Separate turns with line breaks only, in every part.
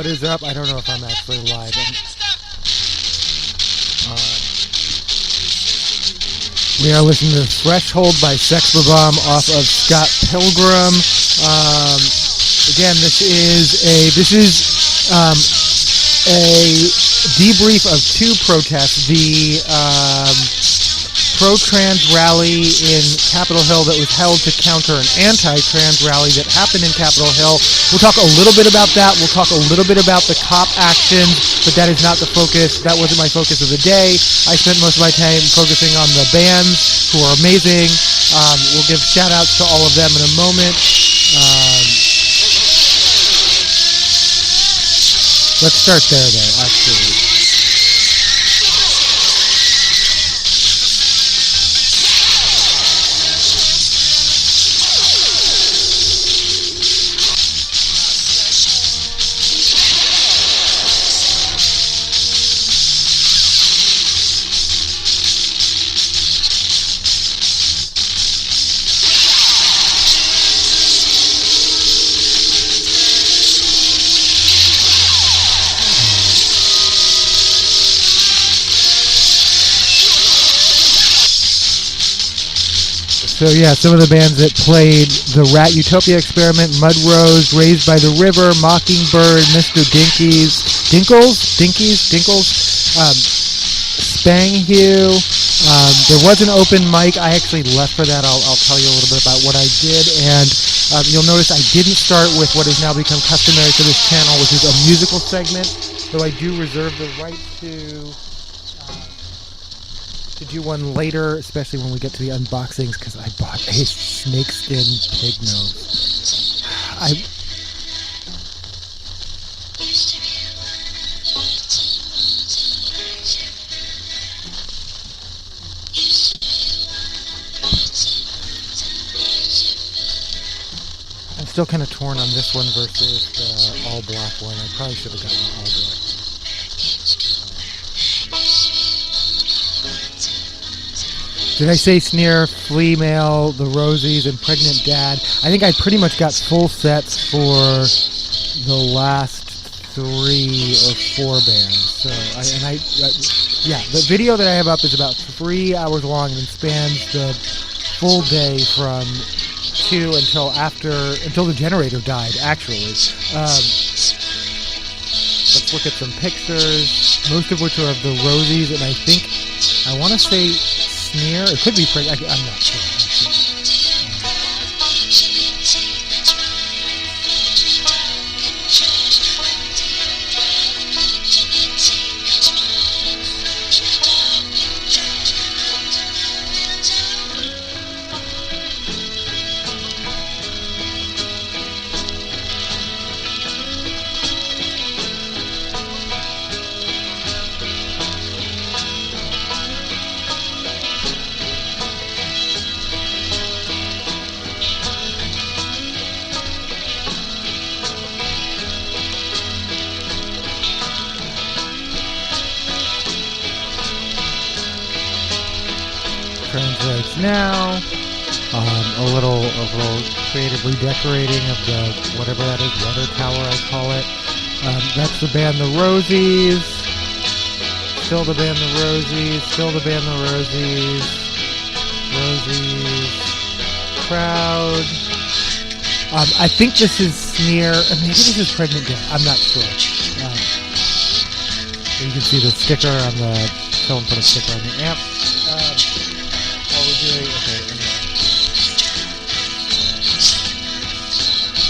is up? I don't know if I'm actually live. We are listening to Threshold by Sex Bomb off of Scott Pilgrim. Again, this is a debrief of two protests. The pro-trans rally in Capitol Hill that was held to counter an anti-trans rally that happened in Capitol Hill. We'll talk a little bit about that. We'll talk a little bit about the cop actions, but that is not the focus. That wasn't my focus of the day. I spent most of my time focusing on the bands, who are amazing. We'll give shout-outs to all of them in a moment. Let's start there, though, actually. So yeah, some of the bands that played the Rat Utopia Experiment, Mud Rose, Raised by the River, Mockingbird, Mr. Dinkles, Spanghew. There was an open mic. I actually left for that. I'll tell you a little bit about what I did. And you'll notice I didn't start with what has now become customary for this channel, which is a musical segment, though I do reserve the right to do one later, especially when we get to the unboxings, because I bought a snakeskin pig nose. I'm still kind of torn on this one versus the all black one. I probably should have gotten all black. Did I say Sneer, Flea Mail, The Rosies, and Pregnant Dad? I think I pretty much got full sets for the last 3 or 4 bands. So, the video that I have up is about 3 hours long and it spans the full day from 2 until the generator died, actually. Let's look at some pictures, most of which are of the Rosies, and I want to say Sneer. It could be I'm not sure. Translates now. A little creative redecorating of the whatever that is, water tower I call it. That's the band The Rosies. Still the band The Rosies. Still the band The Rosies. Rosies. Crowd. I think this is Sneer. Maybe this is Pregnant Dad. I'm not sure. You can see the sticker on the. Someone put a sticker on the amp.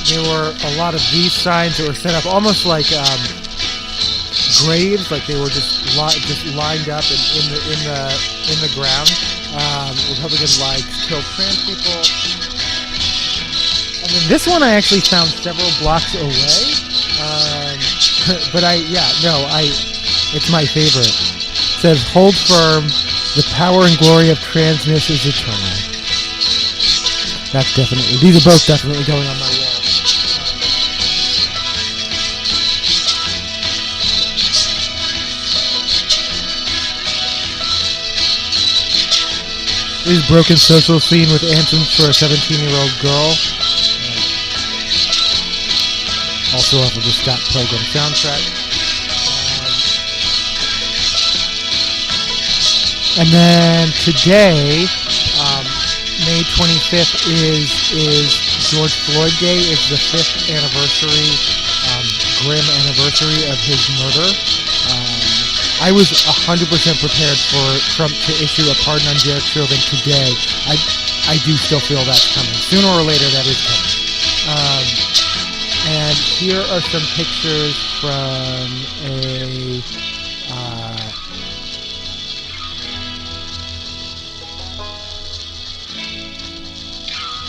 There were a lot of these signs that were set up almost like graves, like they were just lined up in the ground. Republican likes kill trans people. And then this one I actually found several blocks away. But it's my favorite. It says, "Hold firm, the power and glory of transness is eternal." These are both definitely going on my wall. This is Broken Social Scene with Anthems for a 17-year-old Girl. also off of the Scott Pilgrim soundtrack. And then today, May 25th is George Floyd Day. It's the 5th anniversary, grim anniversary of his murder. I was 100% prepared for Trump to issue a pardon on Derek Chauvin today. I do still feel that's coming. Sooner or later, that is coming. And here are some pictures from a...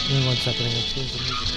Give me 1 second, I'm going to change the music.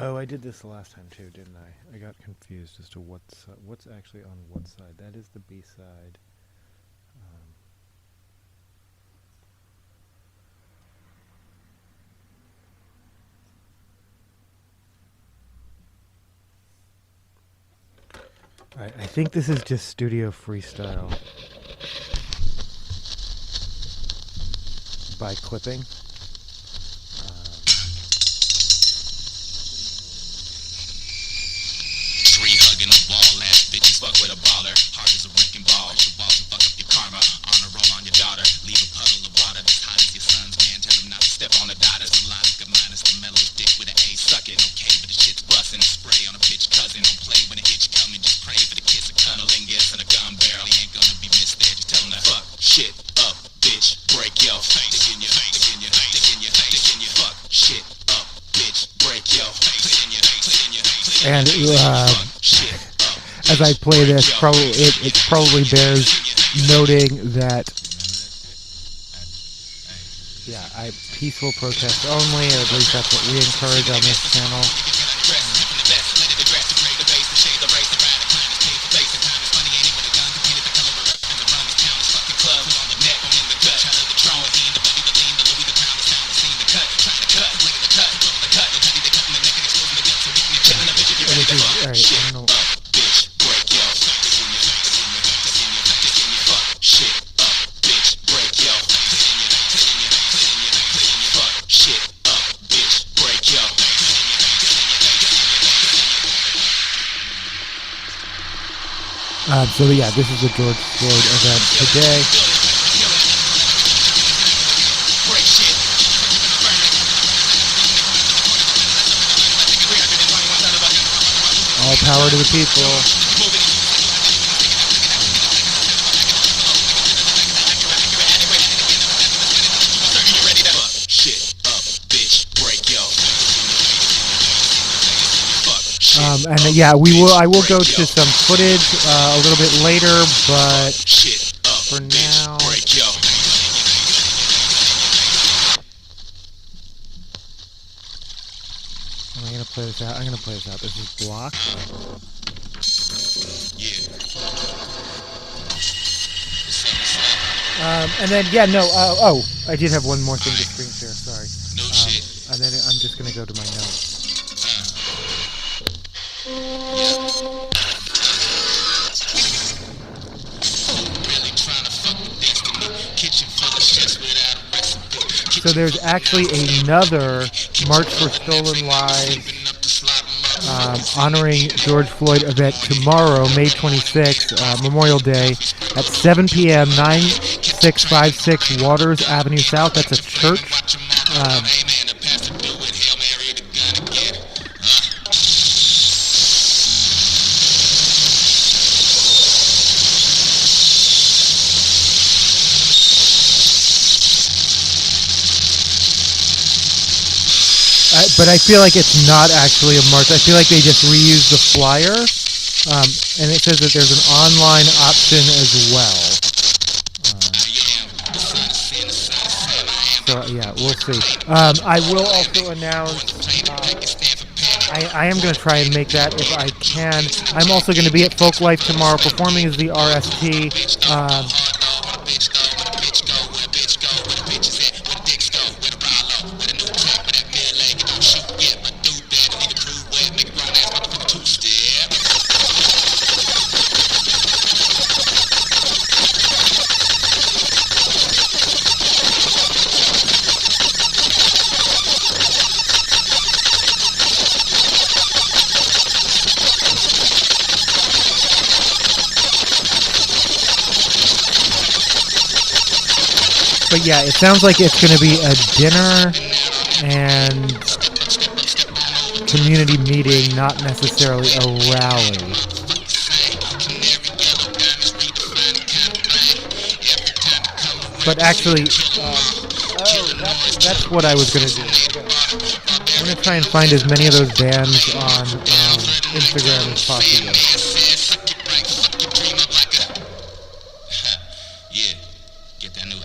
Oh, I did this the last time too, didn't I? I got confused as to what's actually on what side. That is the B side. Alright, I think this is just Studio Freestyle by clipping.
Fuck with a baller, hard as a wrecking ball. Your balls and fuck up your karma. On a roll on your daughter, leave a puddle of water that's hot as your son's man. Tell him not to step on the daughters. Melodica minus the mellow dick with an A. Suck it, okay, but the shit's bustin'. Spray on a bitch cousin. Don't play when the itch coming. Just pray for the kiss of cunnilingus and a gun barrel. He ain't gonna be missed there. Just tell him to fuck shit up, bitch. Break your face. Stick in your face. Stick in your face. Stick in your face. Stick in your fuck shit up, bitch. Break your face. Stick in your face. Stick in your face.
And
shit.
As I play this, it probably bears noting that, peaceful protest only, or at least that's what we encourage on this channel. So yeah, this is the George Floyd event today. All power to the people. And yeah, I will go to some footage a little bit later, but for now, I'm gonna play this out. This is Block. And then I did have one more thing to screen share. Sorry. And then I'm just gonna go to my notes. So there's actually another March for Stolen Lives honoring George Floyd event tomorrow, May 26th, Memorial Day, at 7 p.m., 9656 Waters Avenue South. That's a church. But I feel like it's not actually a march. I feel like they just reused the flyer, and it says that there's an online option as well. So yeah, we'll see. I will also announce. I am going to try and make that if I can. I'm also going to be at Folk Life tomorrow, performing as the RST. But yeah, it sounds like it's going to be a dinner and community meeting, not necessarily a rally. But actually, that's what I was going to do. I'm going to try and find as many of those bands on Instagram as possible.
Yeah, get that new album.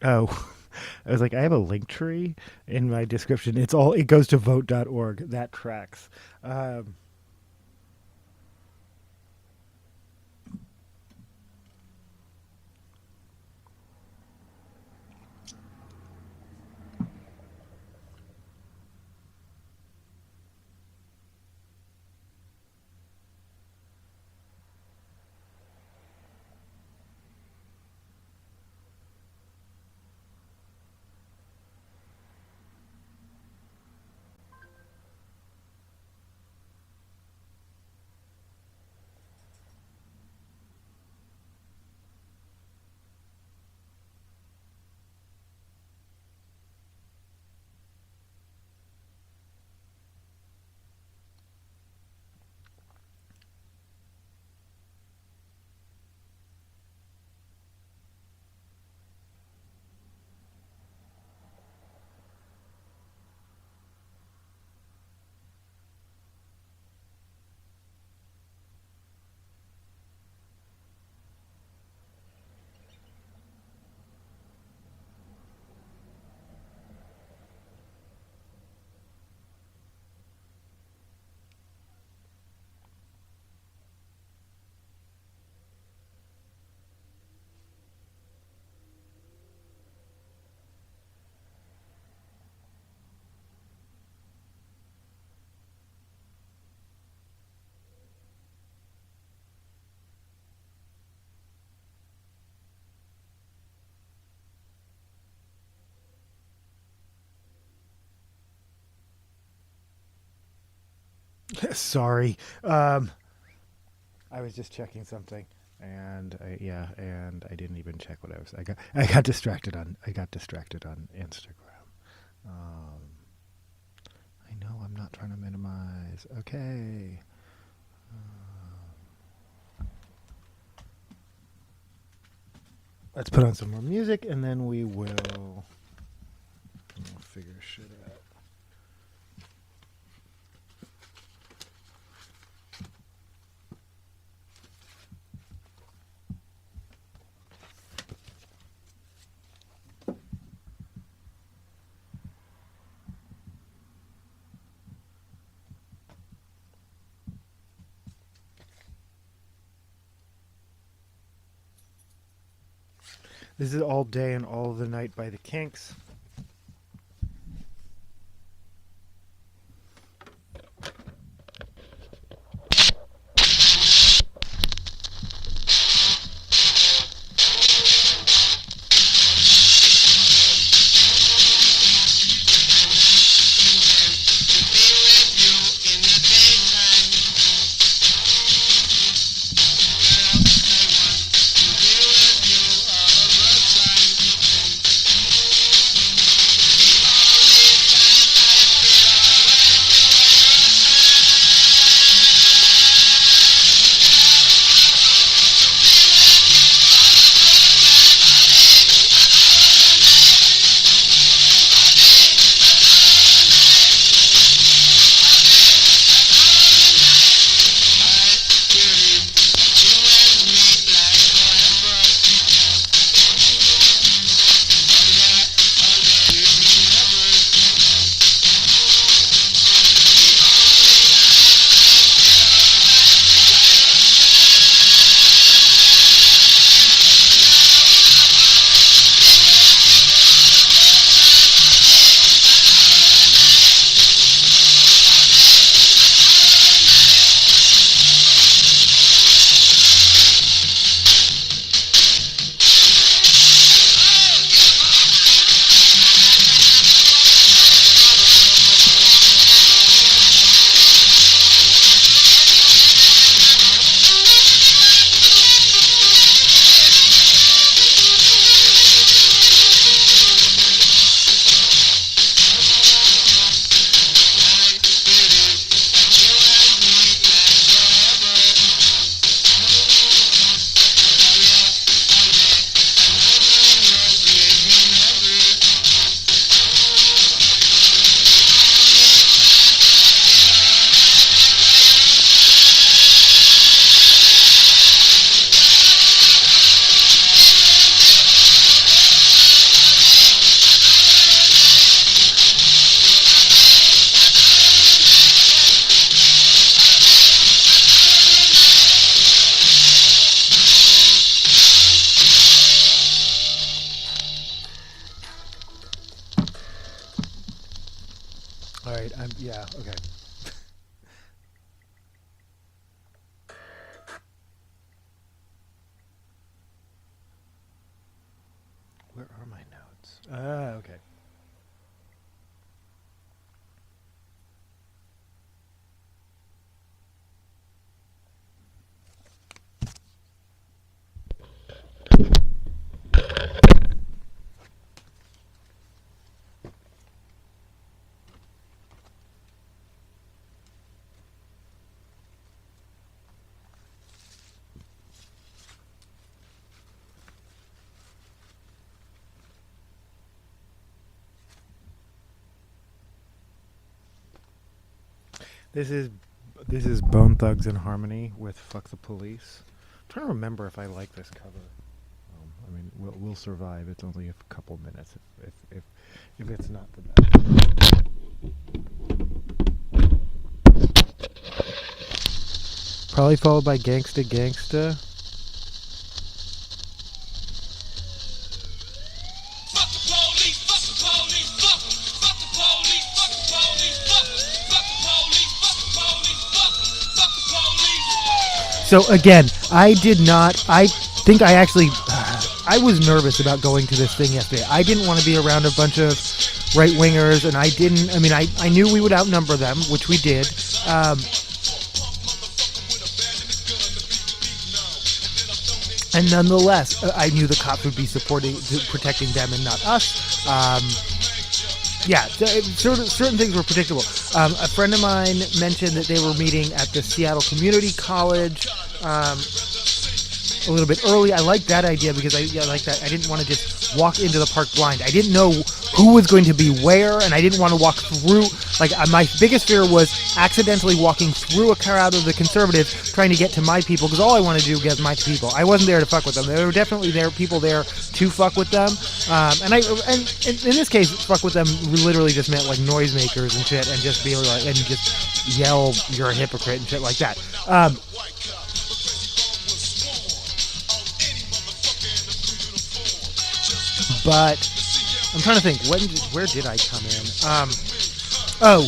Oh, I was like, I have a link tree in my description. It goes to vote.org. That tracks. Sorry. I was just checking something, and and I didn't even check what I was. I got distracted on Instagram. I know I'm not trying to minimize. Okay. Let's put on some more music, and then we'll figure shit out. This is All Day and All the Night by the Kinks. Alright, yeah, okay. Where are my notes? Okay. This is Bone Thugs and Harmony with "Fuck the Police." I'm trying to remember if I like this cover. I mean, we'll survive. It's only a couple minutes. If it's not the best. Probably followed by "Gangsta Gangsta." So again, I think I actually, I was nervous about going to this thing yesterday. I didn't want to be around a bunch of right-wingers, and I knew we would outnumber them, which we did. And nonetheless, I knew the cops would be protecting them and not us. Yeah, certain things were predictable. A friend of mine mentioned that they were meeting at the Seattle Community College a little bit early. I liked that idea because I like that. I didn't want to just walk into the park blind. I didn't know who was going to be where, and I didn't want to walk through. My biggest fear was accidentally walking through a crowd of the conservatives trying to get to my people, because all I wanted to do was get my people. I wasn't there to fuck with them. There were definitely people there to fuck with them, and in this case, fuck with them literally just meant like noisemakers and shit, and just be like, and just yell, "You're a hypocrite" and shit like that. but I'm trying to think. Where did I come in? Oh,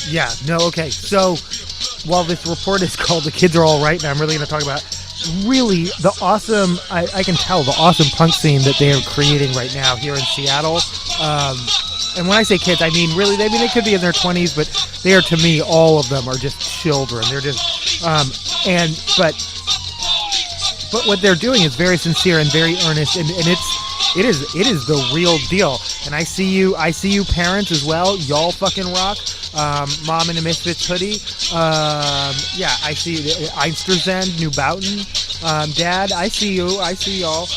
yeah, no, okay. So while this report is called "The Kids Are All Right," and I'm really going to talk about really the awesome, I can tell the awesome punk scene that they are creating right now here in Seattle. And when I say kids, I mean really, they could be in their 20s, but they are, to me, all of them are just children. They're just, but what they're doing is very sincere and very earnest, and it is the real deal. And I see you parents as well. Y'all fucking rock. Mom in a Misfits hoodie. Yeah, I see Einsterzend, New Boughton. Dad, I see you. I see y'all.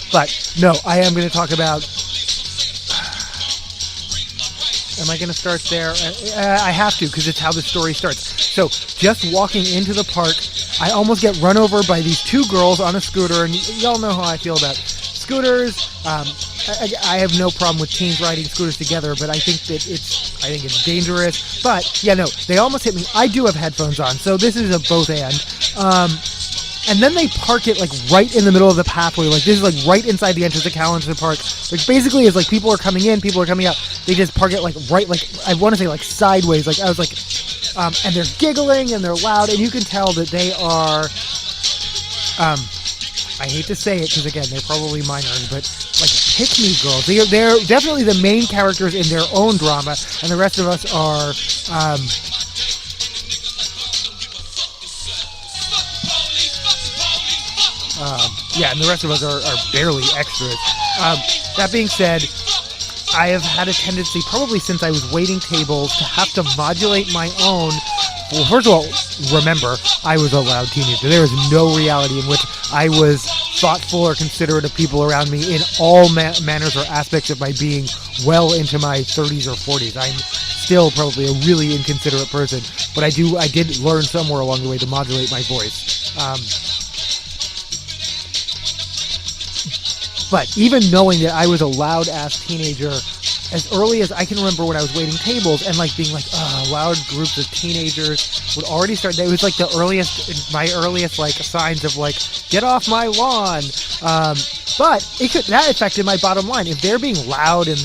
But no, I am going to talk about. Am I going to start there? I have to, because it's how the story starts. So, just walking into the park, I almost get run over by these two girls on a scooter, and y'all know how I feel about scooters. I have no problem with teens riding scooters together, but I think it's dangerous. But yeah, no, they almost hit me. I do have headphones on, so this is a both and. And then they park it like right in the middle of the pathway. Like this is like right inside the entrance of Callinston Park. Like basically, it's like people are coming in, people are coming out. They just park it like right, like I want to say like sideways. Like I was like, and they're giggling and they're loud, and you can tell that they are. I hate to say it because again they're probably minors, but like pick me girls. They're definitely the main characters in their own drama, and the rest of us are. Yeah, and the rest of us are barely extras. That being said, I have had a tendency, probably since I was waiting tables, to have to modulate my own. Well, first of all, remember, I was a loud teenager. There is no reality in which I was thoughtful or considerate of people around me in all manners or aspects of my being well into my 30s or 40s. I'm still probably a really inconsiderate person, but I did learn somewhere along the way to modulate my voice. But even knowing that I was a loud-ass teenager, as early as I can remember when I was waiting tables and like being like, loud groups of teenagers would already start. It was like my earliest like signs of like, get off my lawn. But that affected my bottom line. If they're being loud and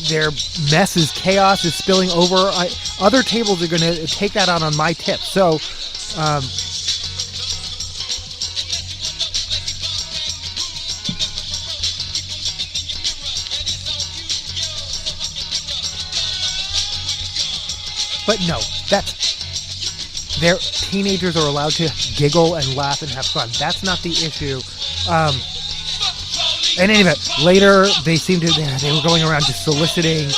their mess is chaos is spilling over, other tables are going to take that out on my tip. So, but no, their teenagers are allowed to giggle and laugh and have fun. That's not the issue. And anyway, later they were going around just soliciting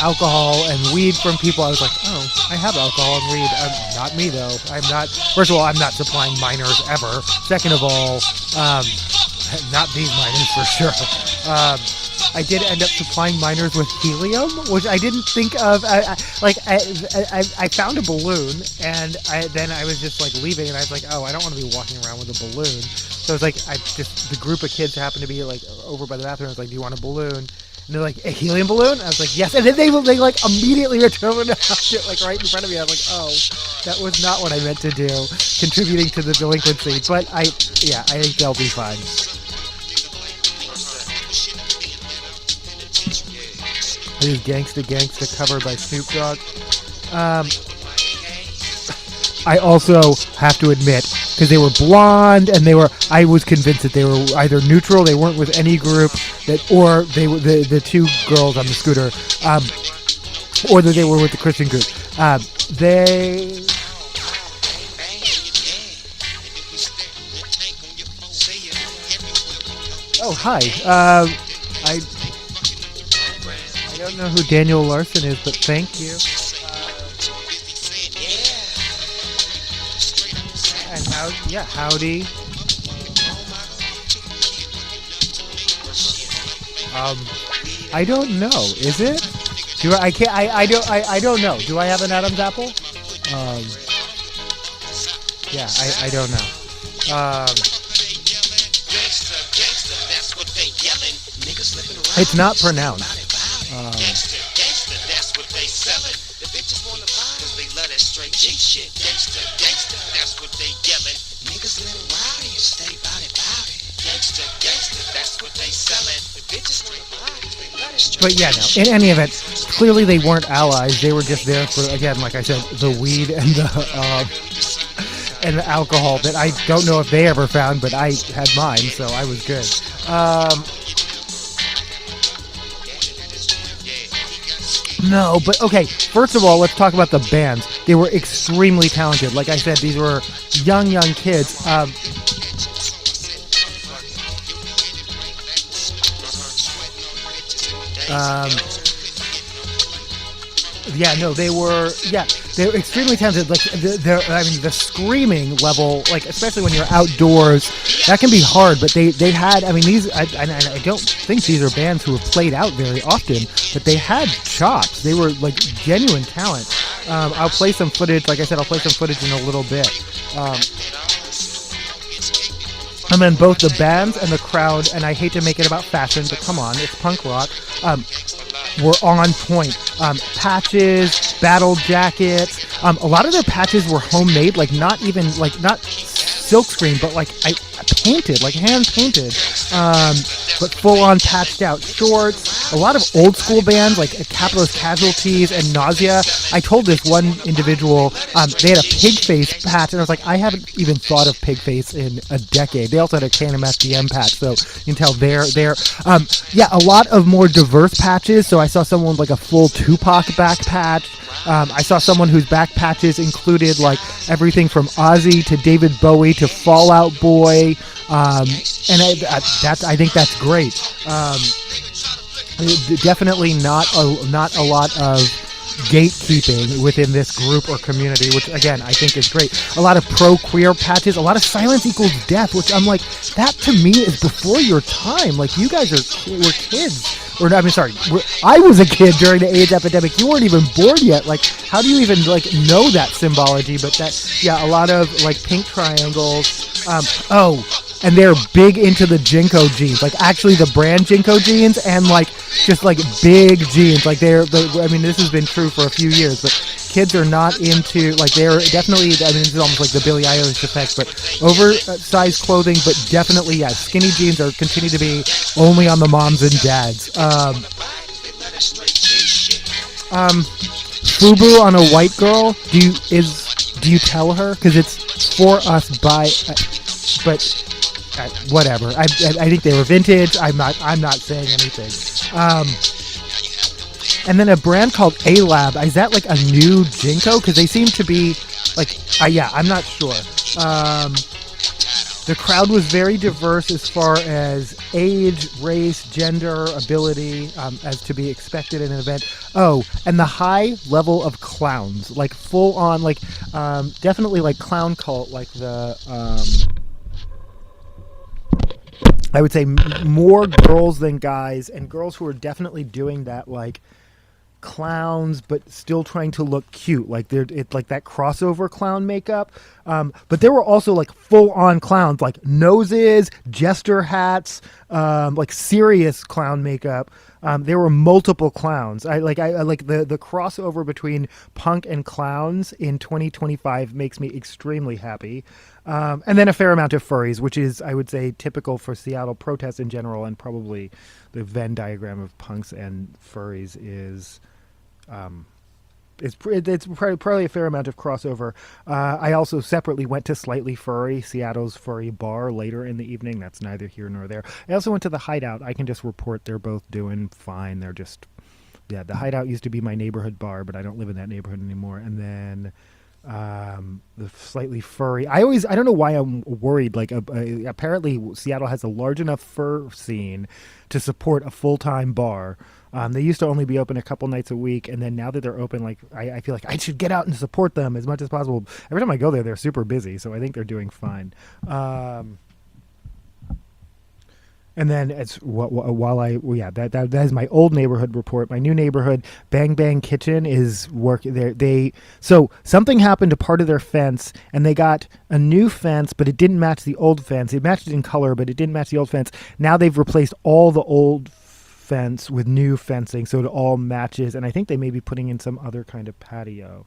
alcohol and weed from people. I was like, oh, I have alcohol and weed. Not me though. First of all, I'm not supplying minors ever. Second of all, not these minors for sure. I did end up supplying minors with helium, which I didn't think of. I found a balloon, and then I was just like leaving, and I was like, oh, I don't want to be walking around with a balloon. So I was like, the group of kids happened to be like over by the bathroom. I was like, do you want a balloon? And they're like, a helium balloon? I was like, yes. And then they like immediately returned it like right in front of me. I was like, oh, that was not what I meant to do, contributing to the delinquency. But I think they'll be fine. This is Gangsta covered by Snoop Dogg. I also have to admit, because they were blonde and I was convinced that they were either neutral, they weren't with any group, or they were the two girls on the scooter, or that they were with the Christian group. Oh, hi. I don't know who Daniel Larson is, but thank you. And howdy. I don't know. Is it? I don't know. Do I have an Adam's apple? Yeah, I don't know. It's not pronounced.
Stay bout it, bout it. Gangsta, gangsta, that's what they sellin'. The bitches want bodies, they let us
But yeah, no. In any event, clearly they weren't allies. They were just there for, again, like I said, the weed and the alcohol that I don't know if they ever found, but I had mine, so I was good. No, but okay. First of all, let's talk about the bands. They were extremely talented. Like I said, these were young kids. Yeah, no, they were extremely talented. Like the screaming level, like especially when you're outdoors, that can be hard. But they had, I mean, these, I don't think these are bands who have played out very often, but they had chops. They were like genuine talent. I'll play some footage. Like I said, I'll play some footage in a little bit. And then both the bands and the crowd, and I hate to make it about fashion, but come on, it's punk rock, were on point. Patches, battle jackets, a lot of their patches were homemade, like not silkscreen, but like I painted, like hand painted, but full on patched out shorts. A lot of old school bands like Capitalist Casualties and Nausea. I told this one individual they had a pig face patch, and I was like, I haven't even thought of pig face in a decade. They also had a Tandem SDM patch, so you can tell they're a lot of more diverse patches. So I saw someone with like a full Tupac back patch. I saw someone whose back patches included like everything from Ozzy to David Bowie to Fall Out Boy, and I think that's great. Definitely not a lot of gatekeeping within this group or community, which again I think is great. A lot of pro-queer patches, a lot of Silence Equals Death, which I'm like, that to me is before your time. Like, you guys were kids. Or, I mean, sorry, I was a kid during the AIDS epidemic. You weren't even born yet. Like, how do you even, like, know that symbology? But a lot of, like, pink triangles. And they're big into the Jinko jeans. Like, actually the brand Jinko jeans and, like, just, like, big jeans. Like, I mean, this has been true for a few years, but kids are not into, like, they're definitely, I mean, this is almost like the Billie Eilish effect, but oversized clothing, but definitely, yeah, skinny jeans continue to be only on the moms and dads. FUBU on a white girl, do you tell her? Because it's for us by, but whatever. I think they were vintage. I'm not saying anything. And then a brand called A-Lab. Is that like a new Jinko? Because they seem to be like, I'm not sure. The crowd was very diverse as far as age, race, gender, ability, as to be expected in an event. Oh, and the high level of clowns, like full on, like definitely like clown cult, like the. I would say more girls than guys, and girls who are definitely doing that, like clowns, but still trying to look cute. Like it's like that crossover clown makeup. But there were also like full on clowns, like noses, jester hats, like serious clown makeup. There were multiple clowns. I like the crossover between punk and clowns in 2025 makes me extremely happy. And then a fair amount of furries, which is, I would say, typical for Seattle protests in general, and probably the Venn diagram of punks and furries is, it's probably a fair amount of crossover. I also separately went to Slightly Furry, Seattle's furry bar, later in the evening. That's neither here nor there. I also went to the Hideout. I can just report they're both doing fine. They're just, the Hideout used to be my neighborhood bar, but I don't live in that neighborhood anymore. And then the Slightly Furry, I don't know why I'm worried. Like, apparently Seattle has a large enough fur scene to support a full-time bar. They used to only be open a couple nights a week, and then now that they're open, like I feel like I should get out and support them as much as possible. Every time I go there, they're super busy, so I think they're doing fine. And then it's that is my old neighborhood report. My new neighborhood, Bang Bang Kitchen, is working there. So something happened to part of their fence, and they got a new fence, but it didn't match the old fence. It matched it in color, but it didn't match the old fence. Now they've replaced all the old fence with new fencing, so it all matches. And I think they may be putting in some other kind of patio.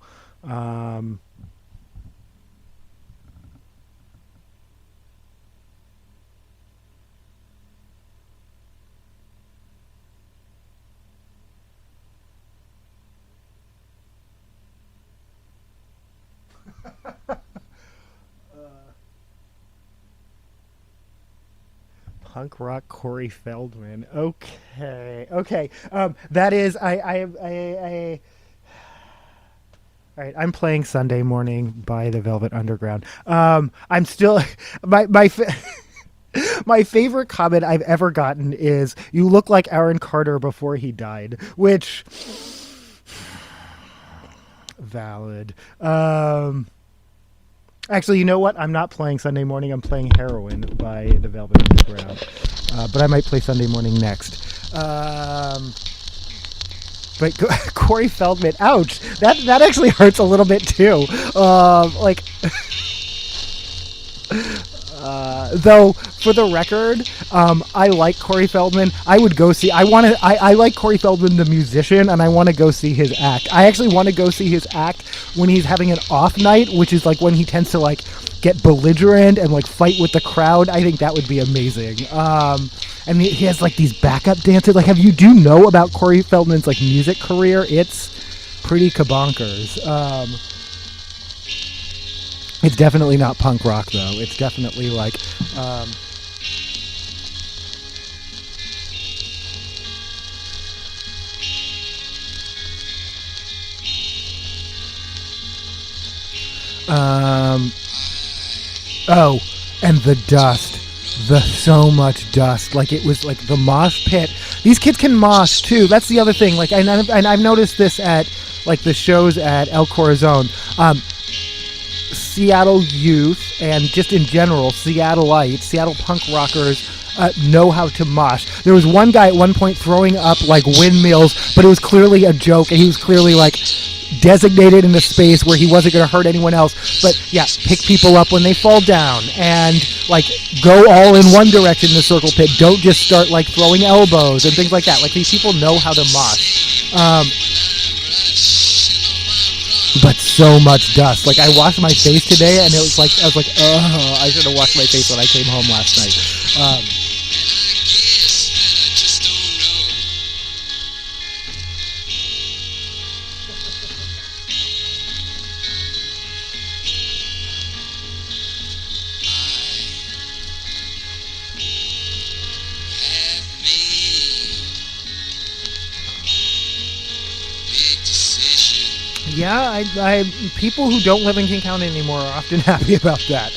Punk rock Corey Feldman. Okay. That is I. All right, I'm playing Sunday Morning by the Velvet Underground. I'm still my my favorite comment I've ever gotten is "You look like Aaron Carter before he died," which valid. Actually, you know what? I'm not playing Sunday Morning. I'm playing Heroin by the Velvet Underground. But I might play Sunday Morning next. But Corey Feldman, ouch! That actually hurts a little bit too. Though for the record, I like Corey Feldman. I would go see. I like Corey Feldman, the musician, and I want to go see his act. I actually want to go see his act when he's having an off night, which is like when he tends to like get belligerent and like fight with the crowd. I think that would be amazing. And he has like these backup dancers. Like, do you know about Corey Feldman's like music career? It's pretty kabonkers. It's definitely not punk rock though. It's definitely like oh, and the dust. So much dust. Like, it was like the mosh pit. These kids can mosh too. That's the other thing. Like, and I've noticed this at like the shows at El Corazon. Seattle youth and just in general, Seattleites, Seattle punk rockers know how to mosh. There was one guy at one point throwing up like windmills, but it was clearly a joke, and he was clearly like designated in a space where he wasn't going to hurt anyone else. But yeah, pick people up when they fall down and like go all in one direction in the circle pit. Don't just start like throwing elbows and things like that. Like, these people know how to mosh. But so much dust. Like, I washed my face today, and it was like, I was like, oh, I should have washed my face when I came home last night. Yeah, I people who don't live in King County anymore are often happy about that.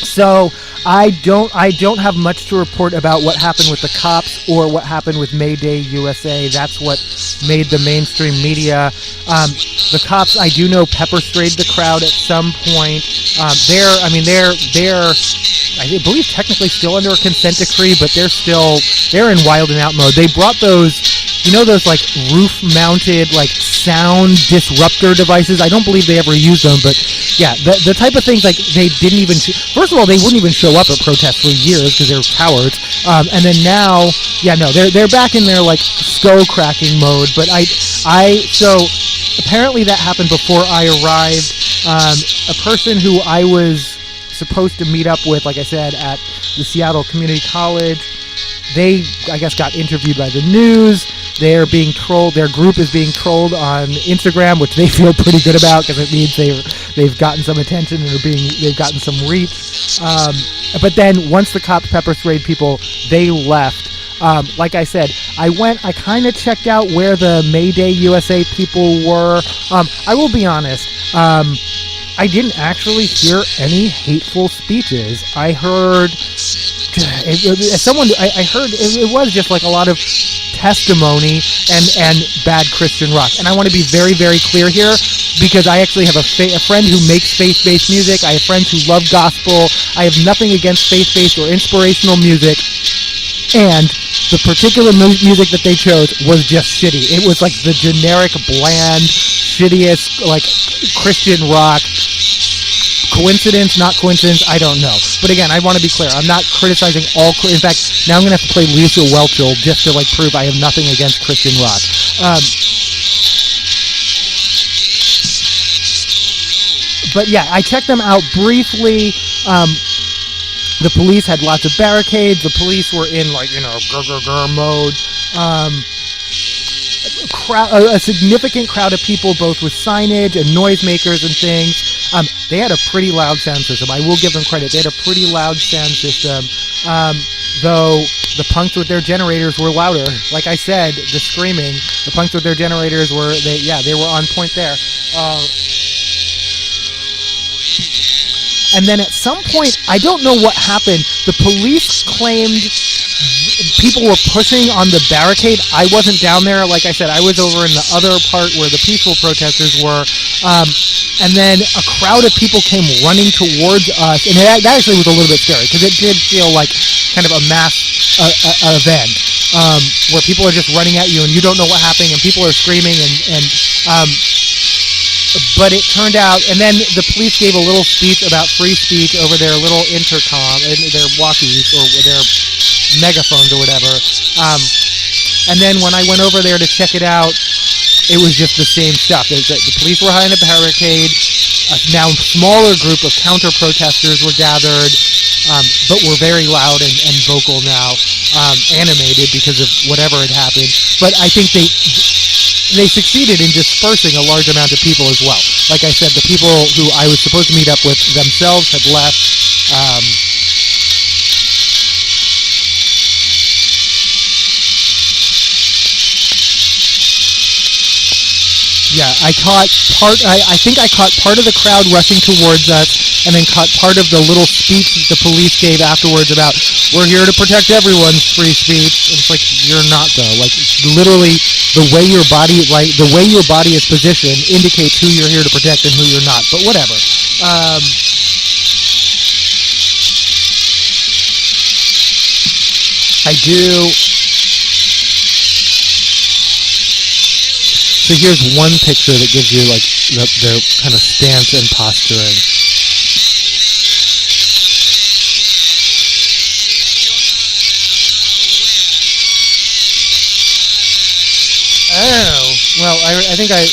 So I don't have much to report about what happened with the cops or what happened with Mayday USA. That's what made the mainstream media. The cops, I do know, pepper sprayed the crowd at some point. They're I believe technically still under a consent decree, but they're in wild and out mode. They brought those, those like roof-mounted like sound disruptor devices. I don't believe they ever used them, but yeah, the type of things like they didn't even. First of all, they wouldn't even show up at protests for years because they're cowards. And then now, they're back in their like skull cracking mode. But so apparently that happened before I arrived. A person who I was supposed to meet up with, like I said, at the Seattle Community College, they, I guess, got interviewed by the news. They're being trolled. Their group is being trolled on Instagram, which they feel pretty good about because it means they've gotten some attention and they've gotten some reach. But then once the cops pepper sprayed people, they left. Like I said, I kind of checked out where the Mayday USA people were. I will be honest. I didn't actually hear any hateful speeches. I heard it was just like a lot of testimony and bad Christian rock. And I want to be very, very clear here, because I actually have a friend who makes faith-based music. I have friends who love gospel. I have nothing against faith-based or inspirational music. And the particular music that they chose was just shitty. It was like the generic, bland, shittiest, like, Christian rock. Coincidence, not coincidence, I don't know. But again, I want to be clear. I'm not criticizing all. In fact, now I'm going to have to play Lisa Welchel just to, like, prove I have nothing against Christian rock. But yeah, I checked them out briefly. The police had lots of barricades. The police were in, like, grr mode. a significant crowd of people, both with signage and noisemakers and things. They had a pretty loud sound system. I will give them credit. They had a pretty loud sound system, though the punks with their generators were louder. Like I said, the screaming, the punks with their generators were, they were on point there. And then at some point, I don't know what happened. The police claimed people were pushing on the barricade. I wasn't down there. Like I said, I was over in the other part where the peaceful protesters were. And then a crowd of people came running towards us. And that actually was a little bit scary because it did feel like kind of a mass event where people are just running at you and you don't know what's happening and people are screaming but it turned out, and then the police gave a little speech about free speech over their little intercom, their walkies or their megaphones or whatever. And then when I went over there to check it out, it was just the same stuff. The police were behind a barricade. A now smaller group of counter-protesters were gathered, but were very loud and vocal now, animated because of whatever had happened. But I think they succeeded in dispersing a large amount of people as well. Like I said, the people who I was supposed to meet up with themselves had left. I caught part. I think I caught part of the crowd rushing towards us, and then caught part of the little speech that the police gave afterwards about we're here to protect everyone's free speech. And it's like you're not though. Like literally, the way your body is positioned indicates who you're here to protect and who you're not. But whatever. I do. So here's one picture that gives you like their kind of stance and posturing. Oh, well, I think okay.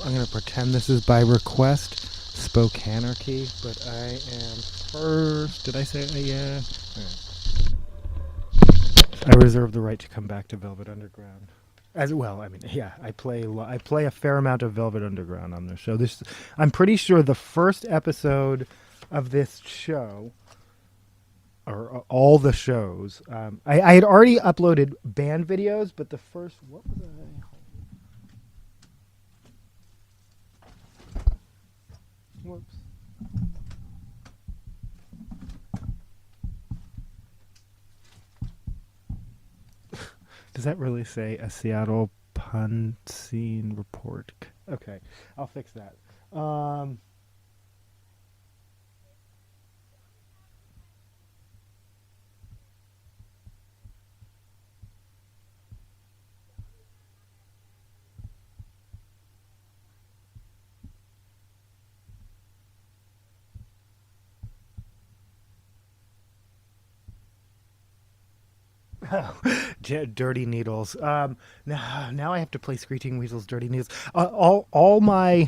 I'm going to pretend this is by request, Spokanarchy, but I am first. Did I say yeah? Right. I reserve the right to come back to Velvet Underground. As well, I mean, yeah, I play a fair amount of Velvet Underground on this show. I'm pretty sure the first episode of this show, or all the shows, I had already uploaded band videos, but the first, what was I? Whoops. Does that really say a Seattle pun scene report? Okay, I'll fix that. Dirty Needles. Now I have to play Screeching Weasel's Dirty Needles. All my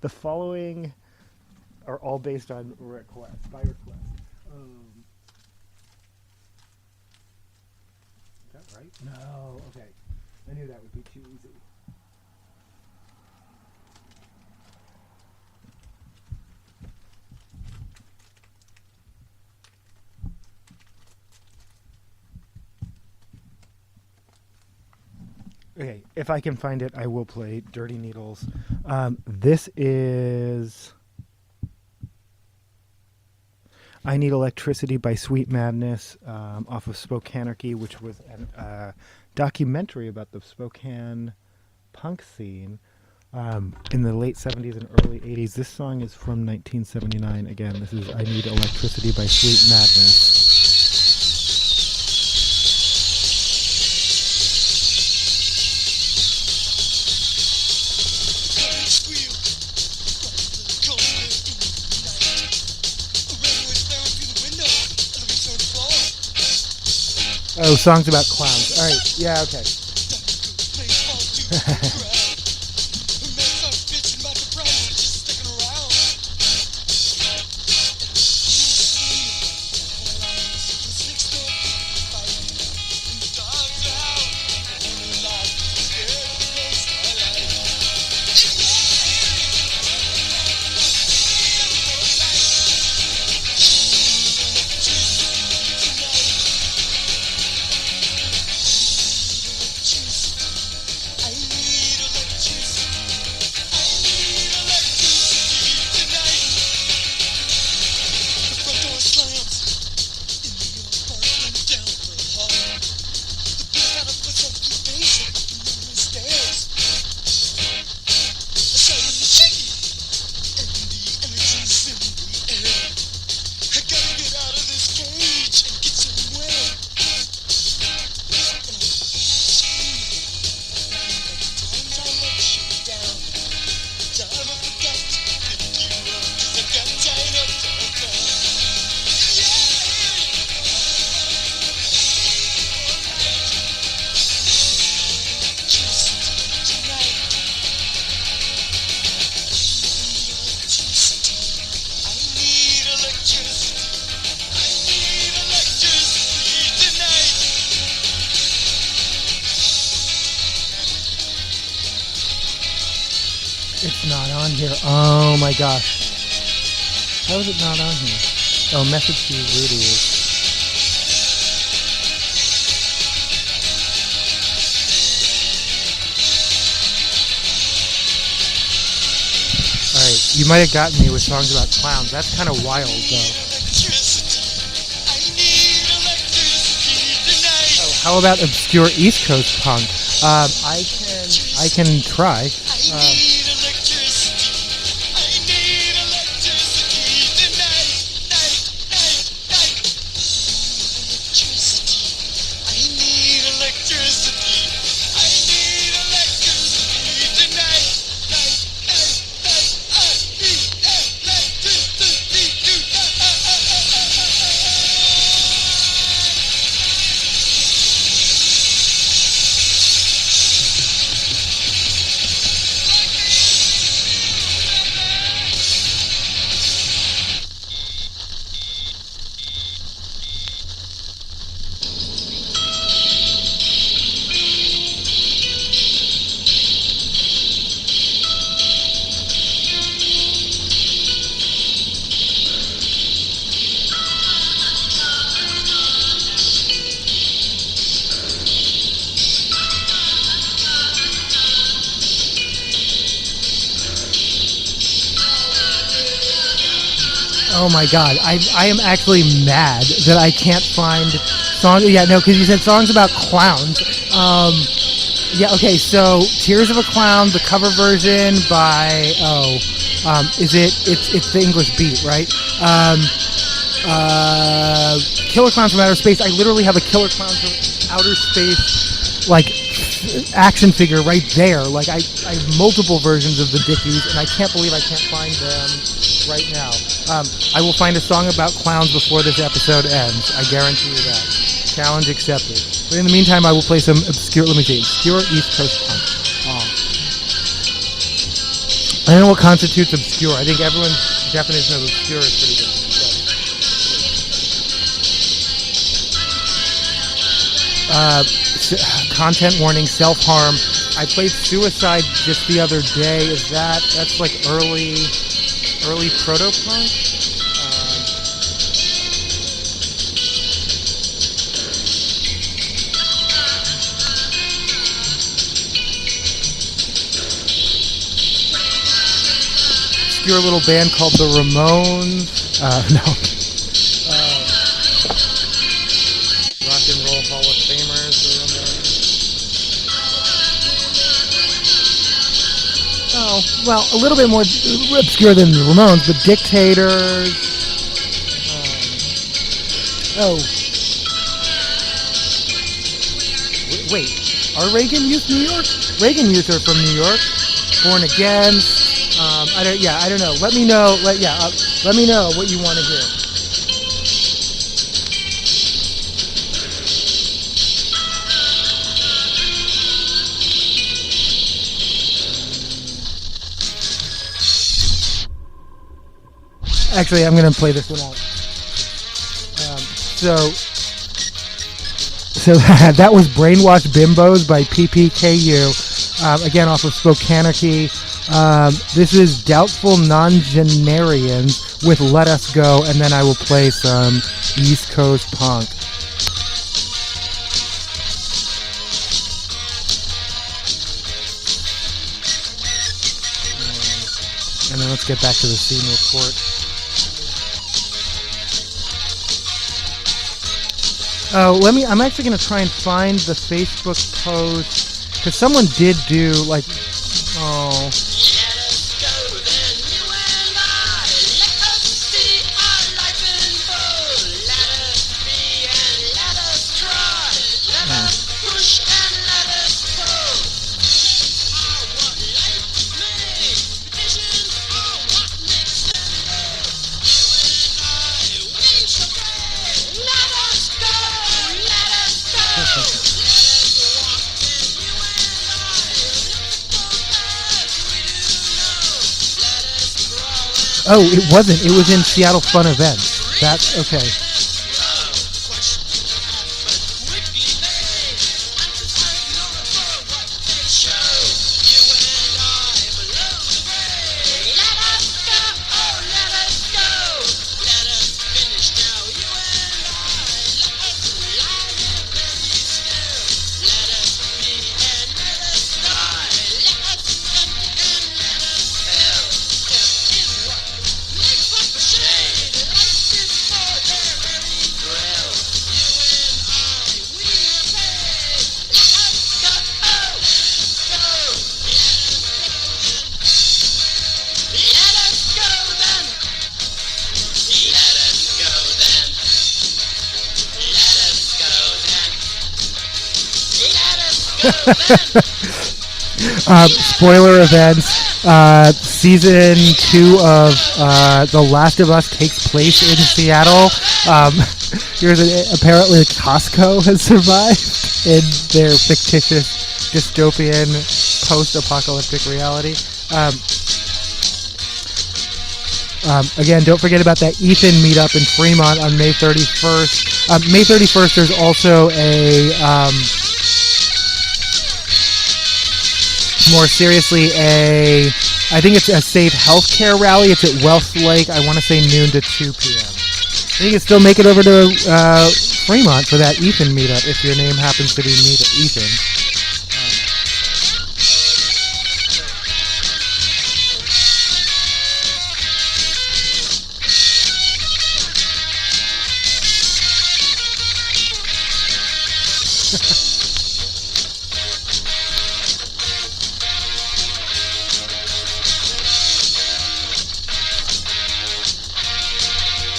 the following are all based on request by request. Is that right? No. Okay. I knew that would be too easy. Okay, if I can find it, I will play Dirty Needles. This is I Need Electricity by Sweet Madness off of Spokanarchy, which was a documentary about the Spokane punk scene in the late 70s and early 80s. This song is from 1979. Again, this is I Need Electricity by Sweet Madness. Oh, songs about clowns. All right. Yeah. Okay. It's not on here. Oh my gosh. How is it not on here? Oh, message to Rudy is. Alright, you might have gotten me with songs about clowns. That's kind of wild, though. Oh, how about obscure East Coast punk? I can try. Oh my god, I am actually mad that I can't find songs. Yeah, no, because you said songs about clowns. Yeah, okay, so Tears of a Clown, the cover version by, it's the English Beat, right? Killer Clowns from Outer Space. I literally have a Killer Clowns from Outer Space, like, action figure right there. Like, I have multiple versions of the Dickies, and I can't believe I can't find them right now. I will find a song about clowns before this episode ends. I guarantee you that. Challenge accepted. But in the meantime, I will play some obscure East Coast punk. I don't know what constitutes obscure. I think everyone's definition of obscure is pretty different. Content warning, self-harm. I played Suicide just the other day. That's like early proto-punk? Obscure little band called the Ramones. No. Rock and Roll Hall of Famers, the Ramones. Oh, well, a little bit more obscure than the Ramones, but Dictators. Wait, are Reagan Youth New York? Reagan Youth are from New York. Born Against. I don't know. Let me know. Let me know what you want to hear. Actually, I'm gonna play this one out. So that was Brainwash Bimbos by PPKU. Again, off of Spokanarchy. This is Doubtful Non-Genarians with Let Us Go, and then I will play some East Coast punk. And then let's get back to the scene report. I'm actually going to try and find the Facebook post, because someone did do, like, oh. Oh, it wasn't. It was in Seattle Fun Events. That's okay. Spoiler events. Season 2 of The Last of Us takes place in Seattle. Apparently Costco has survived in their fictitious dystopian post-apocalyptic reality. Again, don't forget about that Ethan meetup in Fremont on May 31st. May 31st, there's also more seriously, I think it's a safe healthcare rally. It's at Wealth Lake. I want to say noon to 2 p.m. You can still make it over to Fremont for that Ethan meetup if your name happens to be Ethan.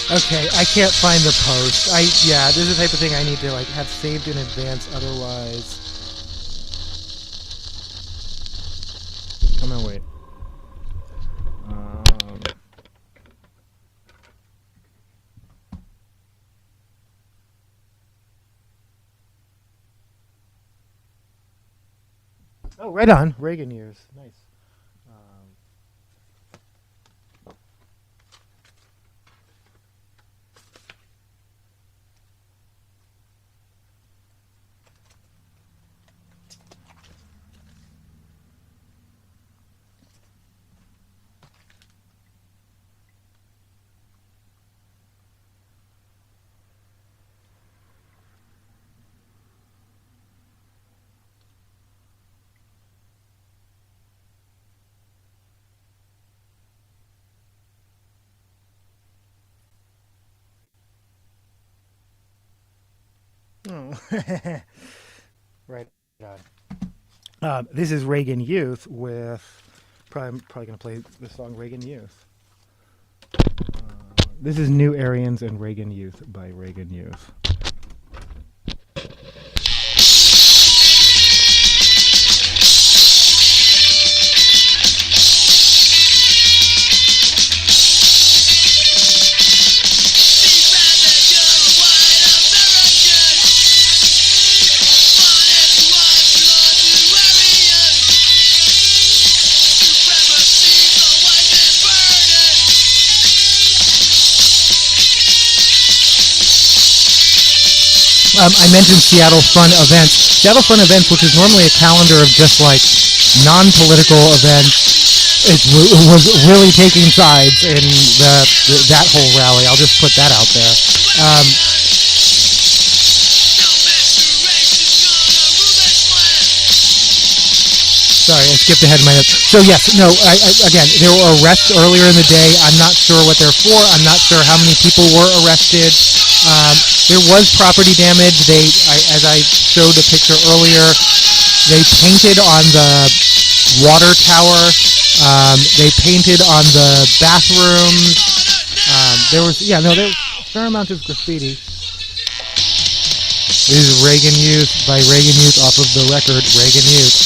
Okay, I can't find the post. This is the type of thing I need to have saved in advance. Otherwise, come on, wait. Oh, right on. Reagan years. Nice. Oh. Right on. This is Reagan Youth with probably going to play the song Reagan Youth. This is New Aryans and Reagan Youth by Reagan Youth. I mentioned Seattle Fun Events. Seattle Fun Events, which is normally a calendar of just like non-political events, was really taking sides in that whole rally. I'll just put that out there. Sorry, I skipped ahead of my notes. So yes, no. Again, there were arrests earlier in the day. I'm not sure what they're for. I'm not sure how many people were arrested. There was property damage. As I showed a picture earlier, they painted on the water tower. They painted on the bathrooms. There was a fair amount of graffiti. This is Reagan Youth by Reagan Youth off of the record Reagan Youth.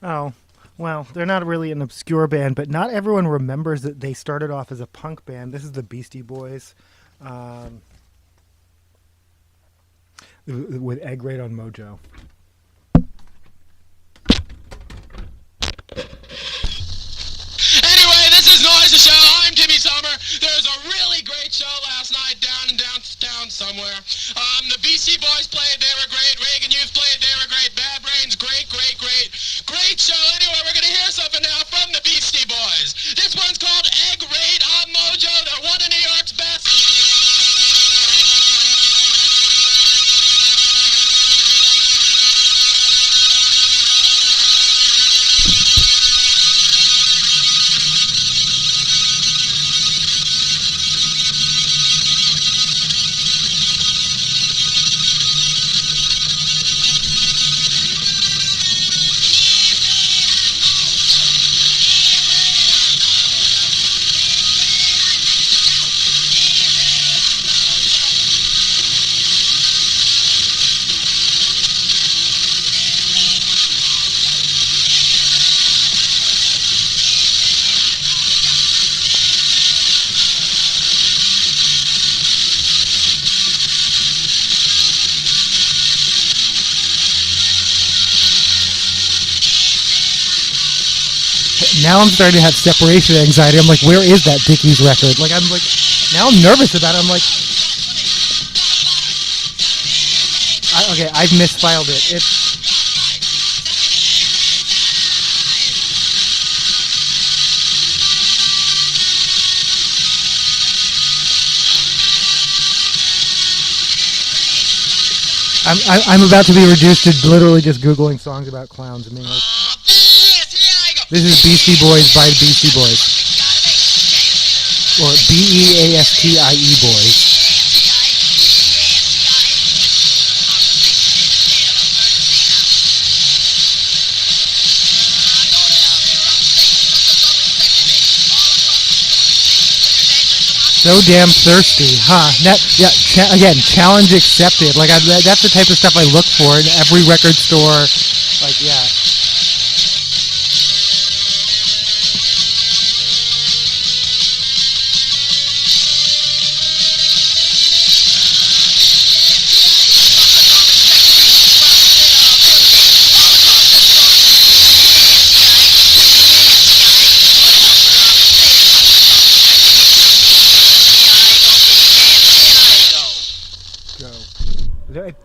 Oh, well, they're not really an obscure band, but not everyone remembers that they started off as a punk band. This is the Beastie Boys with Egg Raid on Mojo.
Anyway, this is Noise the Show. I'm Jimmy Sommer. There was a really great show last night down in downtown somewhere. The Beastie Boys played. They were great. Reagan Youth played. They were great. Bad Brains, great, great, great. Great show. Anyway, we're going to hear something now from the Beastie Boys. This one's called Egg Raid on Mojo. They're one of New York's best.
Now I'm starting to have separation anxiety. I'm like, where is that Dickies record? Like, I'm like, now I'm nervous about it. I'm like, okay, I've misfiled it. I'm about to be reduced to literally just Googling songs about clowns and being like, this is Beastie Boys by Beastie Boys. Or Beastie Boys. So damn thirsty, huh? Again, challenge accepted. Like, that's the type of stuff I look for in every record store. Like, yeah.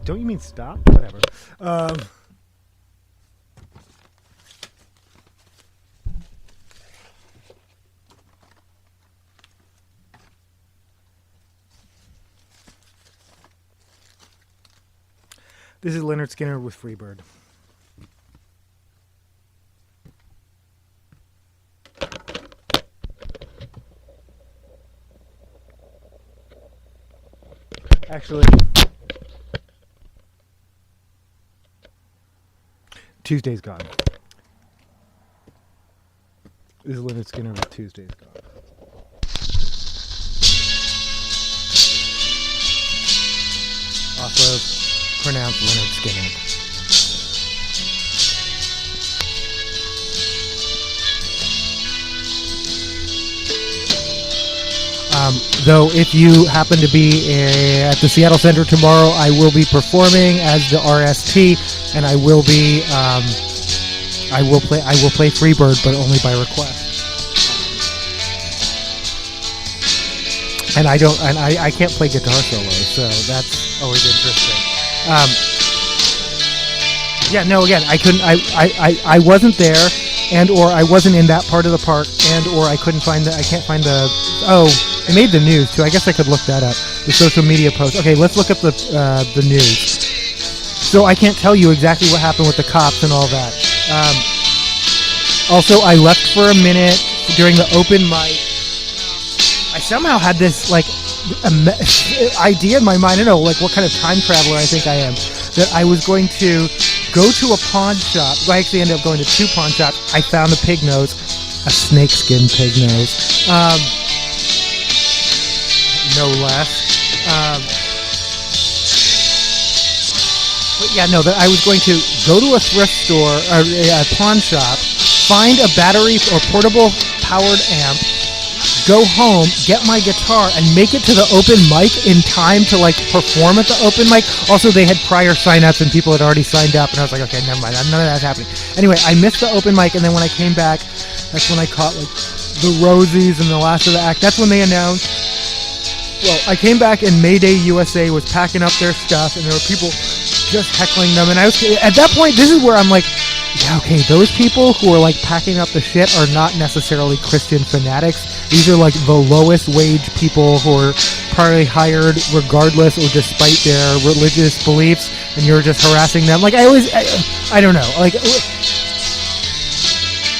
Don't you mean stop? Whatever. This is Leonard Skinner with Freebird. Actually, Tuesday's gone. This is Leonard Skinner with Tuesday's gone. Also pronounced Leonard Skinner. Though if you happen to be at the Seattle Center tomorrow, I will be performing as the RST, and I will play Freebird, but only by request. And I can't play guitar solos, so that's always interesting. Again, I couldn't. I wasn't there, and or I wasn't in that part of the park, and or I can't find the. Oh, it made the news too. I guess I could look that up. The social media post. Okay, let's look up the news. So I can't tell you exactly what happened with the cops and all that. Also, I left for a minute during the open mic. I somehow had this idea in my mind. I don't know, like what kind of time traveler I think I am. That I was going to go to a pawn shop. I actually ended up going to 2 pawn shops. I found a pig nose, a snakeskin pig nose, no less. But yeah, no, that I was going to go to a thrift store or a pawn shop, find a battery or portable powered amp, go home, get my guitar, and make it to the open mic in time to perform at the open mic. Also, they had prior sign-ups and people had already signed up, and I was like, okay, never mind, none of that's happening. Anyway, I missed the open mic, and then when I came back, that's when I caught the Rosies and the last of the act. That's when they announced. Well, I came back and Mayday USA was packing up their stuff, and there were people just heckling them, and I was at that point. This is where I'm like, yeah, okay, those people who are packing up the shit are not necessarily Christian fanatics. These are the lowest wage people who are probably hired regardless or despite their religious beliefs, and you're just harassing them. I don't know.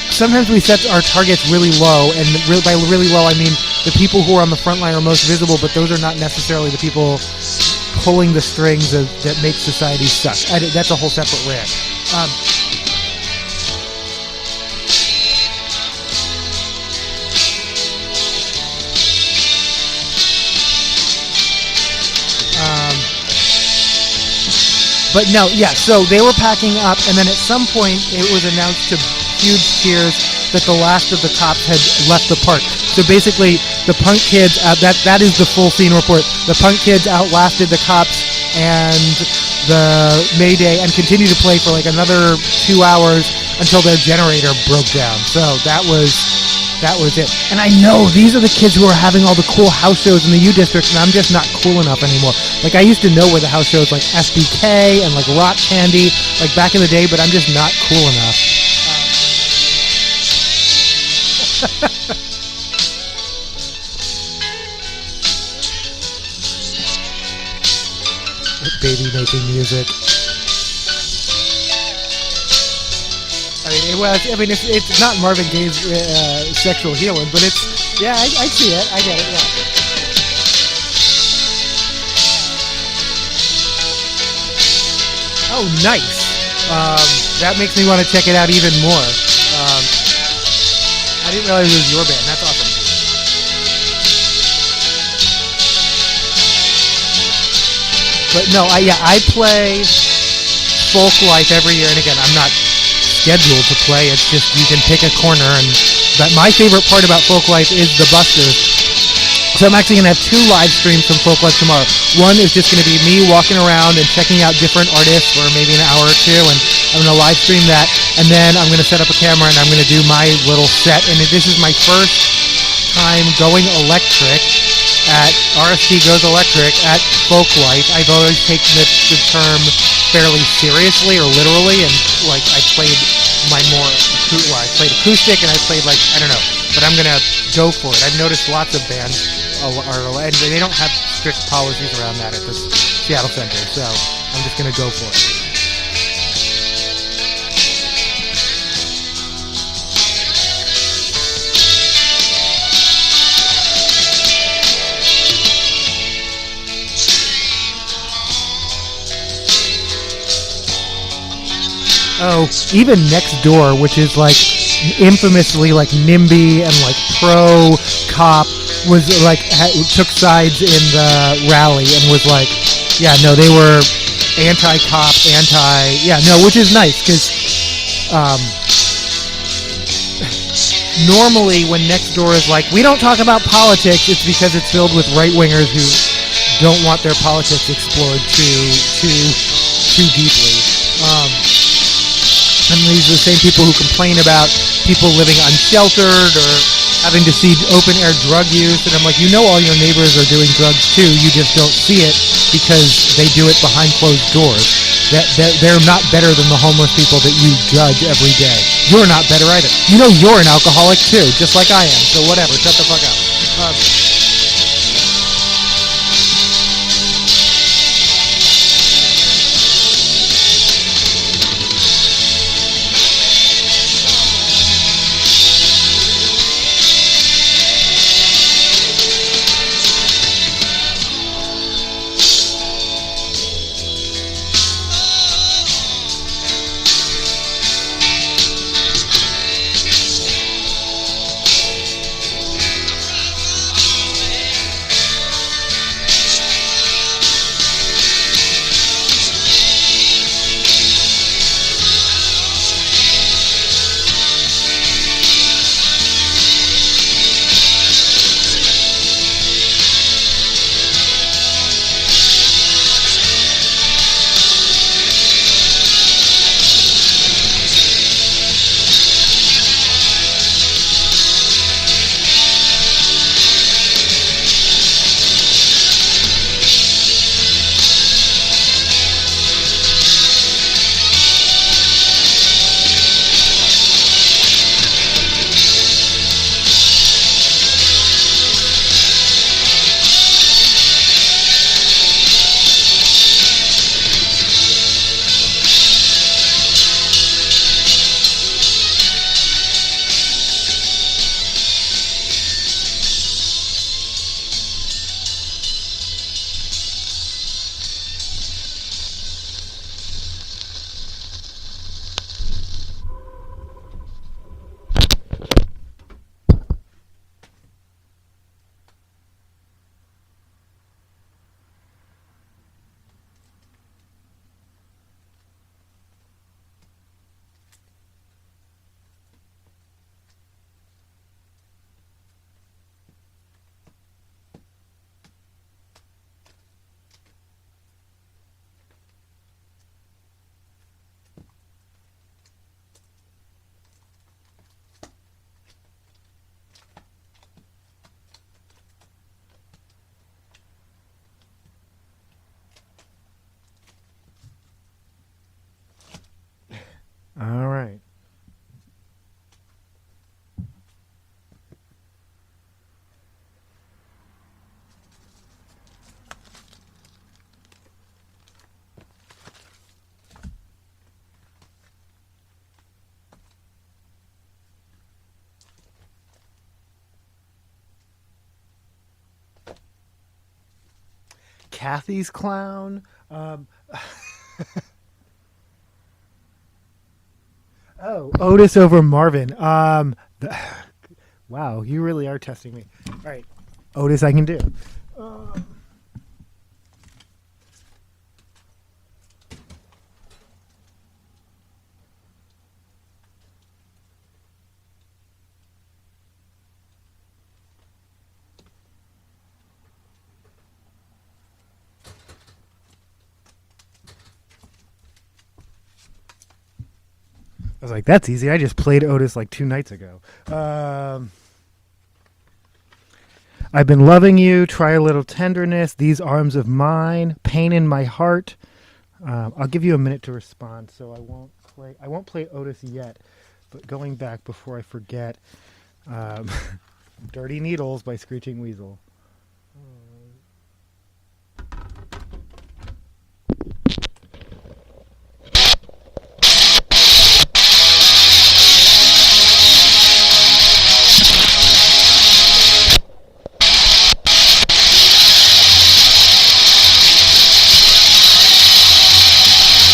Sometimes we set our targets really low, and by really low I mean the people who are on the front line are most visible, but those are not necessarily the people pulling the strings that make society suck. That's a whole separate rant. But no, yeah, so they were packing up, and then at some point it was announced to huge cheers that the last of the cops had left the park. So basically, the punk kids, that is the full scene report. The punk kids outlasted the cops and the Mayday and continued to play for another 2 hours until their generator broke down. So that was it. And I know these are the kids who are having all the cool house shows in the U District, and I'm just not cool enough anymore. I used to know where the house shows SBK and Rock Candy, back in the day, but I'm just not cool enough. Baby making music. It's not Marvin Gaye's sexual healing, but it's, yeah, I see it. I get it, yeah. Oh, nice. That makes me want to check it out even more. I didn't realize it was your band. That's awesome. But no, I play folk life every year, and again, I'm not scheduled to play. It's just you can pick a corner, but my favorite part about folk life is the busters. So I'm actually going to have 2 live streams from folk life tomorrow. One is just going to be me walking around and checking out different artists for maybe an hour or 2, and I'm going to live stream that, and then I'm going to set up a camera and I'm going to do my little set. And this is my first time going electric. at RST Goes Electric, at Folk Life, I've always taken the term fairly seriously or literally, and like I played my more I played acoustic and I played like I don't know, but I'm gonna go for it. I've noticed lots of bands and they don't have strict policies around that at the Seattle Center, so I'm just gonna go for it. Oh, even Next Door, which is like infamously like NIMBY and like pro cop, was like took sides in the rally and was like, yeah, no, they were anti-cop, which is nice because normally when Next Door is like, we don't talk about politics, it's because it's filled with right-wingers who don't want their politics explored too deeply. And these are the same people who complain about people living unsheltered or having to see open-air drug use. And I'm like, you know all your neighbors are doing drugs too. You just don't see it because they do it behind closed doors. They're not better than the homeless people that you judge every day. You're not better either. You know you're an alcoholic too, just like I am. So whatever, shut the fuck up. All right. Kathy's Clown. Oh, Otis over Marvin. Wow, you really are testing me. All right, Otis, I can do. I was like, that's easy. I just played Otis like 2 nights ago. I've been loving you. Try a little tenderness. These arms of mine. Pain in my heart. I'll give you a minute to respond, so I won't play. I won't play Otis yet. But going back before I forget, "Dirty Needles" by Screeching Weasel.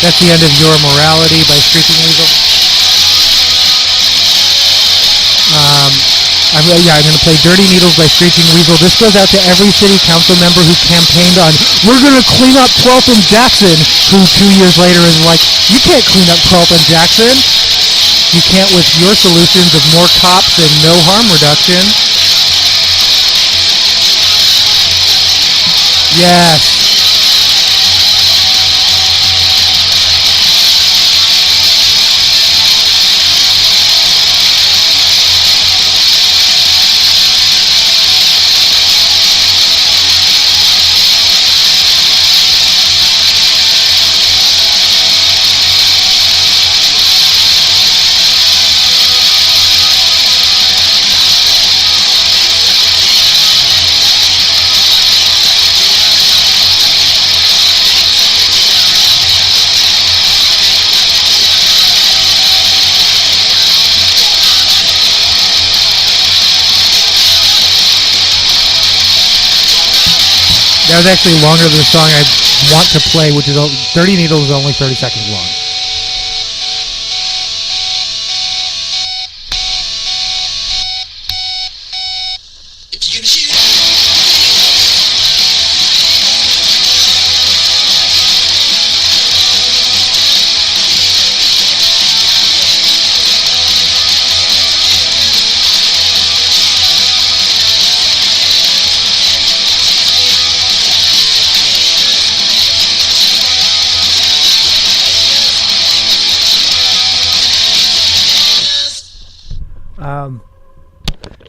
That's the end of "Your Morality" by Screeching Weasel. I'm going to play "Dirty Needles" by Screeching Weasel. This goes out to every city council member who campaigned on, "We're going to clean up 12th and Jackson," who 2 years later is like, "You can't clean up 12th and Jackson. You can't with your solutions of more cops and no harm reduction." Yes. That was actually longer than the song I want to play, which is "Dirty Needles" is only 30 seconds long.
If you're gonna shoot,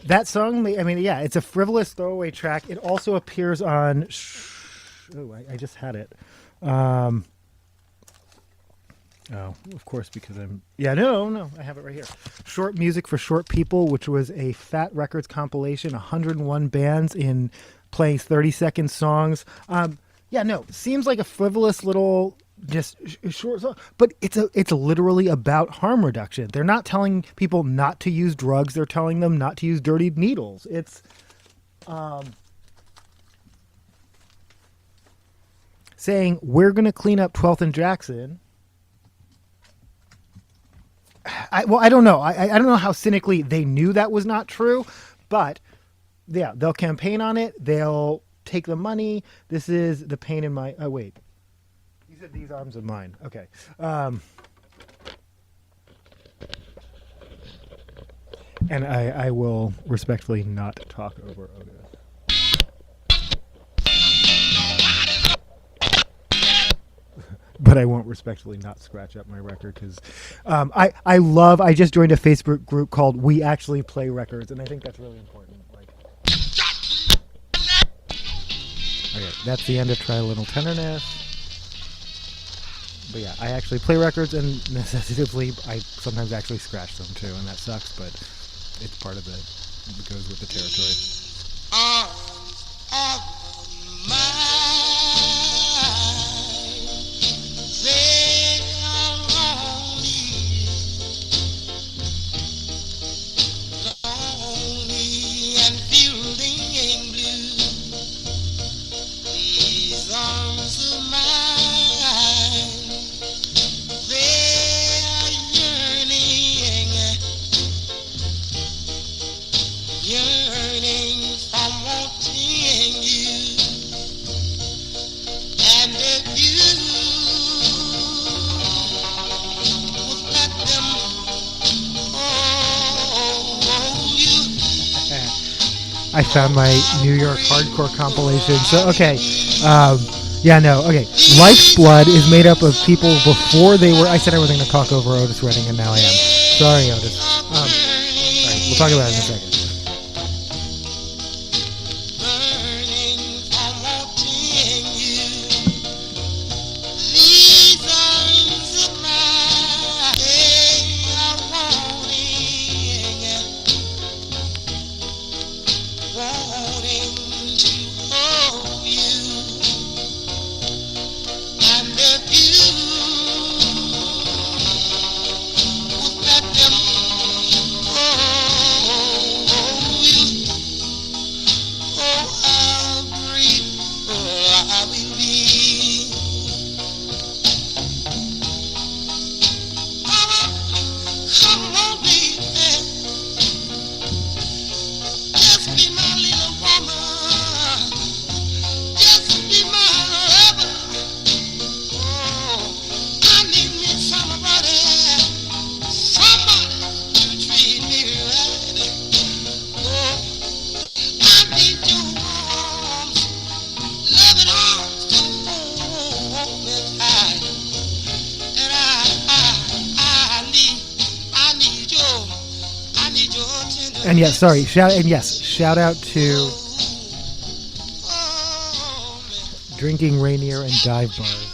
That song, I mean, yeah, it's a frivolous throwaway track. It also appears on. I just had it. Oh, of course, because I'm. Yeah, no, I have it right here. Short Music for Short People, which was a Fat Records compilation, 101 bands in playing 30-second songs. Yeah, no, seems like a frivolous little. Just short song, but it's literally about harm reduction. They're not telling people not to use drugs. They're telling them not to use dirty needles. It's saying we're going to clean up 12th and Jackson. I don't know. I don't know how cynically they knew that was not true, but yeah, they'll campaign on it. They'll take the money. This is the pain in my. Oh wait. You said "These Arms of Mine." Okay. And I will respectfully not talk over Otis. But I won't respectfully not scratch up my record because I just joined a Facebook group called "We Actually Play Records," and I think that's really important. Okay, that's the end of "Try a Little Tenderness." But yeah, I actually play records, and necessitatively, I sometimes actually scratch them too, and that sucks, but it's part of it. It goes with the territory. I found my New York hardcore compilation. So, okay. Yeah, no. Okay. Life's Blood is made up of people before they were. I said I wasn't going to talk over Otis Redding, and now I am. Sorry, Otis. All right. We'll talk about it in a second. And yes, sorry, shout out to drinking Rainier and dive bars.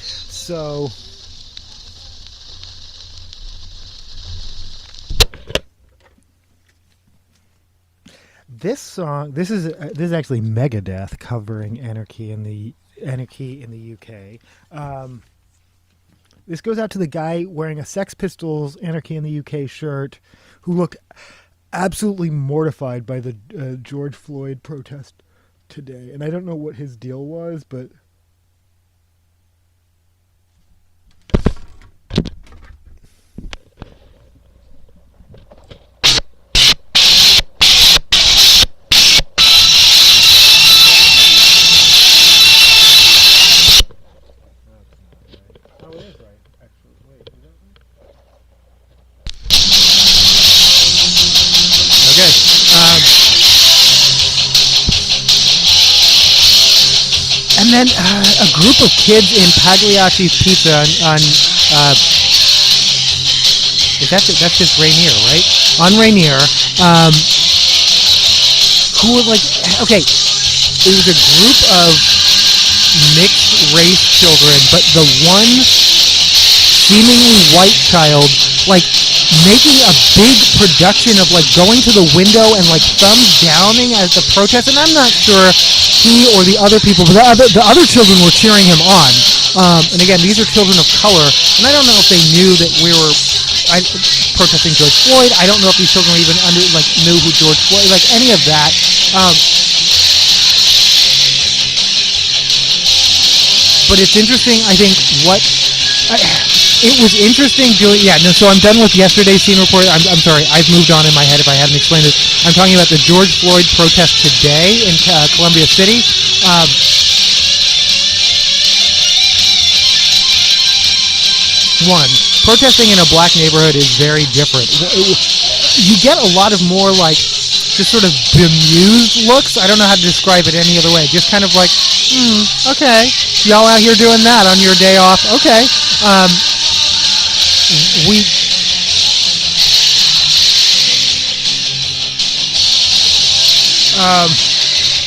So this song, this is actually Megadeth covering Anarchy in the UK. This goes out to the guy wearing a Sex Pistols Anarchy in the UK shirt, who looked absolutely mortified by the George Floyd protest today. And I don't know what his deal was, but and then a group of kids in Pagliacci's Pizza on that's just Rainier, right? On Rainier, who were like, okay, it was a group of mixed race children, but the one seemingly white child, like, making a big production of like going to the window and like thumbs downing as the protest, and I'm not sure he or the other people, but the other children were cheering him on. And again, these are children of color, and I don't know if they knew that we were protesting George Floyd. I don't know if these children even knew who George Floyd, like any of that. But it's interesting, I think, it was interesting doing, so I'm done with yesterday's scene report. I'm sorry, I've moved on in my head if I haven't explained it. I'm talking about the George Floyd protest today in Columbia City. One, protesting in a black neighborhood is very different. You get a lot of more like just sort of bemused looks. I don't know how to describe it any other way. Just kind of like, okay, y'all out here doing that on your day off. Okay.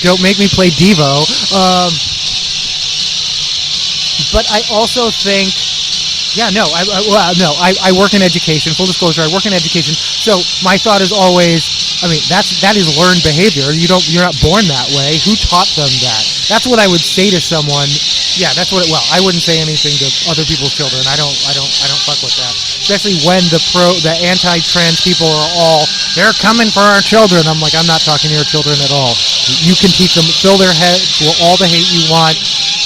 Don't make me play Devo. But I also think, I work in education. Full disclosure, I work in education. So my thought is always, that is learned behavior. You're not born that way. Who taught them that? That's what I would say to someone. Yeah, that's what. I wouldn't say anything to other people's children. I don't fuck with that. Especially when the anti-trans people are they're coming for our children. I'm like, I'm not talking to your children at all. You can teach them, fill their heads with all the hate you want.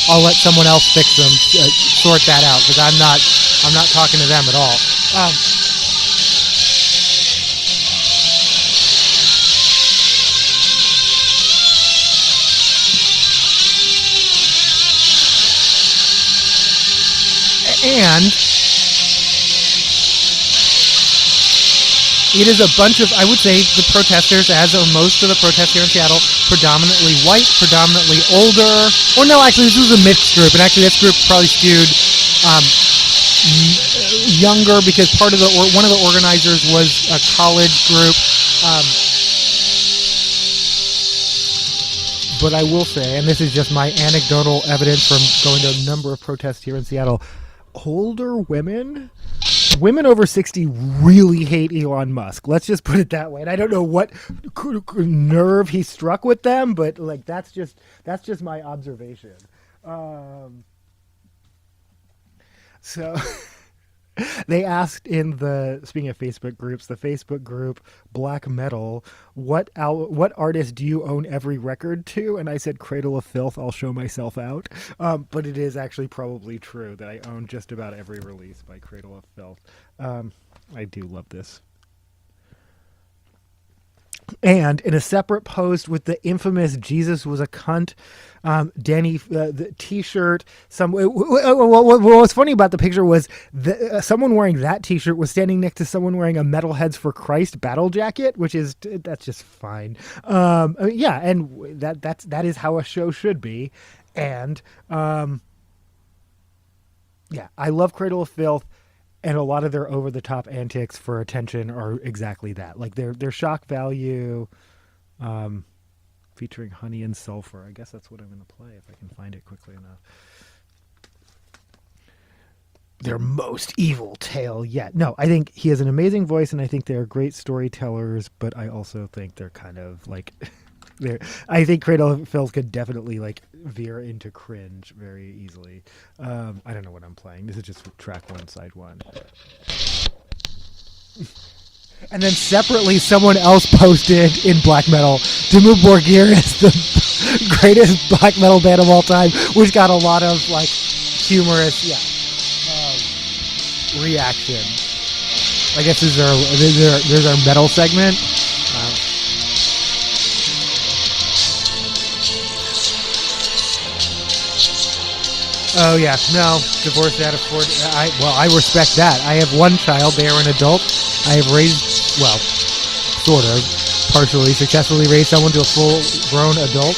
I'll let someone else fix them, sort that out, because I'm not talking to them at all. And it is a bunch of, I would say, the protesters, as are most of the protests here in Seattle, predominantly white, predominantly older. Or no, actually, this was a mixed group, and actually this group probably skewed younger, because one of the organizers was a college group. But I will say, and this is just my anecdotal evidence from going to a number of protests here in Seattle, older women over 60 really hate Elon Musk. Let's just put it that way. And I don't know what nerve he struck with them, but like that's just my observation. So they asked speaking of Facebook groups, the Facebook group Black Metal, what artist do you own every record to? And I said Cradle of Filth, I'll show myself out. But it is actually probably true that I own just about every release by Cradle of Filth. I do love this. And in a separate post with the infamous Jesus was a cunt, Danny, the T-shirt. What's funny about the picture was someone wearing that T-shirt was standing next to someone wearing a Metalheads for Christ battle jacket, that's just fine. And that is how a show should be. And I love Cradle of Filth. and a lot of their over the top antics for attention are exactly that. Like their shock value, featuring Honey and Sulfur. I guess that's what I'm going to play if I can find it quickly enough. Their most evil tale yet. No, I think he has an amazing voice, and I think they're great storytellers. But I also think they're kind of like, I think Cradle of Filth could definitely like veer into cringe very easily. I don't know what I'm playing. This is just track 1, side 1. And then separately, someone else posted in black metal, Dimmu Borgir is the greatest black metal band of all time, which got a lot of like humorous, reaction. I guess there's our metal segment. Oh yeah, no, divorced out of 40. I respect that. I have one child. They are an adult. I have raised, well, sort of, partially successfully raised someone to a full-grown adult.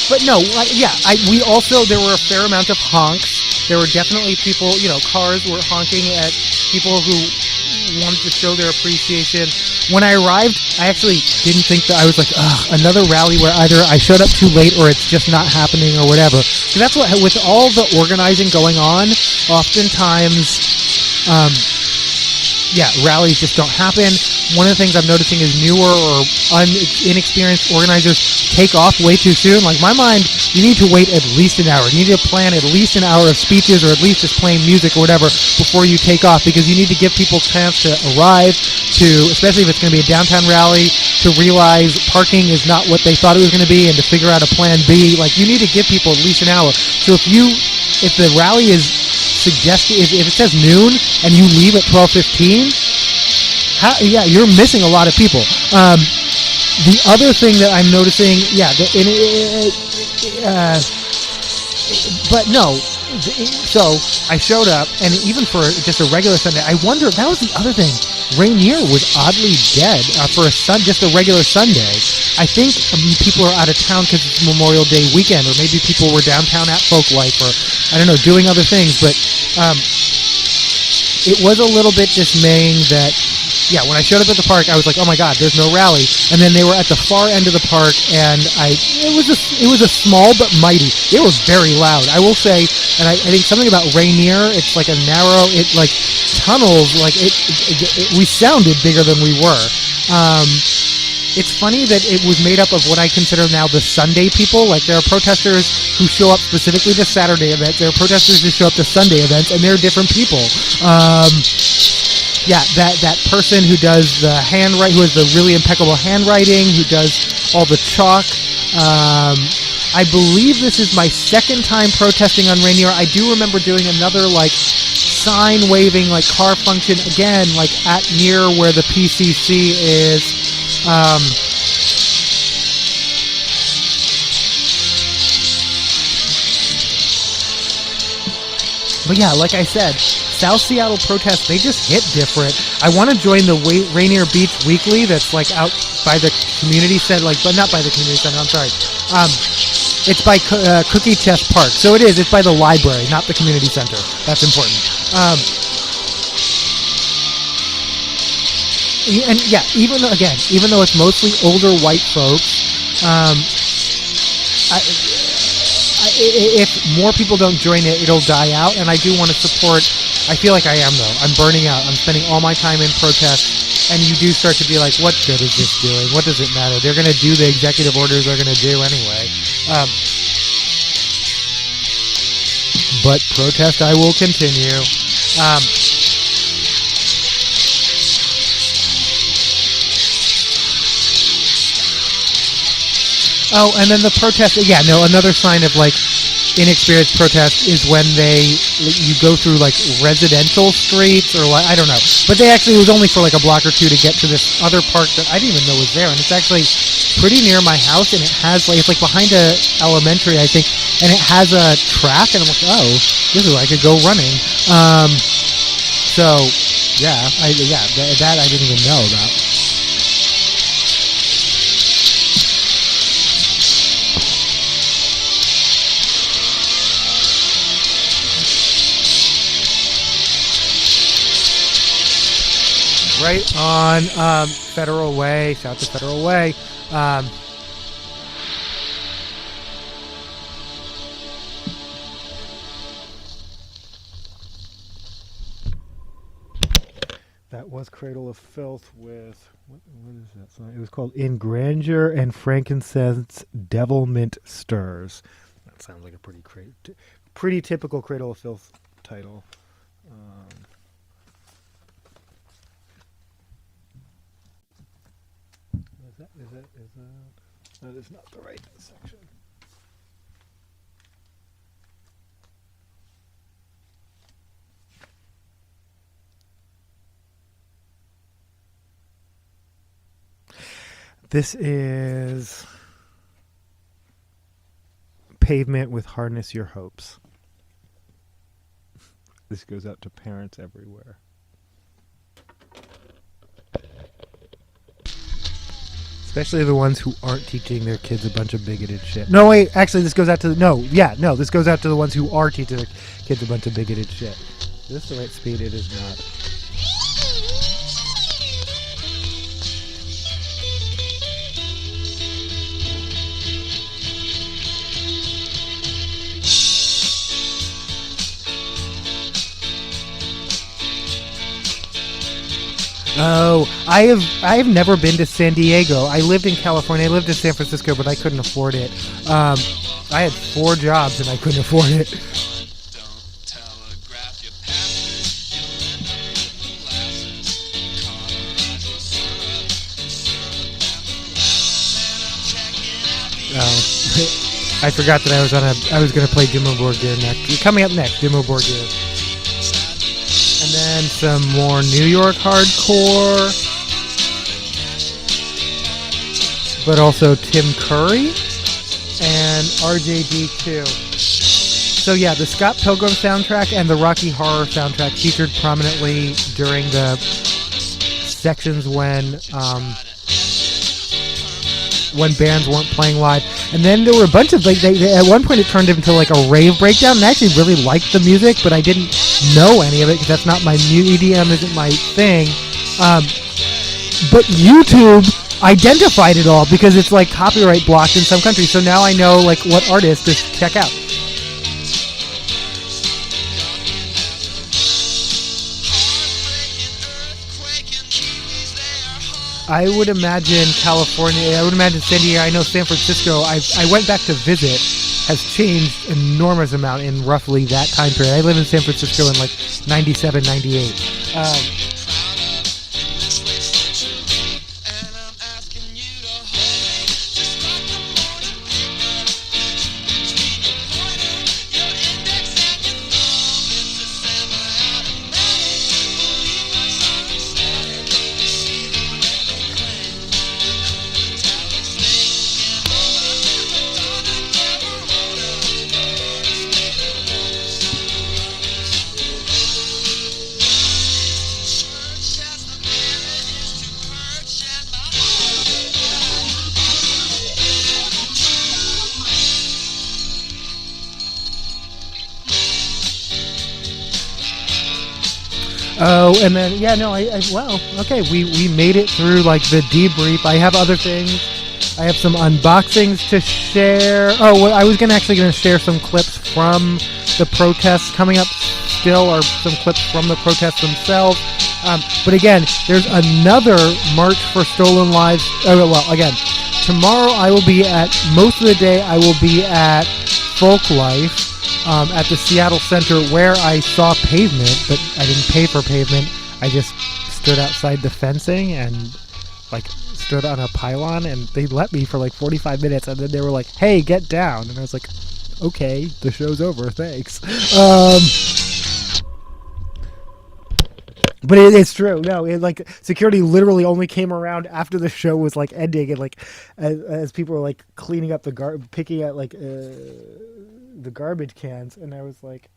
But no, there were a fair amount of honks. There were definitely people, cars were honking at people who wanted to show their appreciation. When I arrived, I actually didn't think that. I was like, ugh, another rally where either I showed up too late or it's just not happening or whatever. So that's what, with all the organizing going on, oftentimes, rallies just don't happen. One of the things I'm noticing is newer or inexperienced organizers take off way too soon. Like, my mind, you need to wait at least an hour. You need to plan at least an hour of speeches or at least just playing music or whatever before you take off, because you need to give people a chance to arrive, especially if it's going to be a downtown rally, to realize parking is not what they thought it was going to be and to figure out a plan B. Like, you need to give people at least an hour. So if the rally is suggested, if it says noon and you leave at 12:15, you're missing a lot of people. The other thing that I'm noticing, so I showed up, and even for just a regular Sunday, I wonder, that was the other thing. Rainier was oddly dead for just a regular Sunday. I think people are out of town because it's Memorial Day weekend, or maybe people were downtown at Folklife, or I don't know, doing other things. But it was a little bit dismaying that, when I showed up at the park, I was like, oh my God, there's no rally. And then they were at the far end of the park, and it was a small but mighty. They were very loud, I will say. And I think something about Rainier, it's like a narrow, tunnels, we sounded bigger than we were. It's funny that it was made up of what I consider now the Sunday people. Like, there are protesters who show up specifically to Saturday events. There are protesters who show up to Sunday events, and they're different people. That person who does the who has the really impeccable handwriting, who does all the chalk. I believe this is my second time protesting on Rainier. I do remember doing another, sign waving, car function, again, at near where the PCC is. But yeah, like I said, South Seattle protests, they just hit different. I want to join the Rainier Beach Weekly that's out by the community center, but not by the community center, I'm sorry. It's by Cookie Chest Park. So it's by the library, not the community center. That's important. Even though it's mostly older white folks, if more people don't join it, it'll die out, and I do want to support. I feel like I am, though. I'm burning out. I'm spending all my time in protest, and you do start to be like, what good is this doing? What does it matter? They're going to do the executive orders they're going to do anyway. But protest I will continue. And then the protest, another sign of inexperienced protest is when you go through residential streets, or I don't know, but it was only for a block or two to get to this other park that I didn't even know was there, and it's actually pretty near my house, and it has like, it's like behind a elementary, I think, and it has a track, and I'm like, oh, this is where I could go running. So yeah, that I didn't even know about. Right on Federal Way, shout to Federal Way. That was Cradle of Filth with, what is that song? It was called In Grandeur and Frankincense Devilment Stirs. That sounds like a pretty typical Cradle of Filth title. That is not the right section. This is Pavement with Harness Your Hopes. This goes out to parents everywhere. Especially the ones who aren't teaching their kids a bunch of bigoted shit. No, wait, actually this goes out to this goes out to the ones who are teaching their kids a bunch of bigoted shit. Is this the right speed? It is not. Oh, I have never been to San Diego. I lived in California. I lived in San Francisco, but I couldn't afford it. I had 4 jobs and I couldn't afford it. Oh, I forgot that I was going to play Dimmu Borgir next. Coming up next, Dimmu Borgir. And then some more New York hardcore, but also Tim Curry and RJD2. So yeah, the Scott Pilgrim soundtrack and the Rocky Horror soundtrack featured prominently during the sections when bands weren't playing live. And then there were a bunch of, like, at one point it turned into like a rave breakdown, and I actually really liked the music, but I didn't know any of it because that's not my EDM isn't my thing. But YouTube identified it all because it's like copyright blocked in some countries, so now I know like what artists to check out. I would imagine California, I would imagine San Diego, I know San Francisco, I went back to visit, has changed an enormous amount in roughly that time period. I lived in San Francisco in like 97, 98. Oh, and then, yeah, no, well, okay, we made it through, like, the debrief. I have other things. I have some unboxings to share. Oh, well, I was actually going to share some clips from the protests. Coming up still are some clips from the protests themselves. But again, there's another March for Stolen Lives. Oh, well, again, tomorrow I will be most of the day I will be at Folk Life. At the Seattle Center where I saw Pavement, but I didn't pay for Pavement. I just stood outside the fencing and like stood on a pylon, and they let me for like 45 minutes, and then they were like, "Hey, get down," and I was like, "Okay, the show's over, thanks." But it's true. No, like security literally only came around after the show was like ending, and like as people were like cleaning up picking at like the garbage cans, and I was like,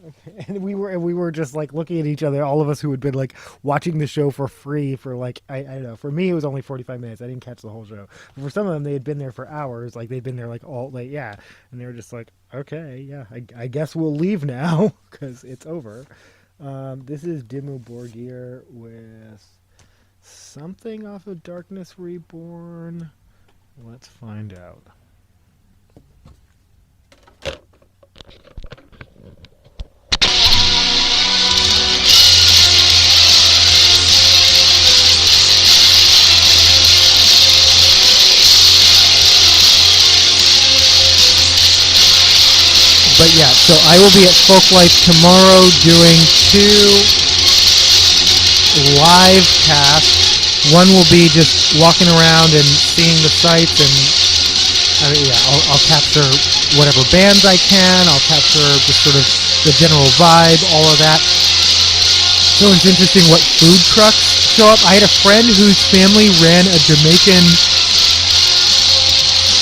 okay. And we were just like looking at each other, all of us who had been like watching the show for free for like I don't know. For me, it was only 45 minutes. I didn't catch the whole show. But for some of them, they had been there for hours. Like they'd been there like all like yeah, and they were just like, okay, yeah, I guess we'll leave now because it's over. This is Dimmu Borgir with something off of Darkness Reborn. Let's find out. But yeah, so I will be at Folklife tomorrow doing 2 live casts. One will be just walking around and seeing the sights, and I'll capture whatever bands I can. I'll capture just sort of the general vibe, all of that. So it's interesting what food trucks show up. I had a friend whose family ran a Jamaican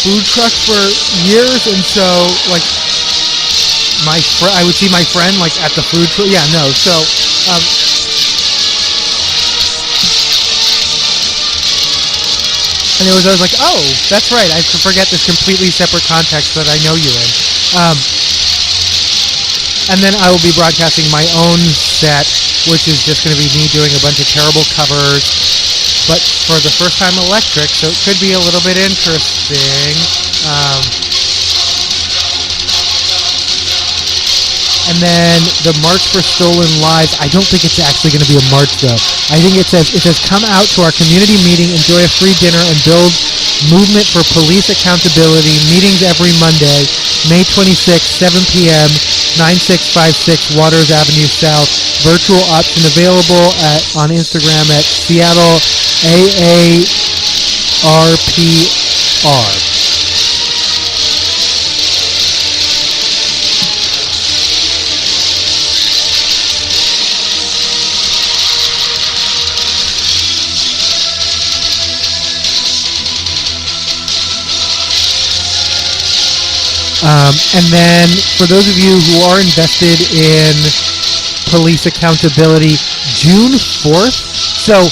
food truck for years, and so like I would see my friend like at the food truck. Yeah, no. So, and I was like, oh, that's right. I forget this completely separate context that I know you in. And then I will be broadcasting my own set, which is just going to be me doing a bunch of terrible covers, but for the first time electric, so it could be a little bit interesting. And then the March for Stolen Lives, I don't think it's actually going to be a march though. I think it says, come out to our community meeting, enjoy a free dinner, and build movement for police accountability. Meetings every Monday, May 26th, 7 p.m., 9656 Waters Avenue South. Virtual option available on Instagram at Seattle AARPR. And then for those of you who are invested in police accountability, June 4th. So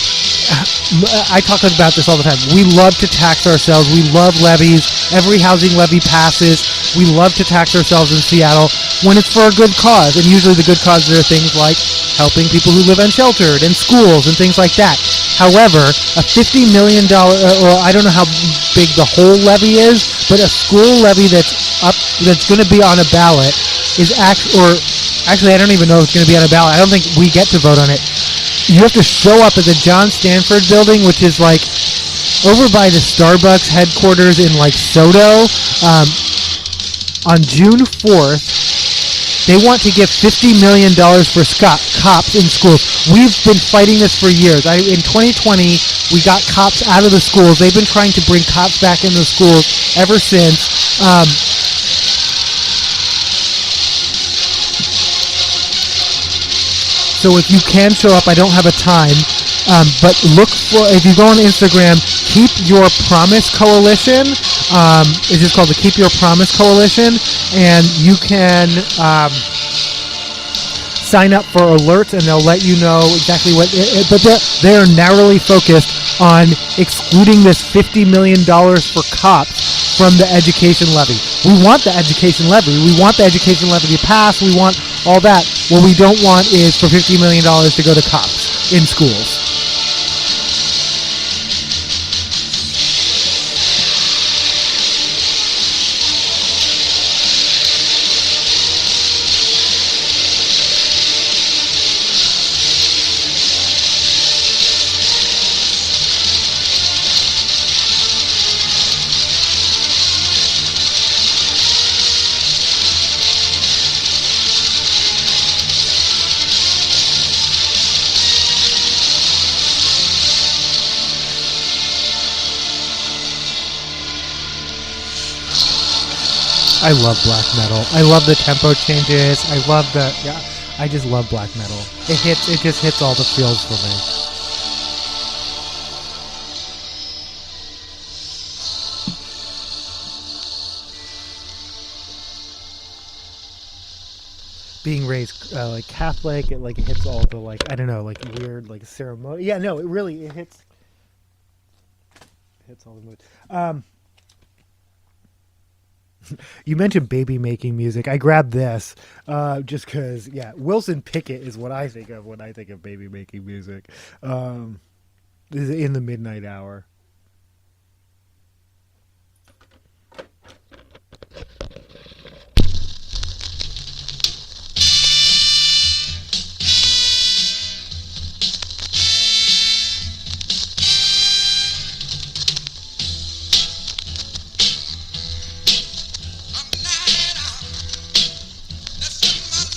I talk about this all the time. We love to tax ourselves. We love levies. Every housing levy passes. We love to tax ourselves in Seattle when it's for a good cause. And usually the good causes are things like helping people who live unsheltered and schools and things like that. However, a $50 million, or I don't know how big the whole levy is, but a school levy that's going to be on a ballot is actually I don't even know if it's going to be on a ballot. I don't think we get to vote on it. You have to show up at the John Stanford building, which is like over by the Starbucks headquarters in like Soto, on June 4th. They want to give $50 million for cops in schools. We've been fighting this for years. In 2020, we got cops out of the schools. They've been trying to bring cops back into the schools ever since. So if you can show up, I don't have a time, but look for, if you go on Instagram, Keep Your Promise Coalition. It's just called the Keep Your Promise Coalition, and you can sign up for alerts, and they'll let you know exactly what. But they are narrowly focused on excluding this $50 million for cops from the education levy. We want the education levy. We want the education levy to pass. We want all that. What we don't want is for $50 million to go to cops in schools. I love black metal. I love the tempo changes. I love I just love black metal. It just hits all the feels for me. Being raised like Catholic, it hits all the like, I don't know, like weird like ceremony. Yeah, no, it hits all the moods. You mentioned baby making music. I grabbed this just because, yeah, Wilson Pickett is what I think of when I think of baby making music. This is In the Midnight Hour.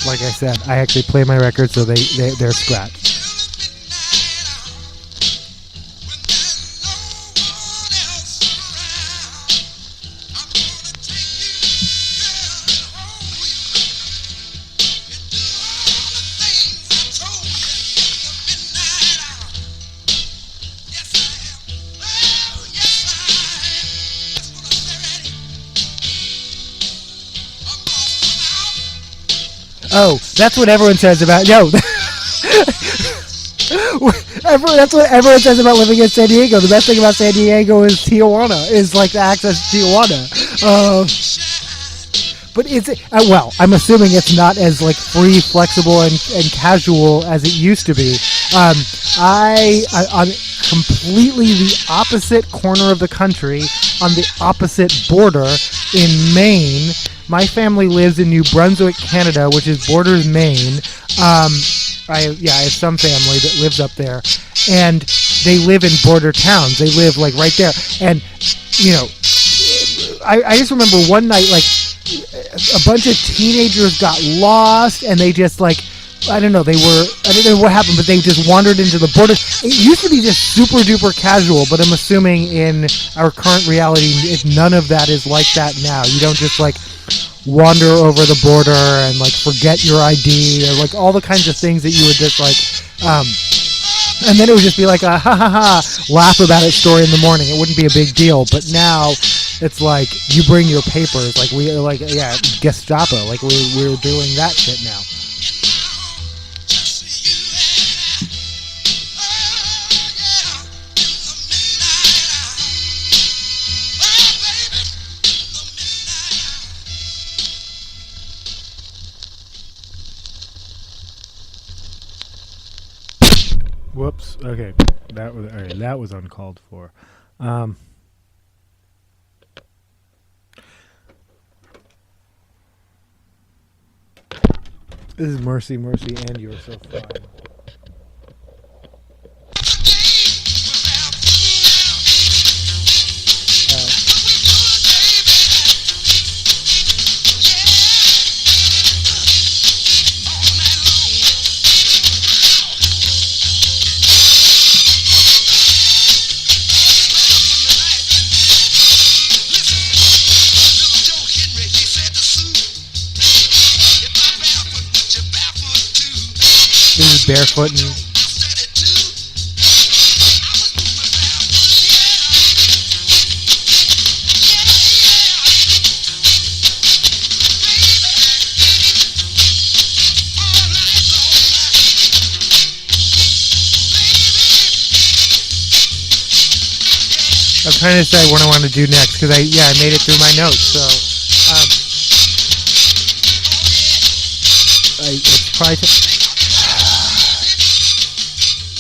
Like I said, I actually play my records so they're scratched. Oh, that's what everyone says about that's what everyone says about living in San Diego. The best thing about San Diego is Tijuana, is like the access to Tijuana. But it's well, I'm assuming it's not as like free, flexible, and casual as it used to be. I'm completely the opposite corner of the country, on the opposite border in Maine. My family lives in New Brunswick, Canada, which borders Maine. I have some family that lives up there, and they live in border towns. They live like right there, and you know, I just remember one night, like a bunch of teenagers got lost, and they just like, I don't know what happened, but they just wandered into the border. It used to be just super duper casual, but I'm assuming in our current reality, none of that is like that now. You don't just like wander over the border and like forget your ID or like all the kinds of things that you would just like, and then it would just be like a ha ha ha laugh about it story in the morning. It wouldn't be a big deal, but now it's like you bring your papers, like we are like, yeah, Gestapo, like we're doing that shit now. Whoops. Okay, that was uncalled for. This is Mercy, Mercy, and You're So Fine. This is Barefootin'. I'm trying to decide what I want to do next because I made it through my notes. So it's probably.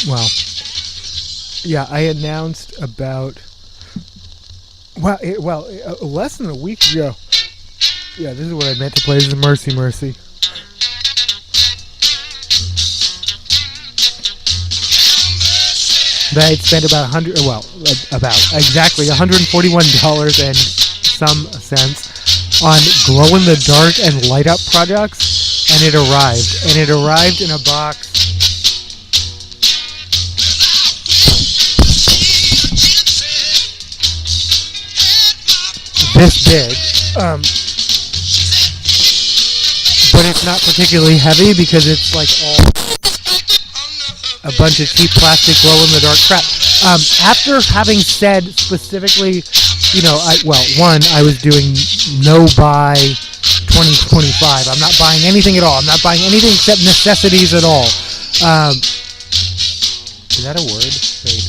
Well, yeah, I announced about less than a week ago. Yeah, this is what I meant to play. This is Mercy, Mercy. That I'd spent about exactly $141 and some cents on glow-in-the-dark and light-up products, and it arrived in a box. This big, but it's not particularly heavy because it's like all a bunch of cheap plastic glow in the dark crap. After having said specifically, one, I was doing no buy 2025. I'm not buying anything at all. I'm not buying anything except necessities at all. Is that a word? Wait.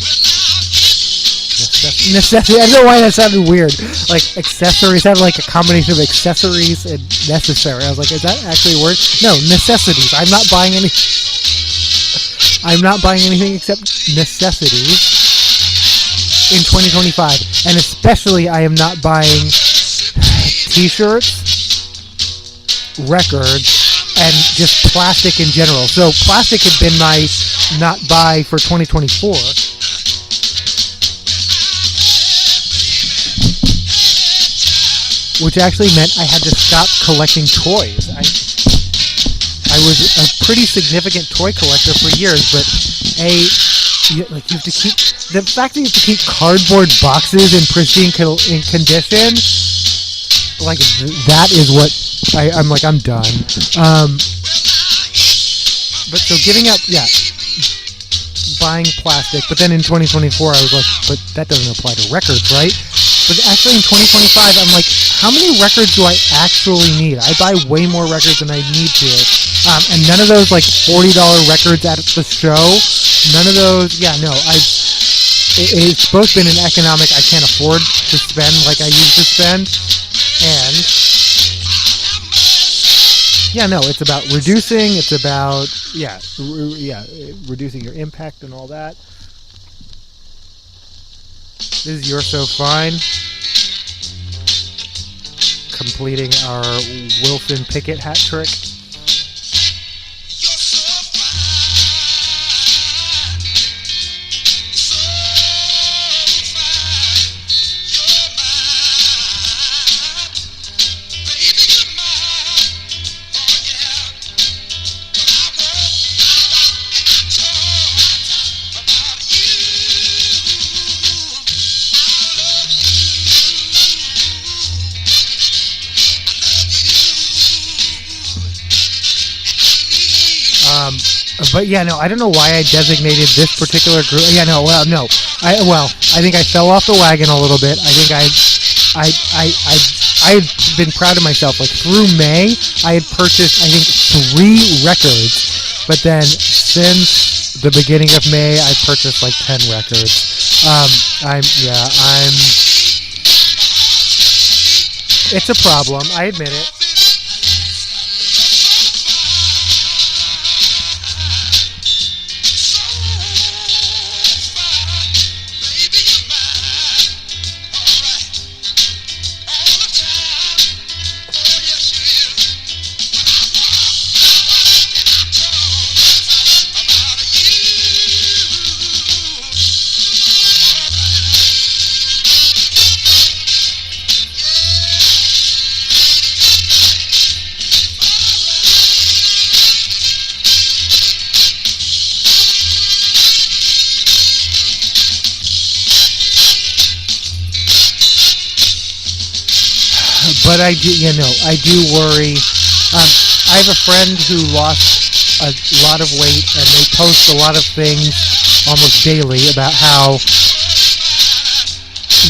Necessity. I don't know why that sounded weird. Like accessories sounded like a combination of accessories and necessary. I was like, is that actually a word? No, necessities. I'm not buying anything except necessities in 2025, and especially I am not buying t-shirts, records, and just plastic in general. So plastic had been my not buy for 2024. Which actually meant I had to stop collecting toys. I was a pretty significant toy collector for years, but you have to keep the fact that you have to keep cardboard boxes in pristine condition. Like that is what I'm like. I'm done. But so giving up, buying plastic. But then in 2024, I was like, but that doesn't apply to records, right? But actually in 2025, I'm like, how many records do I actually need? I buy way more records than I need to. And none of those like $40 records at the show, none of those, it's both been an economic I can't afford to spend like I used to spend. And it's about reducing, it's about, reducing your impact and all that. This is You're So Fine, completing our Wilson Pickett hat trick. But I don't know why I designated this particular group. I think I fell off the wagon a little bit. I think I've been proud of myself. Like through May, I had purchased I think 3 records, but then since the beginning of May, I purchased like 10 records. It's a problem. I admit it. But I do worry. I have a friend who lost a lot of weight, and they post a lot of things almost daily about how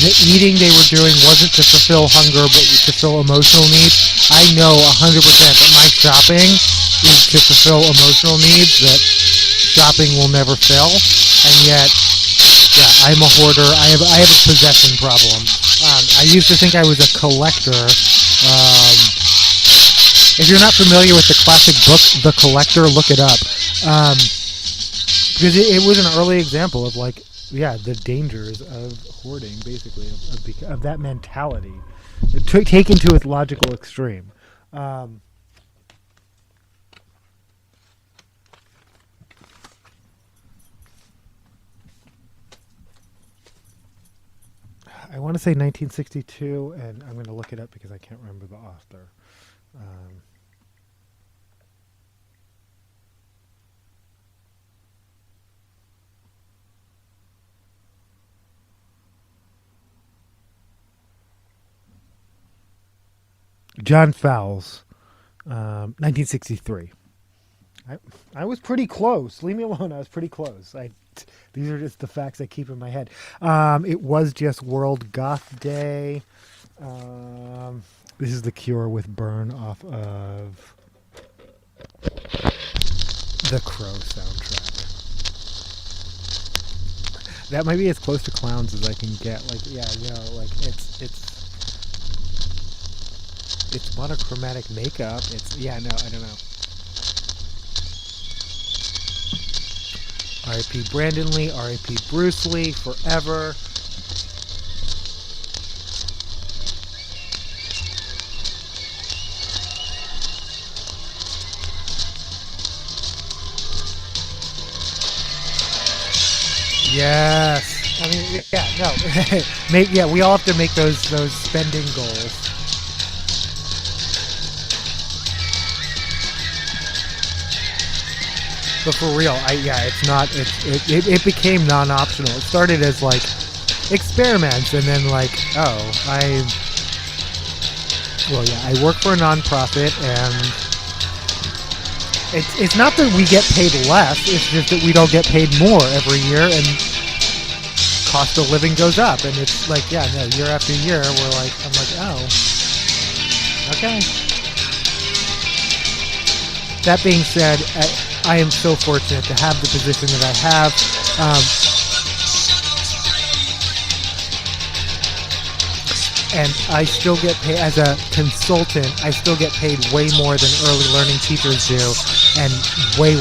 the eating they were doing wasn't to fulfill hunger, but to fulfill emotional needs. I know 100% that my shopping is to fulfill emotional needs that shopping will never fill, and yet, I'm a hoarder. I have a possession problem. I used to think I was a collector. If you're not familiar with the classic book The Collector, look it up. Because it was an early example of the dangers of hoarding, basically, of that mentality, taken to its logical extreme. I want to say 1962, and I'm going to look it up because I can't remember the author. John Fowles. 1963. I was pretty close. Leave me alone. I was pretty close. These are just the facts I keep in my head. It was just World Goth Day. This is The Cure with Burn off of the Crow soundtrack. That might be as close to Clowns as I can get. Like, yeah, you know, like it's monochromatic makeup. I don't know. R.I.P. Brandon Lee, R.I.P. Bruce Lee, forever. Yes. I mean, yeah, no. We all have to make those spending goals. But for real, it became non-optional. It started as like experiments, and then like, I work for a nonprofit, and it's not that we get paid less, it's just that we don't get paid more every year, and cost of living goes up, and it's like, year after year, I'm like, okay. That being said, I am so fortunate to have the position that I have. And I still get paid as a consultant. I still get paid way more than early learning teachers do, and way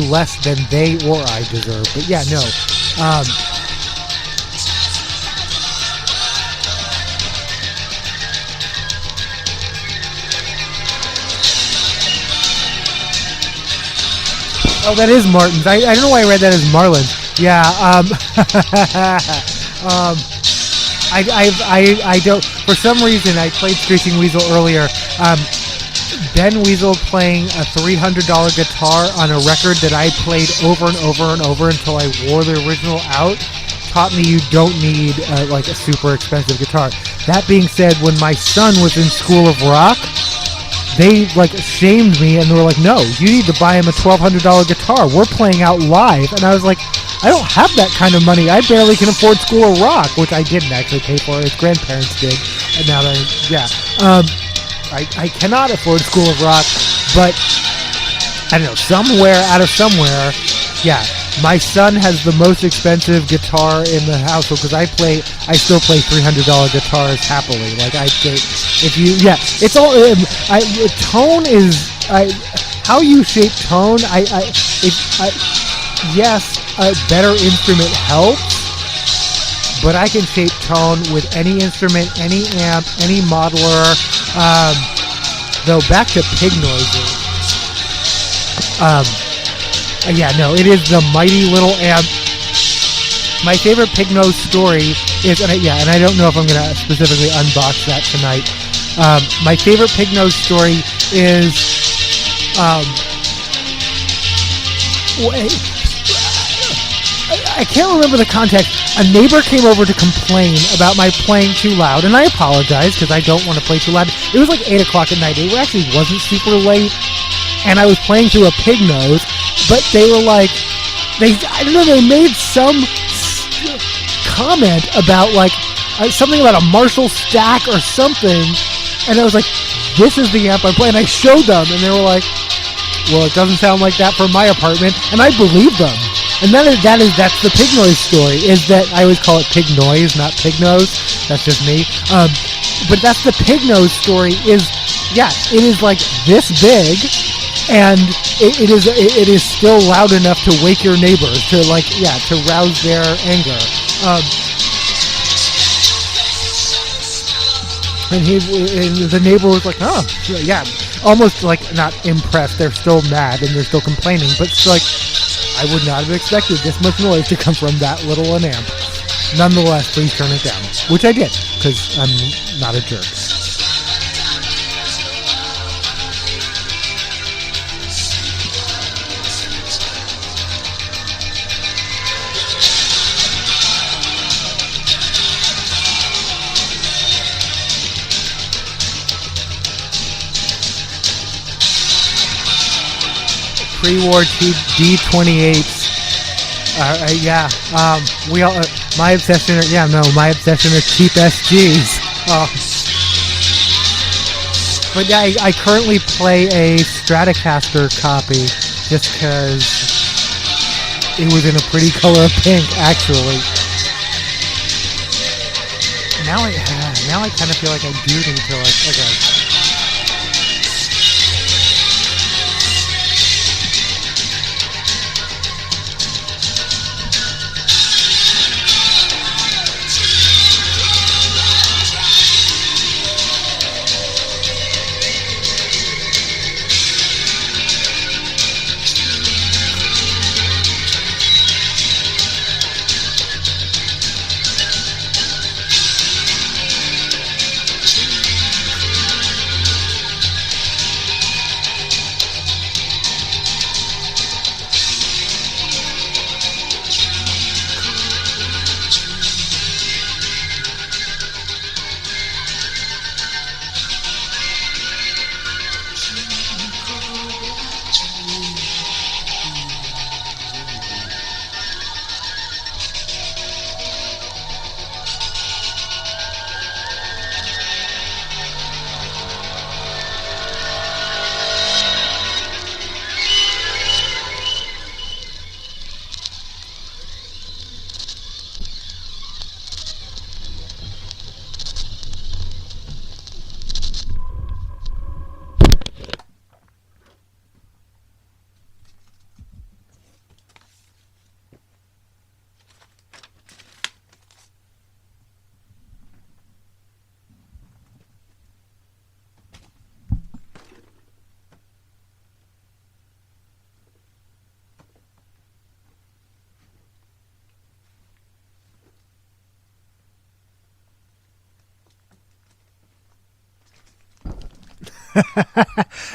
less than they or I deserve. But yeah, no. Oh, that is Martin's. I don't know why I read that as Marlin's. Yeah. I don't. For some reason, I played Screeching Weasel earlier. Ben Weasel playing a $300 guitar on a record that I played over and over and over until I wore the original out taught me you don't need a super expensive guitar. That being said, when my son was in School of Rock, they shamed me, and they were like, no, you need to buy him a $1,200 guitar. We're playing out live. And I was like, I don't have that kind of money. I barely can afford School of Rock, which I didn't actually pay for. His grandparents did. And now I cannot afford School of Rock, but I don't know, somewhere, my son has the most expensive guitar in the household, because I still play $300 guitars happily. Tone is, how you shape tone, yes, a better instrument helps, but I can shape tone with any instrument, any amp, any modeler. Though back to pig noises. It is the mighty little amp. My favorite pig nose story is, and I don't know if I'm going to specifically unbox that tonight. My favorite pig nose story is, I can't remember the context. A neighbor came over to complain about my playing too loud, and I apologize because I don't want to play too loud. It was 8 o'clock at night. It actually wasn't super late, and I was playing through a pig nose, but they were they made some comment about something about a Marshall stack or something, and I was like, this is the amp I'm playing. I showed them, and they were like, well, it doesn't sound like that from my apartment, and I believed them. And that's the pig noise story, is that I always call it pig noise, not pig nose. That's just me. But that's the pig nose story is, it is this big, and it is still loud enough to wake your neighbors, to rouse their anger. And the neighbor was like, oh, yeah, almost not impressed. They're still mad and they're still complaining, but it's I would not have expected this much noise to come from that little an amp. Nonetheless, please turn it down, which I did, because I'm not a jerk. pre-war D28s. Yeah. We all. My obsession. My obsession is cheap SGs. But yeah, I currently play a Stratocaster copy just because it was in a pretty color of pink, actually. Now I kind of feel like I do need to okay.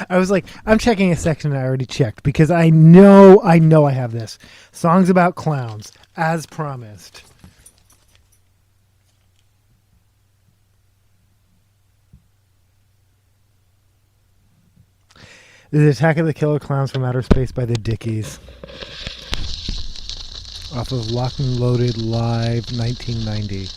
I was like, I'm checking a section I already checked because I know I have this. Songs about clowns, as promised. The Attack of the Killer Clowns from Outer Space by the Dickies. Off of Lock and Loaded Live 1990.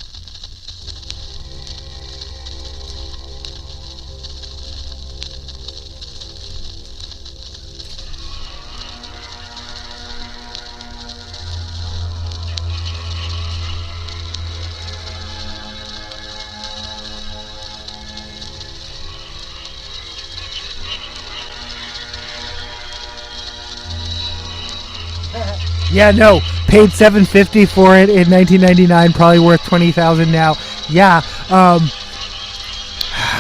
Yeah, no, paid $750 for it in 1999, probably worth $20,000 now. Yeah,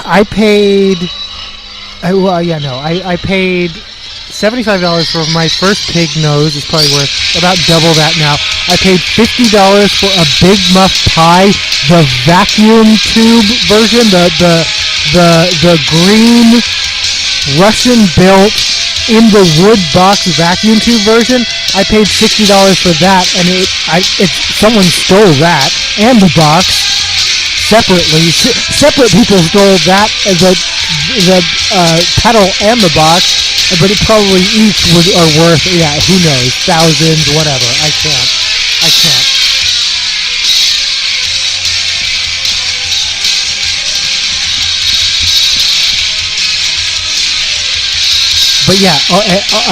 I paid. I paid $75 for my first pig nose. It's probably worth about double that now. I paid $50 for a Big Muff Pie, the vacuum tube version, the green Russian built in the wood box vacuum tube version. I paid $60 for that, and someone stole that and the box separately. Separate people stole that, the pedal and the box, but it probably each are worth, who knows, thousands, whatever. I can't. But yeah,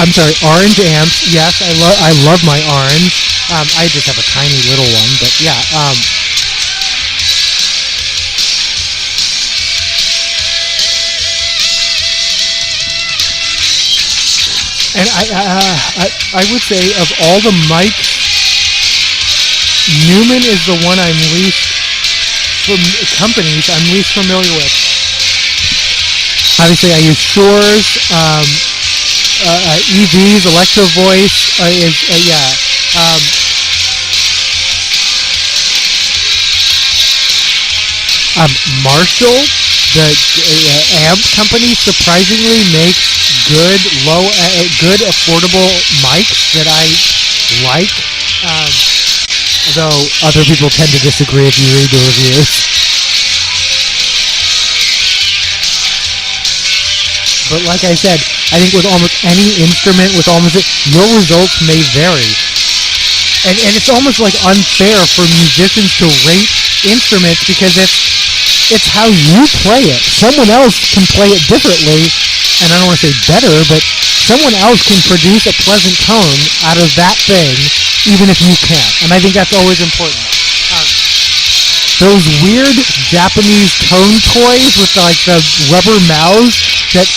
I'm sorry, orange amps. Yes, I love my orange. I just have a tiny little one, but yeah. And I would say of all the mics, Newman is the one I'm least from companies I'm least familiar with. Obviously, I use Shure's. EVs, Electro Voice Marshall, the amp company, surprisingly makes good affordable mics that I like. Though other people tend to disagree if you read the reviews. But like I said, I think with almost any instrument, with almost your results may vary. And it's almost like unfair for musicians to rate instruments because it's how you play it. Someone else can play it differently, and I don't want to say better, but someone else can produce a pleasant tone out of that thing, even if you can't. And I think that's always important. Those weird Japanese tone toys with like the rubber mouths that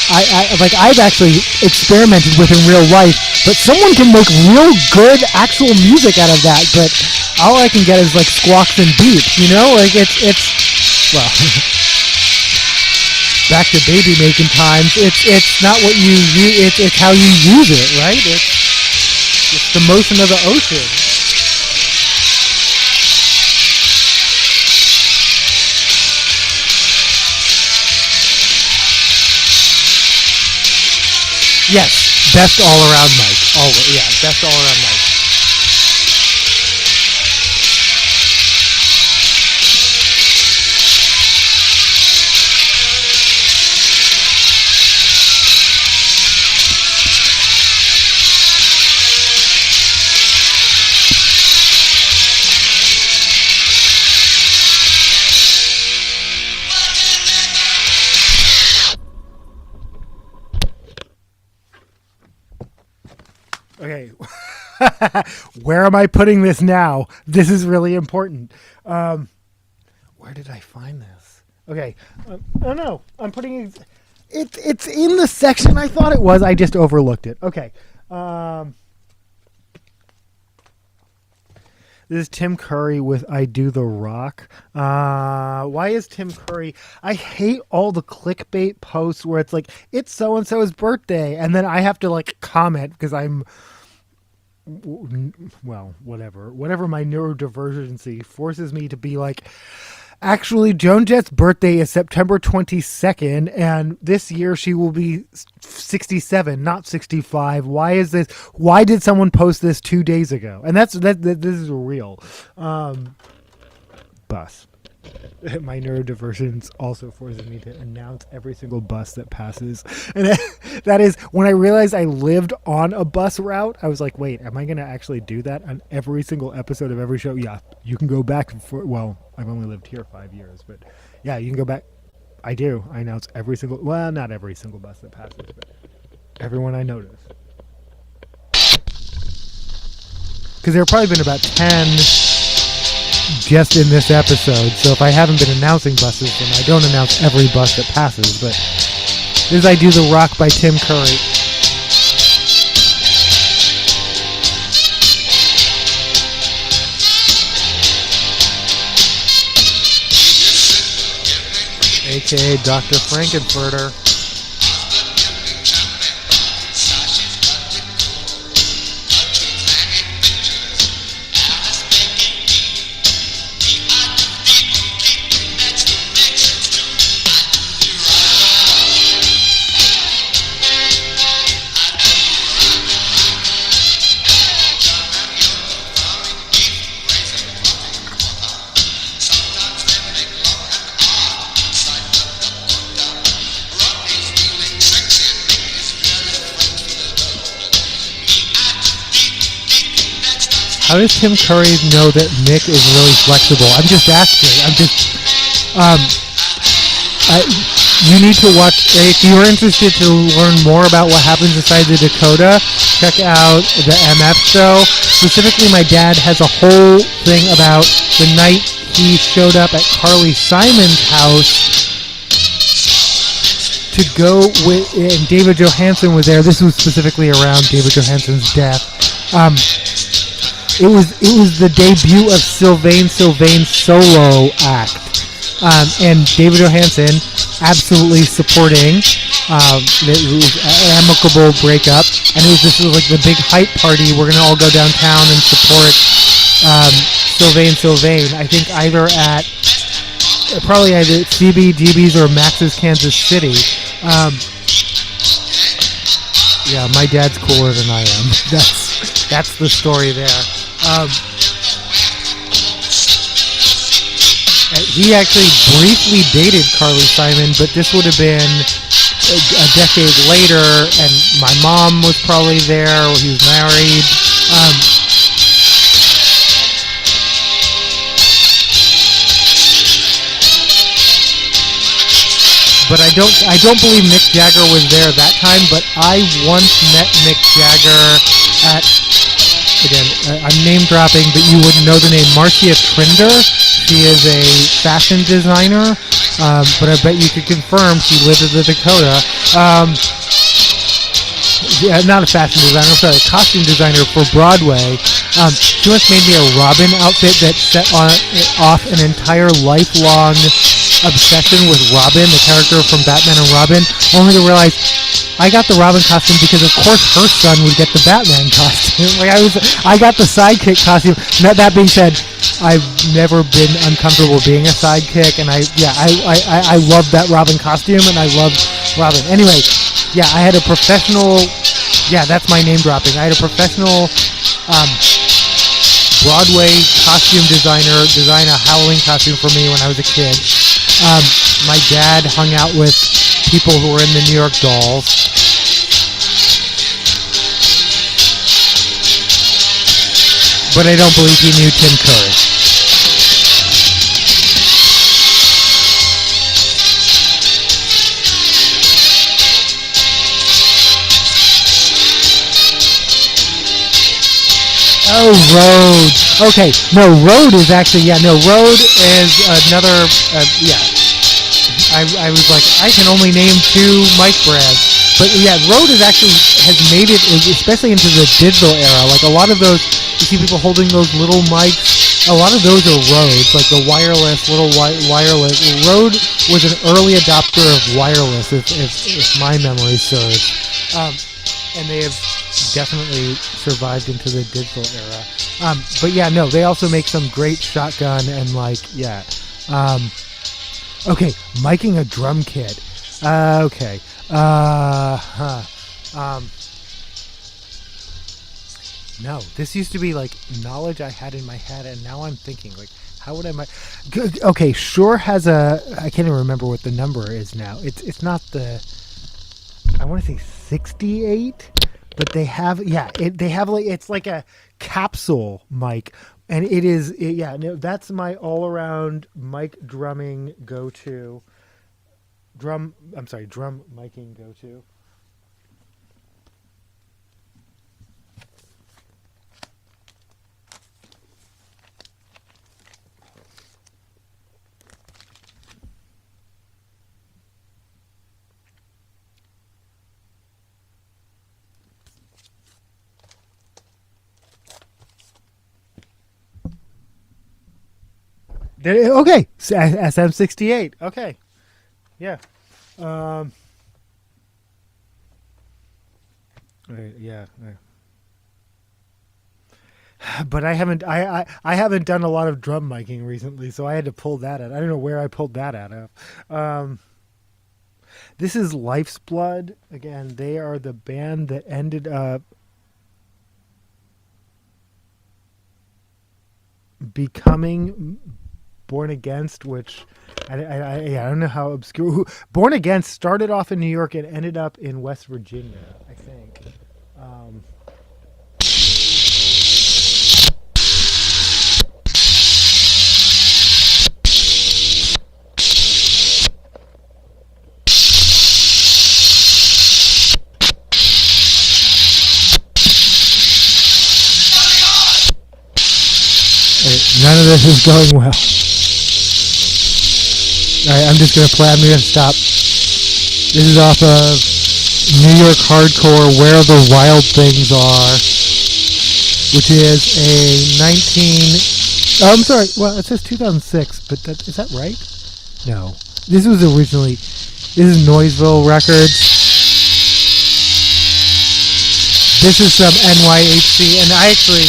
I've actually experimented with in real life, but someone can make real good actual music out of that, but all I can get is like squawks and beeps, you know? Like it's well, back to baby making times. It's not what you use, it's how you use it, right? It's the motion of the ocean. Yes, best all around mic. Best all around mic. Okay, where am I putting this now? This is really important. Where did I find this? Okay, oh no, I'm putting it. It's in the section I thought it was. I just overlooked it. Okay. This is Tim Curry with I Do the Rock. Why is Tim Curry? I hate all the clickbait posts where it's like, it's so-and-so's birthday. And then I have to like comment because I'm, well, whatever my neurodivergency forces me to be like, actually, Joan Jett's birthday is September 22nd, and this year she will be 67, not 65. Why is this? Why did someone post this 2 days ago? And this is real. Bus. My neurodivergence also forces me to announce every single bus that passes. And that is, when I realized I lived on a bus route, I was like, wait, am I going to actually do that on every single episode of every show? Yeah, you can go back for, well, I've only lived here 5 years, but yeah, you can go back. I do. I announce every single, well, not every single bus that passes, but everyone I notice. Because there have probably been about 10 just in this episode, so if I haven't been announcing buses, then I don't announce every bus that passes, but this is I Do the Rock by Tim Curry. A.K.A. Dr. Frankenfurter. How does Tim Curry know that Mick is really flexible? I'm just asking. You need to watch, if you're interested to learn more about what happens inside the Dakota, check out the MF show. Specifically, my dad has a whole thing about the night he showed up at Carly Simon's house to go with, and David Johansen was there. This was specifically around David Johansen's death. It was the debut of Sylvain's solo act, and David Johansen absolutely supporting. It was an amicable breakup, and it was just like the big hype party. We're gonna all go downtown and support Sylvain. I think probably either CBGB's or Max's Kansas City. Yeah, my dad's cooler than I am. That's the story there. He actually briefly dated Carly Simon, but this would have been a decade later, and my mom was probably there. He was married. But I don't believe Mick Jagger was there that time. But I once met Mick Jagger at, again, I'm name dropping, but you wouldn't know the name, Marcia Trinder. She is a fashion designer, but I bet you could confirm she lived in the Dakota. Yeah, not a fashion designer, I'm sorry, a costume designer for Broadway. She once made me a Robin outfit that set off an entire lifelong obsession with Robin, the character from Batman and Robin, only to realize I got the Robin costume because of course her son would get the Batman costume. Like I got the sidekick costume. That being said, I've never been uncomfortable being a sidekick, and I love that Robin costume, and I love Robin. Anyway, yeah, I had a professional. Yeah, that's my name dropping. I had a professional Broadway costume designer design a Halloween costume for me when I was a kid. My dad hung out with people who were in the New York Dolls. But I don't believe he knew Tim Curry. Oh, Road. Okay, no, Road is actually, Road is another, I was like, I can only name 2 Mike brands. But yeah, Road has made it, especially into the digital era. Like a lot of those, you see people holding those little mics, a lot of those are Rodes, like the wireless, little wireless. Rode was an early adopter of wireless, if my memory serves. And they have definitely survived into the digital era. But yeah, no, they also make some great shotgun and okay, miking a drum kit. Okay. No, this used to be like knowledge I had in my head, and now I'm thinking like, how would I mic? Okay, Shure has I can't even remember what the number is now. It's not the, I want to say 68, but they have it's like a capsule mic, and that's my all around mic drumming go to. Drum miking go to. Okay, SM68. Okay, yeah. Yeah. But I haven't done a lot of drum miking recently, so I had to pull that out. I don't know where I pulled that out of. This is Life's Blood. Again, they are the band that ended up becoming Born Against, which I don't know how obscure. Born Against started off in New York and ended up in West Virginia, I think. None of this is going well. Alright, I'm just going to play. I'm going to stop. This is off of New York Hardcore, Where the Wild Things Are, which is a 19... Oh, I'm sorry. Well, it says 2006, but is that right? No. This was originally... This is Noiseville Records. This is some NYHC, and I actually...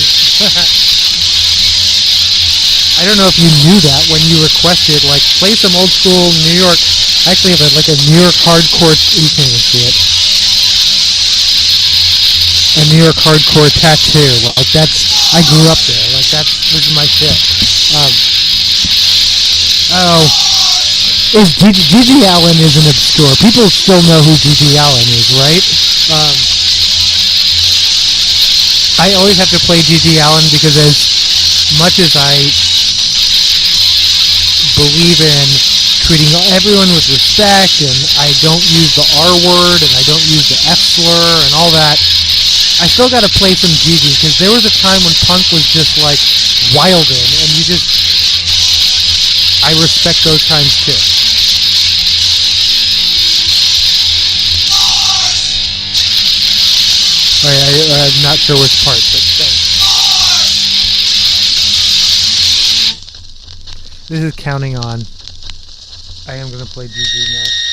I don't know if you knew that when you requested, like, play some old school New York. I actually have a New York hardcore. You can't even see it. A New York hardcore tattoo. Like I grew up there. Like this is my shit. is Gigi Allen isn't obscure. People still know who Gigi Allen is, right? Um, I always have to play Gigi Allen because as much as I believe in treating everyone with respect and I don't use the R word and I don't use the F slur and all that, I still got to play some Gigi because there was a time when punk was just like wildin' and you just, I respect those times too. I'm not sure which part, but thanks. This is Counting On. I am going to play Gigi next.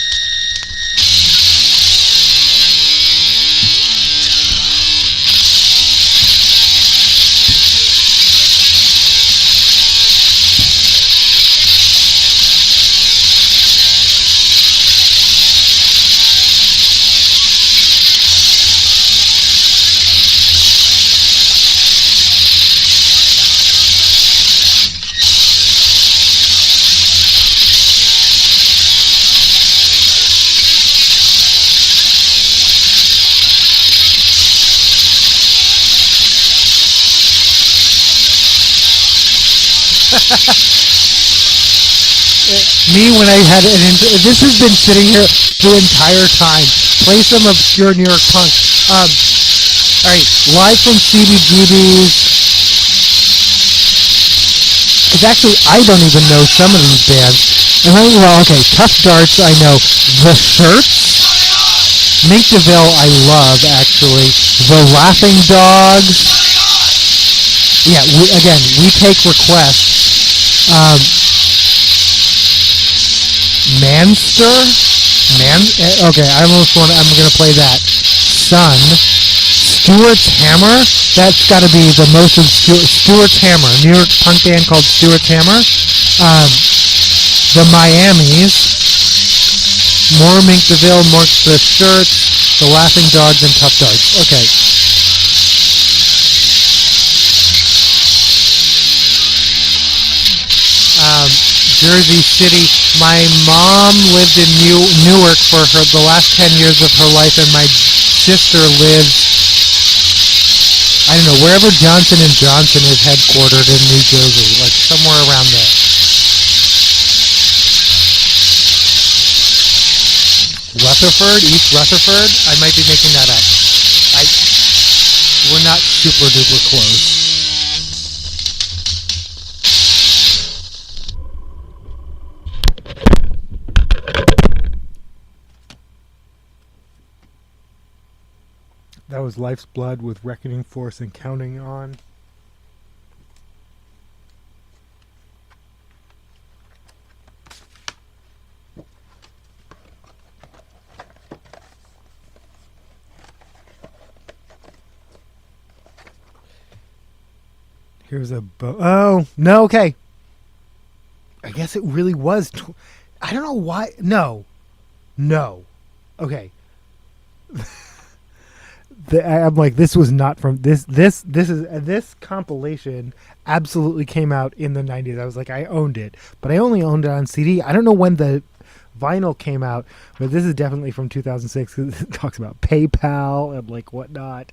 Me when I had this has been sitting here the entire time. Play some obscure New York punk. All right, live from CBGB's. Because actually, I don't even know some of these bands. Well, okay, Tough Darts, I know. The Shirts, Mink DeVille, I love actually. The Laughing Dogs. Yeah, we take requests. Manster? Okay, I'm gonna play that. Sun. Stewart's Hammer? That's gotta be the most obscure. Stewart's Hammer. New York punk band called Stewart's Hammer. The Miamis. More Mink DeVille, more The Shirts, The Laughing Dogs, and Tough Darts. Okay. Jersey City. My mom lived in Newark for the last 10 years of her life, and my sister lives, I don't know, wherever Johnson & Johnson is headquartered in New Jersey, like somewhere around there. Rutherford, East Rutherford? I might be making that up. We're not super duper close. That was Life's Blood with Reckoning Force and Counting On. Here's a oh, no, okay. I guess it really was. I don't know why. No. Okay. I'm like, this was not from this compilation absolutely came out in the 90s. I was like, I owned it, but I only owned it on CD. I don't know when the vinyl came out, but this is definitely from 2006 because it talks about PayPal and like whatnot.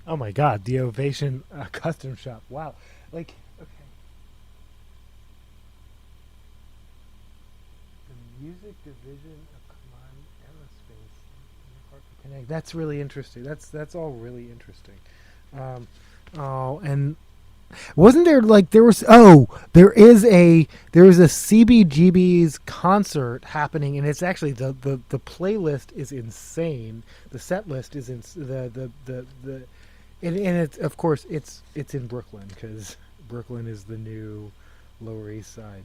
Oh my God, the Ovation Custom Shop. Wow. Like, okay. The music division of Command Aerospace. Connect. That's really interesting. That's all really interesting. And Wasn't there like there was there is a CBGB's concert happening, and it's actually the playlist is insane. The set list is and it's of course it's in Brooklyn because Brooklyn is the new Lower East Side.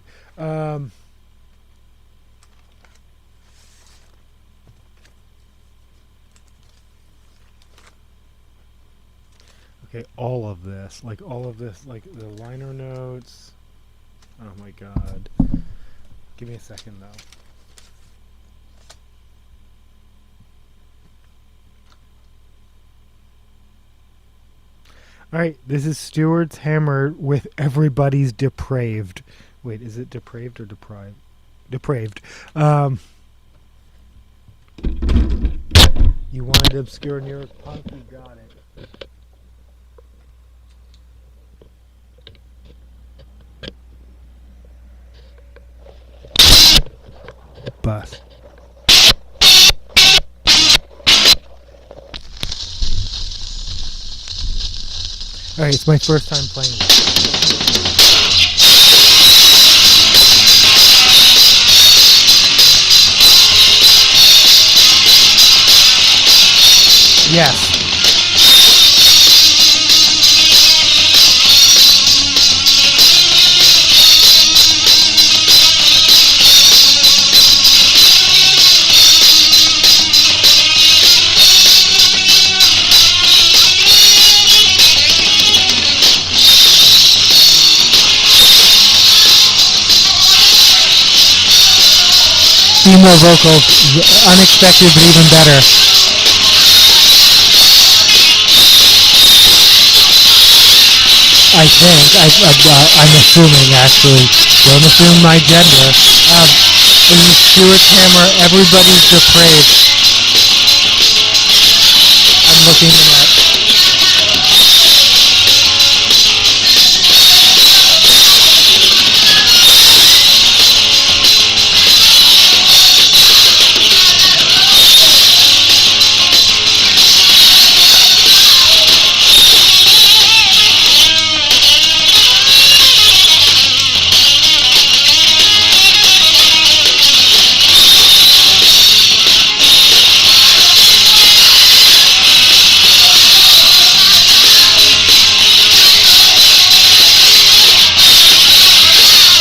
Okay, all of this, like the liner notes. Oh my god. Give me a second though. Alright, this is Stewart's Hammer with Everybody's Depraved. Wait, is it depraved or deprived? Depraved. You wanted obscure New York punk, you got it. Bus. Alright, it's my first time playing this. Yes. Female vocals, unexpected but even better. I think. I'm assuming, actually. Don't assume my gender. This is Stewart's Hammer, Everybody's Depraved. I'm looking it up.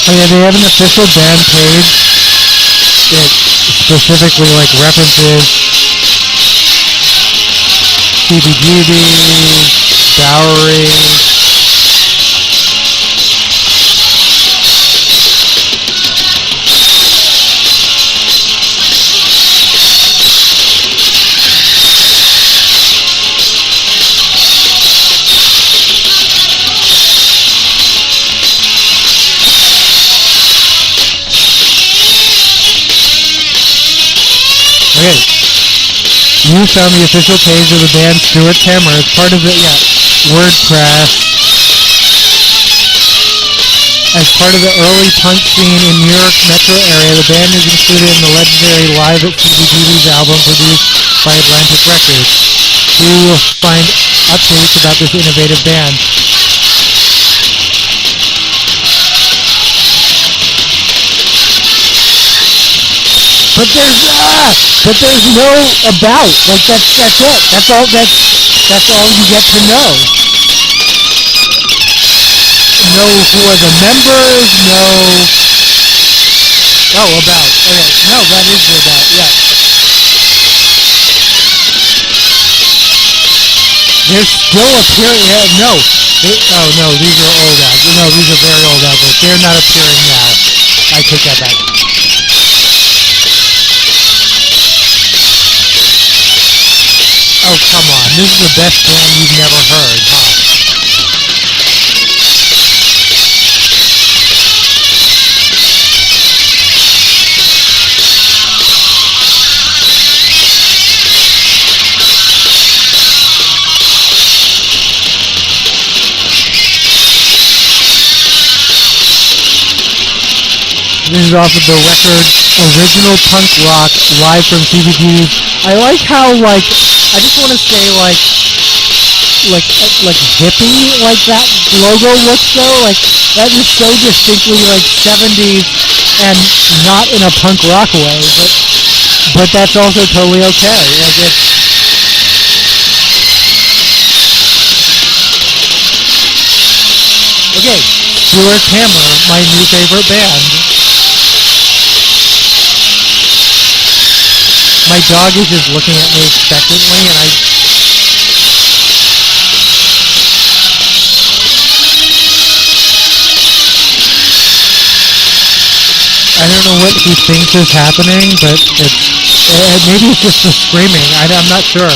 Oh yeah, they have an official band page that specifically like references CBGB, Bowery. Okay, you found the official page of the band Stewart's Hammer. It's part of the, WordPress. As part of the early punk scene in New York metro area, the band is included in the legendary Live at CBGB's album produced by Atlantic Records. Here you will find updates about this innovative band. But there's no about. Like that's it. That's all you get to know. No who are the members, no about. Okay. No, that is the about, yeah. There's still appearing no. No, these are old ads. No, these are very old ads. They're not appearing now. I take that back. Oh, come on. This is the best band you've never heard, huh? This is off of the record Original Punk Rock live from CBGB. I like how, I just want to say, like hippie like that logo looks though. Like that is so distinctly like 70s and not in a punk rock way, but that's also totally okay. Like it's okay. Stuart Hammer, my new favorite band. My dog is just looking at me expectantly, and I don't know what he thinks is happening, but maybe it's just the screaming. I'm not sure.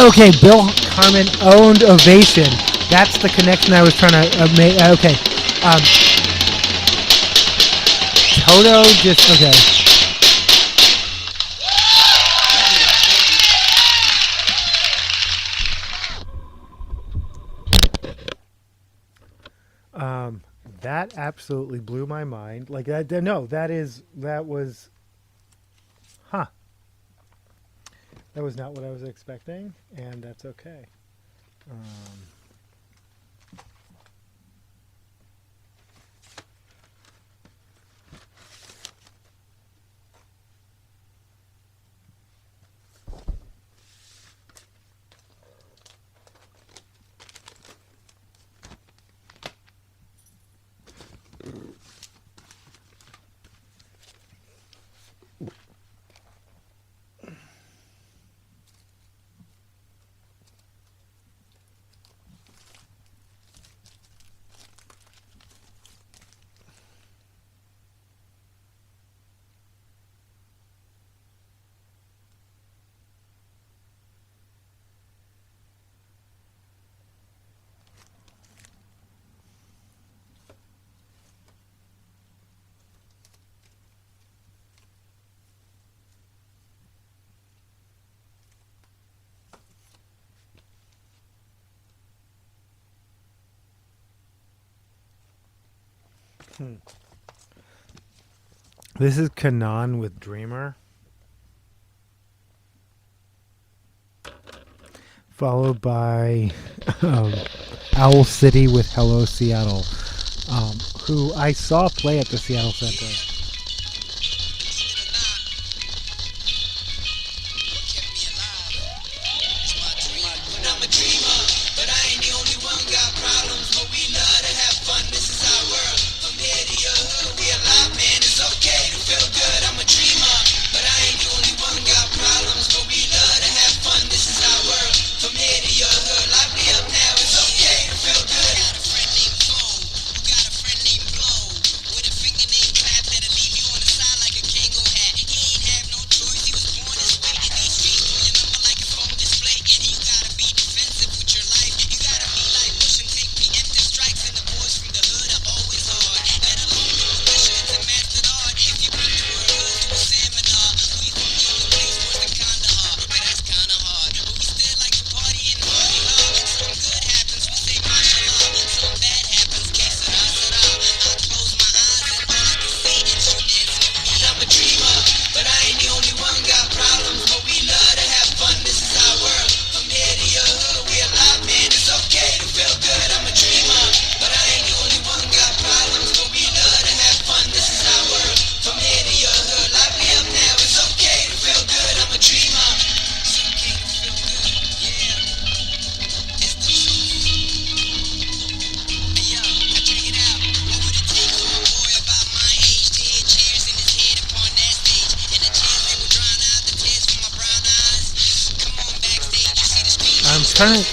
Okay, Bill Harmon owned Ovation. That's the connection I was trying to make. Okay. Toto just... Okay. That absolutely blew my mind. Like, no, that was... Huh. That was not what I was expecting, and that's okay. This is Kanan with Dreamer. Followed by Owl City with Hello Seattle, who I saw play at the Seattle Center.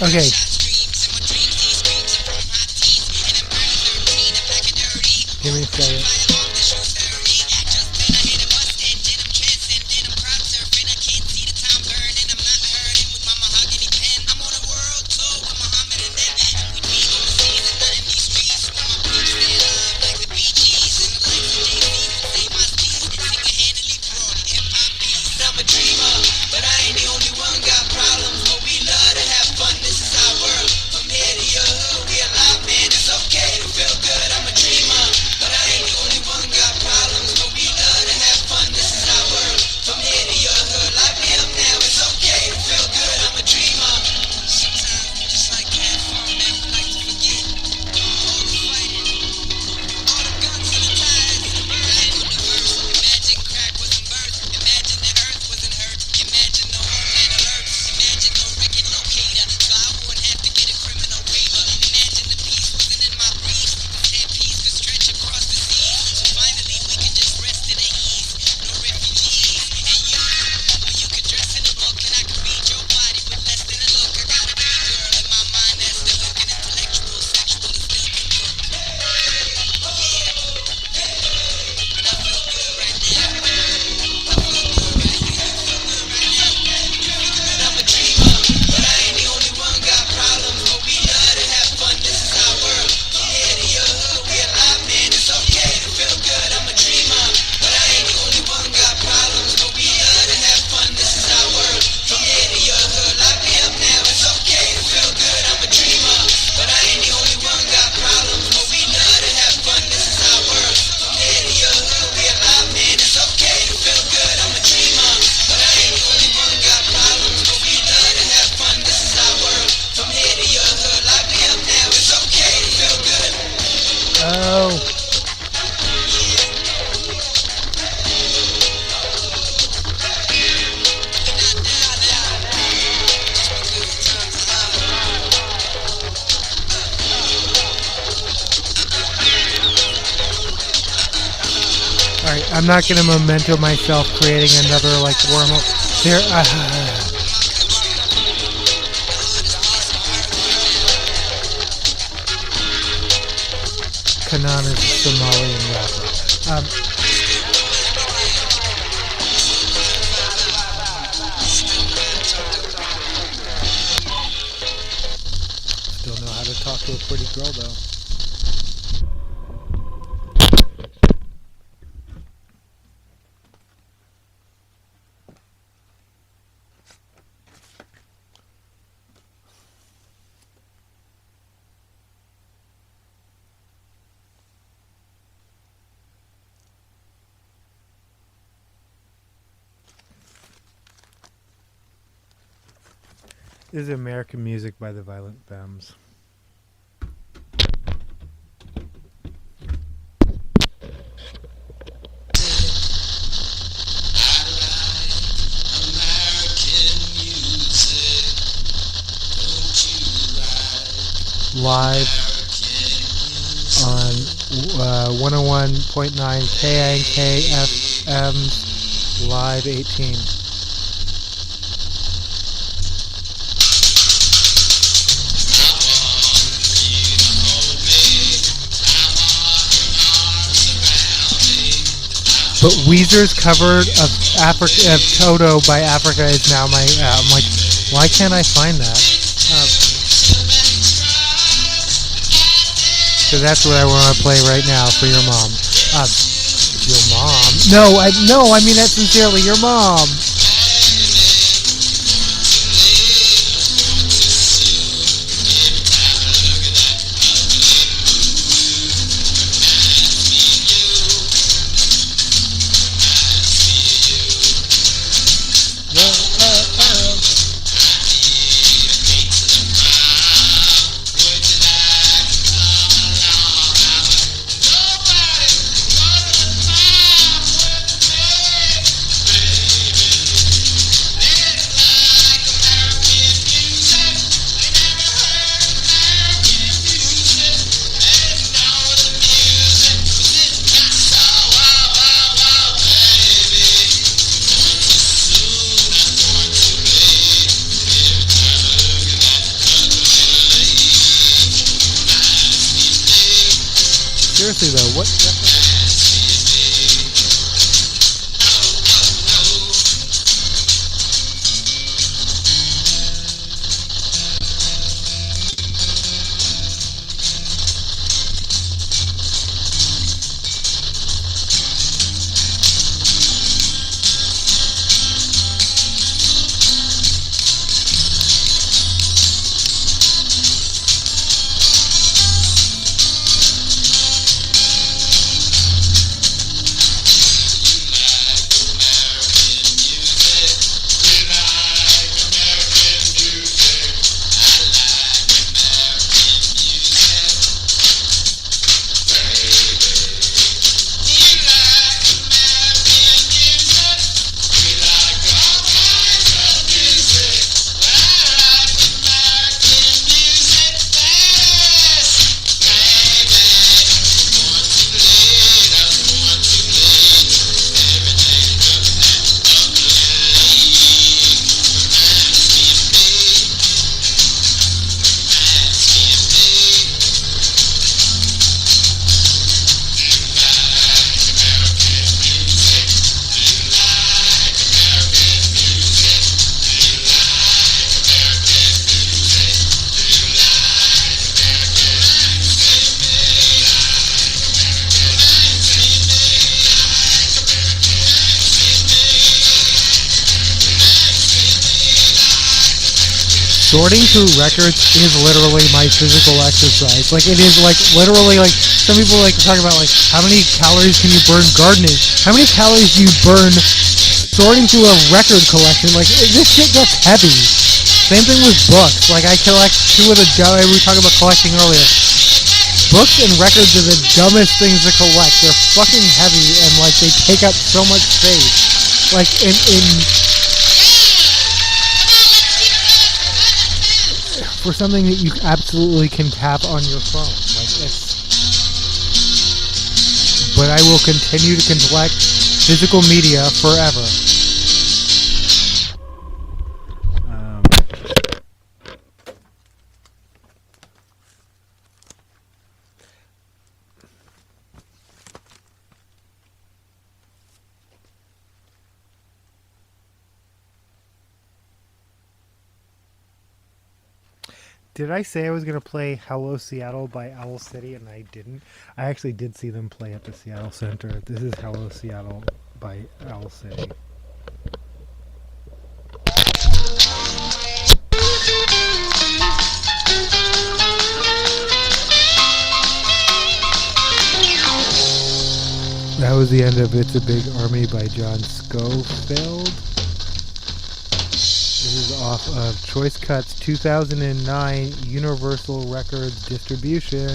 Okay. Give me a second.
I'm a dreamer, but I ain't the only one.
Oh. Alright, I'm not going to memento myself creating another, like, wormhole. There, Kanan is a Somalian rapper. Still know how to talk to a pretty girl, though. This is American Music by the Violent Femmes. Live on 101.9 KNKFM Live 18. But Weezer's cover of Toto by Africa is now my. I'm like, why can't I find that? Because that's what I want to play right now for your mom. Your mom? No, I mean that sincerely. Your mom. Seriously though, what? Sorting through records is literally my physical exercise. Like, it is, like, literally, like, some people like to talk about, like, how many calories can you burn gardening? How many calories do you burn sorting through a record collection? Like, this shit gets heavy. Same thing with books. Like, I collect two of the, we were talking about collecting earlier. books and records are the dumbest things to collect. They're fucking heavy and like they take up so much space. Like in for something that you absolutely can tap on your phone. Like it's. But I will continue to collect physical media forever. Did I say I was going to play Hello Seattle by Owl City and I didn't? I actually did see them play at the Seattle Center. This is Hello Seattle by Owl City. That was the end of It's a Big Army by John Scofield. This is off of Choice Cuts 2009 Universal Records distribution.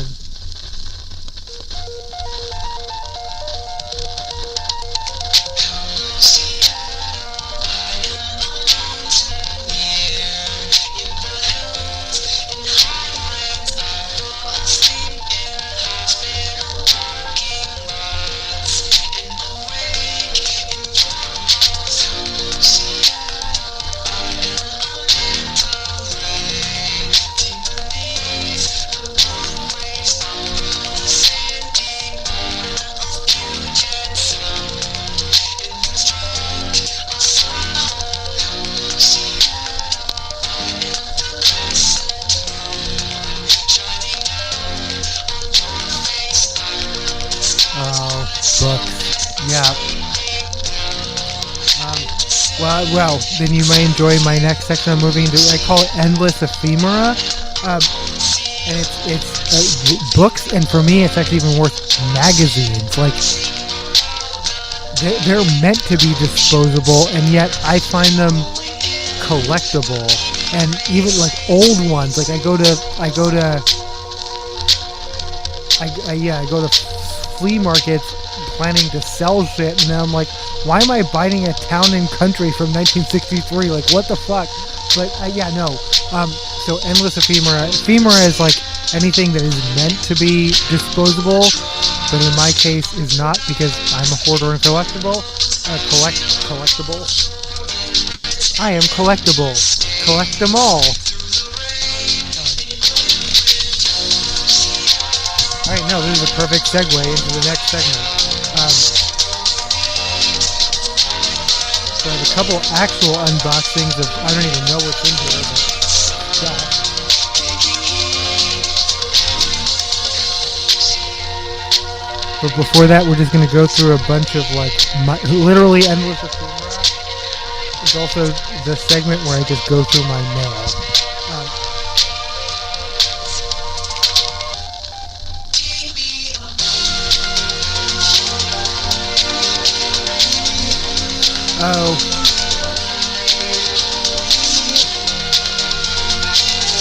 Well, then you may enjoy my next section. I'm moving to, I call it Endless Ephemera. And it's books, and for me, it's actually even worse, magazines. Like, they're meant to be disposable, and yet I find them collectible. And even like old ones, like I go to flea markets planning to sell shit, and then I'm like, why am I buying a Town and Country from 1963? Like, what the fuck? But so Endless Ephemera. Ephemera is like anything that is meant to be disposable, but in my case is not, because I'm a hoarder and collectible. Collectible. I am collectible. Collect them all. Alright, no, this is a perfect segue into the next segment. So I have a couple actual unboxings of, I don't even know what's in here, but before that, we're just going to go through a bunch of like, literally Endless Ephemera. It's also the segment where I just go through my mail.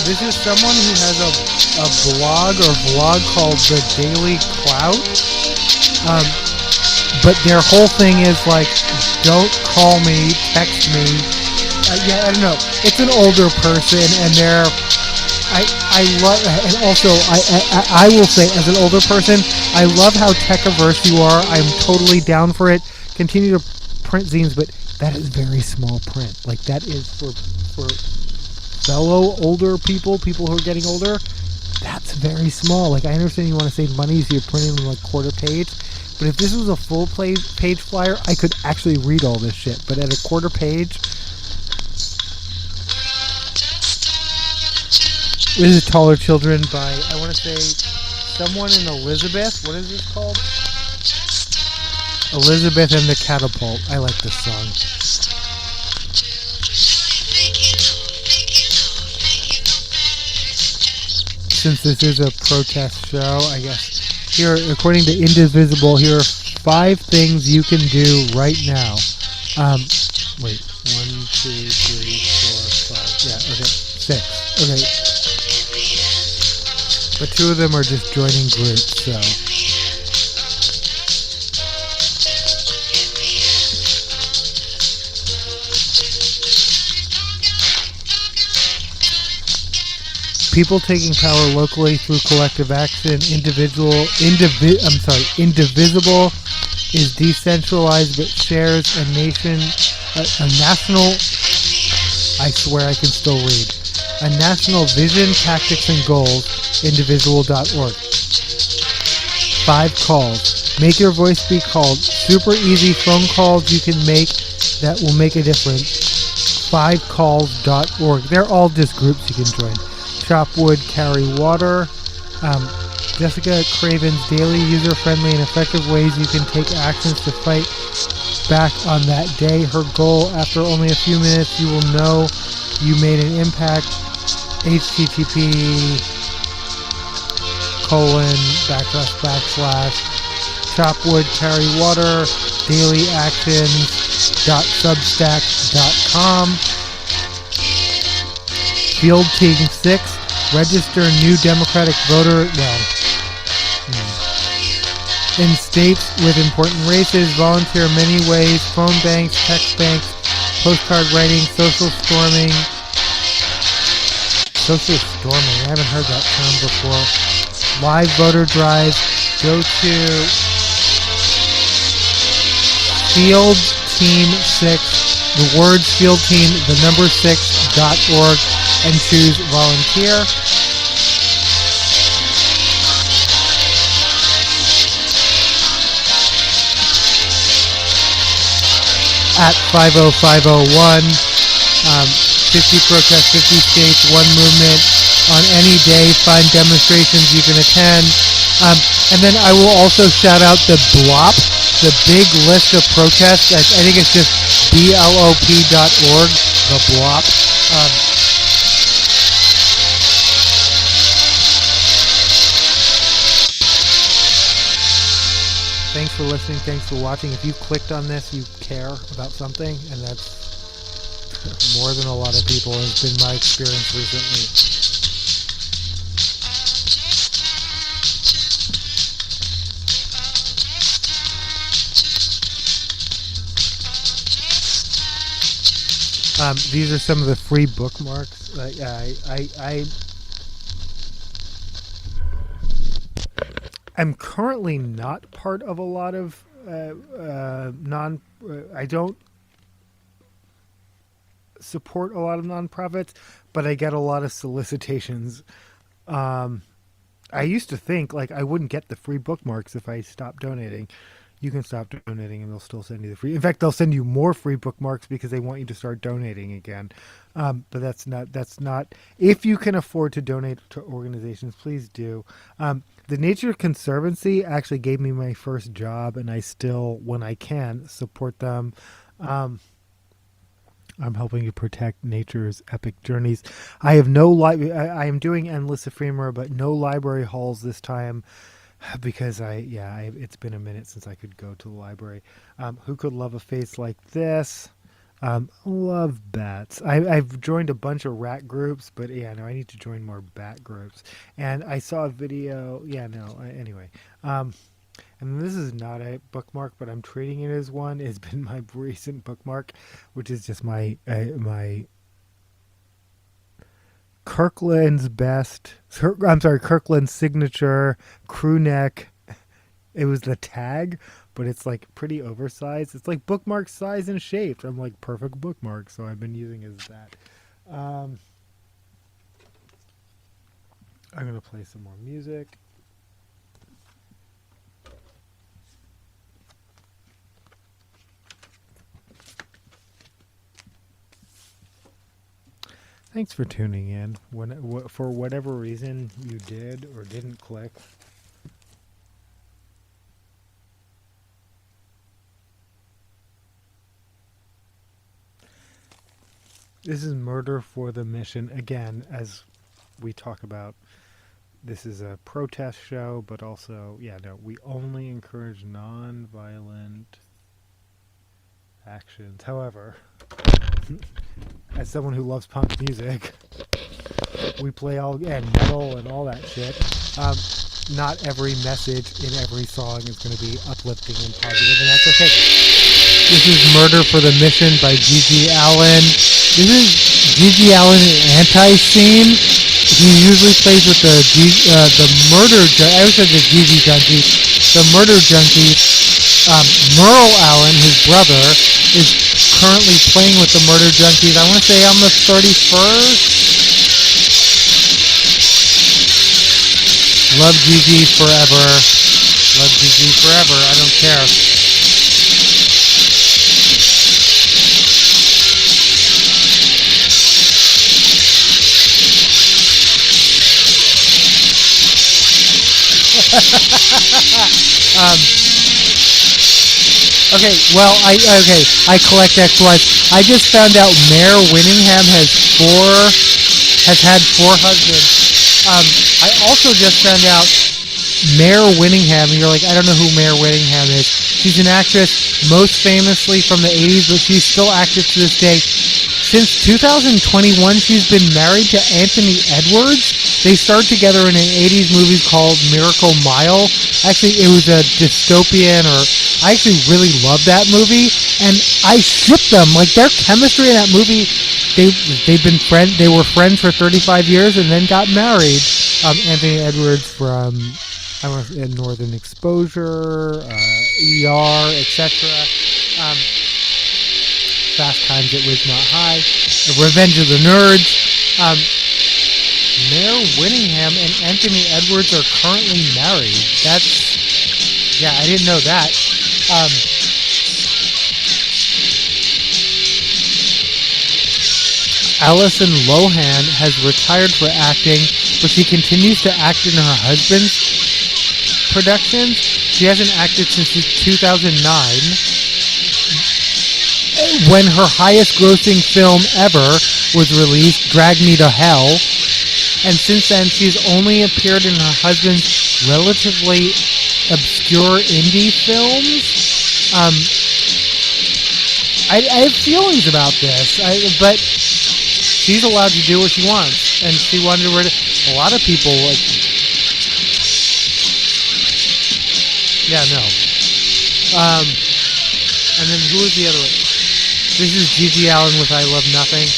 This is someone who has a blog or vlog called The Daily Clout. But their whole thing is like, don't call me, text me. I don't know. It's an older person, and I love, and also I will say, as an older person, I love how tech-averse you are. I'm totally down for it. Continue to print zines, but that is very small print. Like, that is for fellow older people who are getting older. That's very small. Like, I understand you want to save money, so you're printing them like quarter page, but if this was a full page flyer, I could actually read all this shit. But at a quarter page, this is Taller Children by, I want to say, someone in Elizabeth. What is this called? Elizabeth and the Catapult. I like this song. Since this is a protest show, I guess, here, according to Indivisible, here are 5 things you can do right now. Wait, 1, 2, 3, 4, 5. Yeah, okay, 6. Okay. but 2 of them are just joining groups. So people taking power locally through collective action. Indivisible is decentralized but shares a national. I swear I can still read. A national vision, tactics, and goals. Indivisible.org. 5 calls. Make your voice be called. Super easy phone calls you can make that will make a difference. 5calls.org. They're all just groups you can join. Chop wood, carry water. Jessica Craven's daily user-friendly and effective ways you can take actions to fight back on that day. Her goal, after only a few minutes, you will know you made an impact. http:// chop wood, carry water, dailyactions.substack.com. Field Team 6, register new Democratic voter, in states with important races, volunteer many ways, phone banks, text banks, postcard writing, social storming, I haven't heard that term before, live voter drive, go to Field Team 6, the words Field Team, the number 6.org, and choose volunteer. At 50501, 50 protests, 50 states, 1 movement. On any day, find demonstrations you can attend. And then I will also shout out the BLOP, the big list of protests. I think it's just blop.org, the BLOP. Thanks for listening. Thanks for watching. If you clicked on this, you care about something, and that's more than a lot of people. Has been my experience recently. These are some of the free bookmarks. I'm currently not part of a lot of I don't support a lot of nonprofits, but I get a lot of solicitations. I used to think like I wouldn't get the free bookmarks if I stopped donating. You can stop donating and they'll still send you the free. In fact, they'll send you more free bookmarks because they want you to start donating again. But that's not. If you can afford to donate to organizations, please do. The Nature Conservancy actually gave me my first job, and I still, when I can, support them. I'm helping to protect nature's epic journeys. I have I am doing Endless Ephemera, but no library hauls this time. Because it's been a minute since I could go to the library. Who could love a face like this? Love bats. I've joined a bunch of rat groups, but I need to join more bat groups. And I saw a video. Anyway. And this is not a bookmark, but I'm treating it as one. It's been my recent bookmark, which is just my Kirkland's signature crew neck. It was the tag, but it's like pretty oversized. It's like bookmark size and shaped. I'm like perfect bookmark, so I've been using it as that. I'm gonna play some more music. Thanks for tuning in. For whatever reason you did or didn't click. This is Murder for the Mission. Again, as we talk about, this is a protest show, but also, we only encourage non-violent actions. However, as someone who loves punk music, we play metal and all that shit. Not every message in every song is going to be uplifting and positive, and that's okay. This is Murder for the Mission by Gigi Allen. This is Gigi Allen in Anti-Scene. He usually plays with the murder junkie. I always said the Gigi junkie. The murder junkie. Merle Allen, his brother, is currently playing with the murder junkies. I want to say on the 31st. Love Gigi forever. Love Gigi forever. I don't care. Okay, well, I collect ex-wives. I just found out Mayor Winningham has had 4 husbands. I also just found out Mayor Winningham, and you're like, I don't know who Mayor Winningham is. She's an actress, most famously from the 80s, but she's still active to this day. Since 2021, she's been married to Anthony Edwards. They starred together in an 80s movie called Miracle Mile. Actually, it was a dystopian, I actually really loved that movie, and I shipped them. Like, their chemistry in that movie, they were friends for 35 years and then got married. Anthony Edwards from Northern Exposure, ER, etc. Fast Times at Ridgemont High, Revenge of the Nerds. Mayor Winningham and Anthony Edwards are currently married. I didn't know that. Alison Lohan has retired for acting, but she continues to act in her husband's productions. She hasn't acted since 2009, when her highest grossing film ever was released, Drag Me to Hell. And since then, she's only appeared in her husband's relatively obscure indie films. I have feelings about this, but she's allowed to do what she wants, and she wanted to. A lot of people like. Yeah, no. And then who was the other one? This is Gigi Allen with I Love Nothing.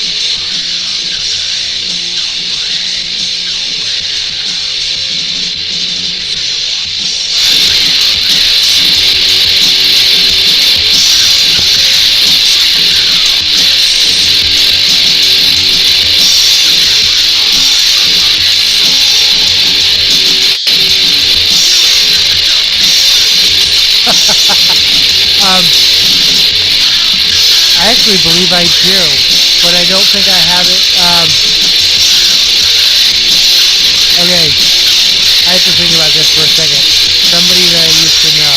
I actually believe I do, but I don't think I have it. Okay, I have to think about this for a second. Somebody that I used to know.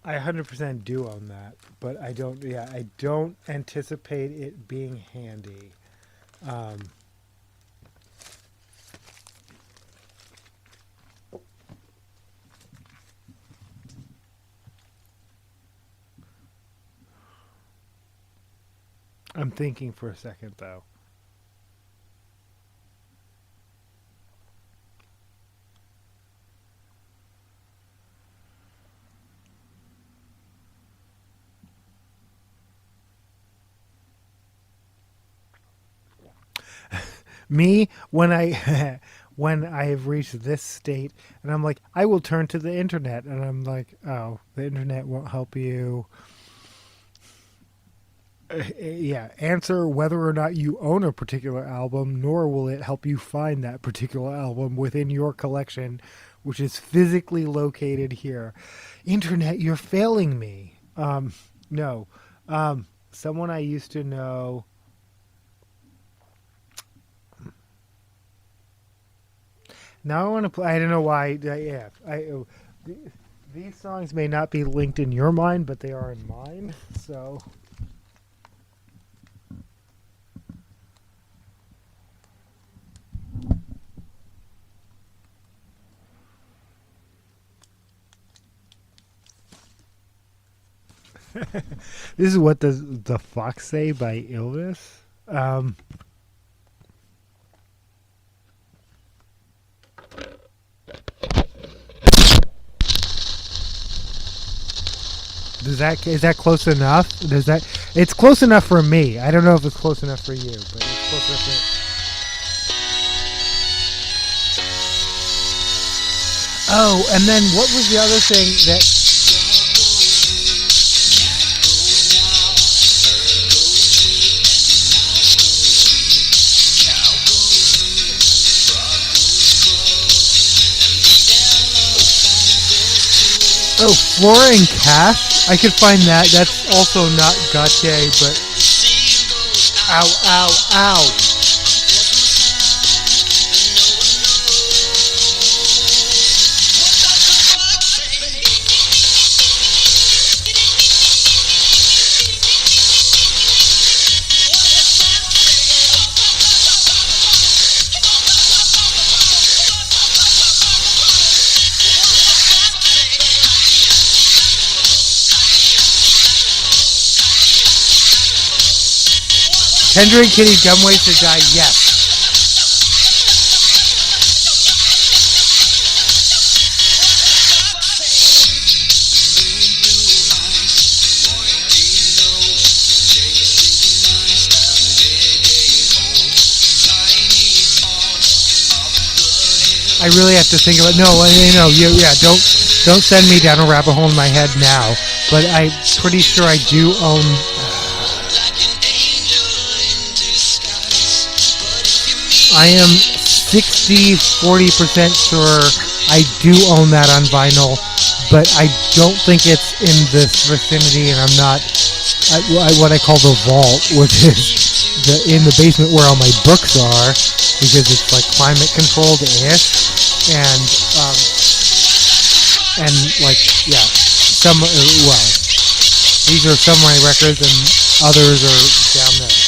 I 100% do own that, but I don't. Yeah, I don't anticipate it being handy. I'm thinking for a second, though. Me, when I when I have reached this state, and I'm like, I will turn to the internet, and I'm like, oh, the internet won't help you. Yeah, answer whether or not you own a particular album, nor will it help you find that particular album within your collection, which is physically located here. Internet, you're failing me. No. Someone I used to know. Now I want to play. I don't know why. Yeah, these songs may not be linked in your mind, but they are in mine. So This is What Does the Fox Say by Illness. Is that close enough? It's close enough for me. I don't know if it's close enough for you, but it's close enough for. Oh, and then what was the other thing that? Oh, Flora and Cash. I could find that. That's also not gotcha, but. Ow, ow, ow. Tender and Kitty, Dumb Ways to Die, yes. I really have to think about don't send me down a rabbit hole in my head now. But I'm pretty sure I do own. I am 40% sure I do own that on vinyl, but I don't think it's in this vicinity, and I'm not what I call the vault, which is in the basement where all my books are, because it's like climate controlled ish, and these are some of my records, and others are down there.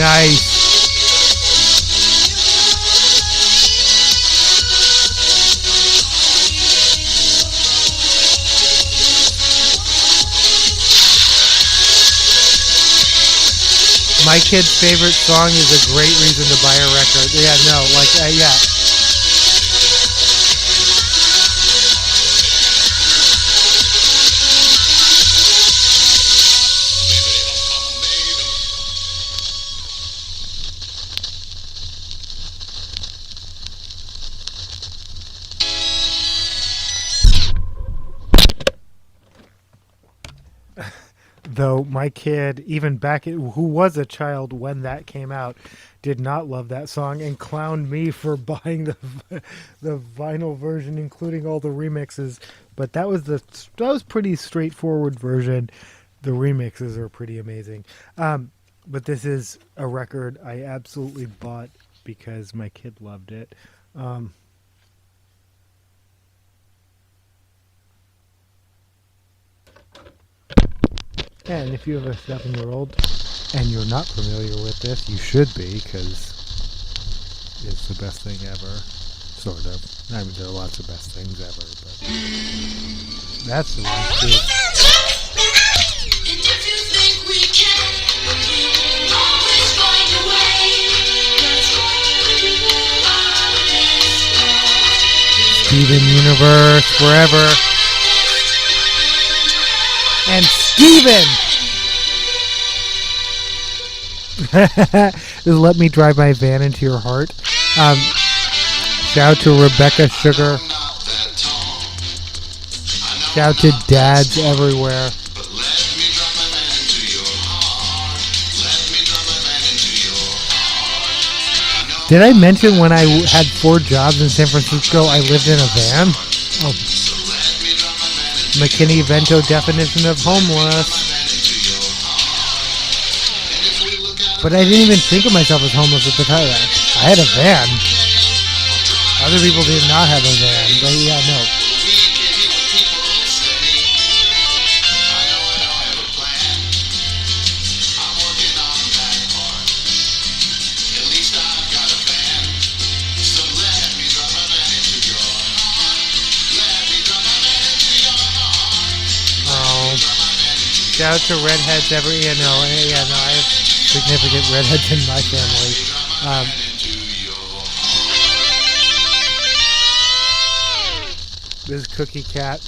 Nice. My kid's favorite song is a great reason to buy a record. Yeah, no, yeah. Though my kid, even who was a child when that came out, did not love that song and clowned me for buying the vinyl version, including all the remixes. But that was pretty straightforward version. The remixes are pretty amazing. But this is a record I absolutely bought because my kid loved it. And if you have a 7-year-old and you're not familiar with this, you should be, because it's the best thing ever. Sort of. I mean, there are lots of best things ever, but that's the one too. Steven Universe, forever. And Steven! Just let me drive my van into your heart. Shout out to Rebecca Sugar. Shout out to dads everywhere. Did I mention when I had 4 jobs in San Francisco, I lived in a van? Oh. McKinney-Vento definition of homeless. But I didn't even think of myself as homeless at the time. I had a van. Other people did not have a van. But yeah, no. Shout out to redheads I have significant redheads in my family. This is Cookie Cat.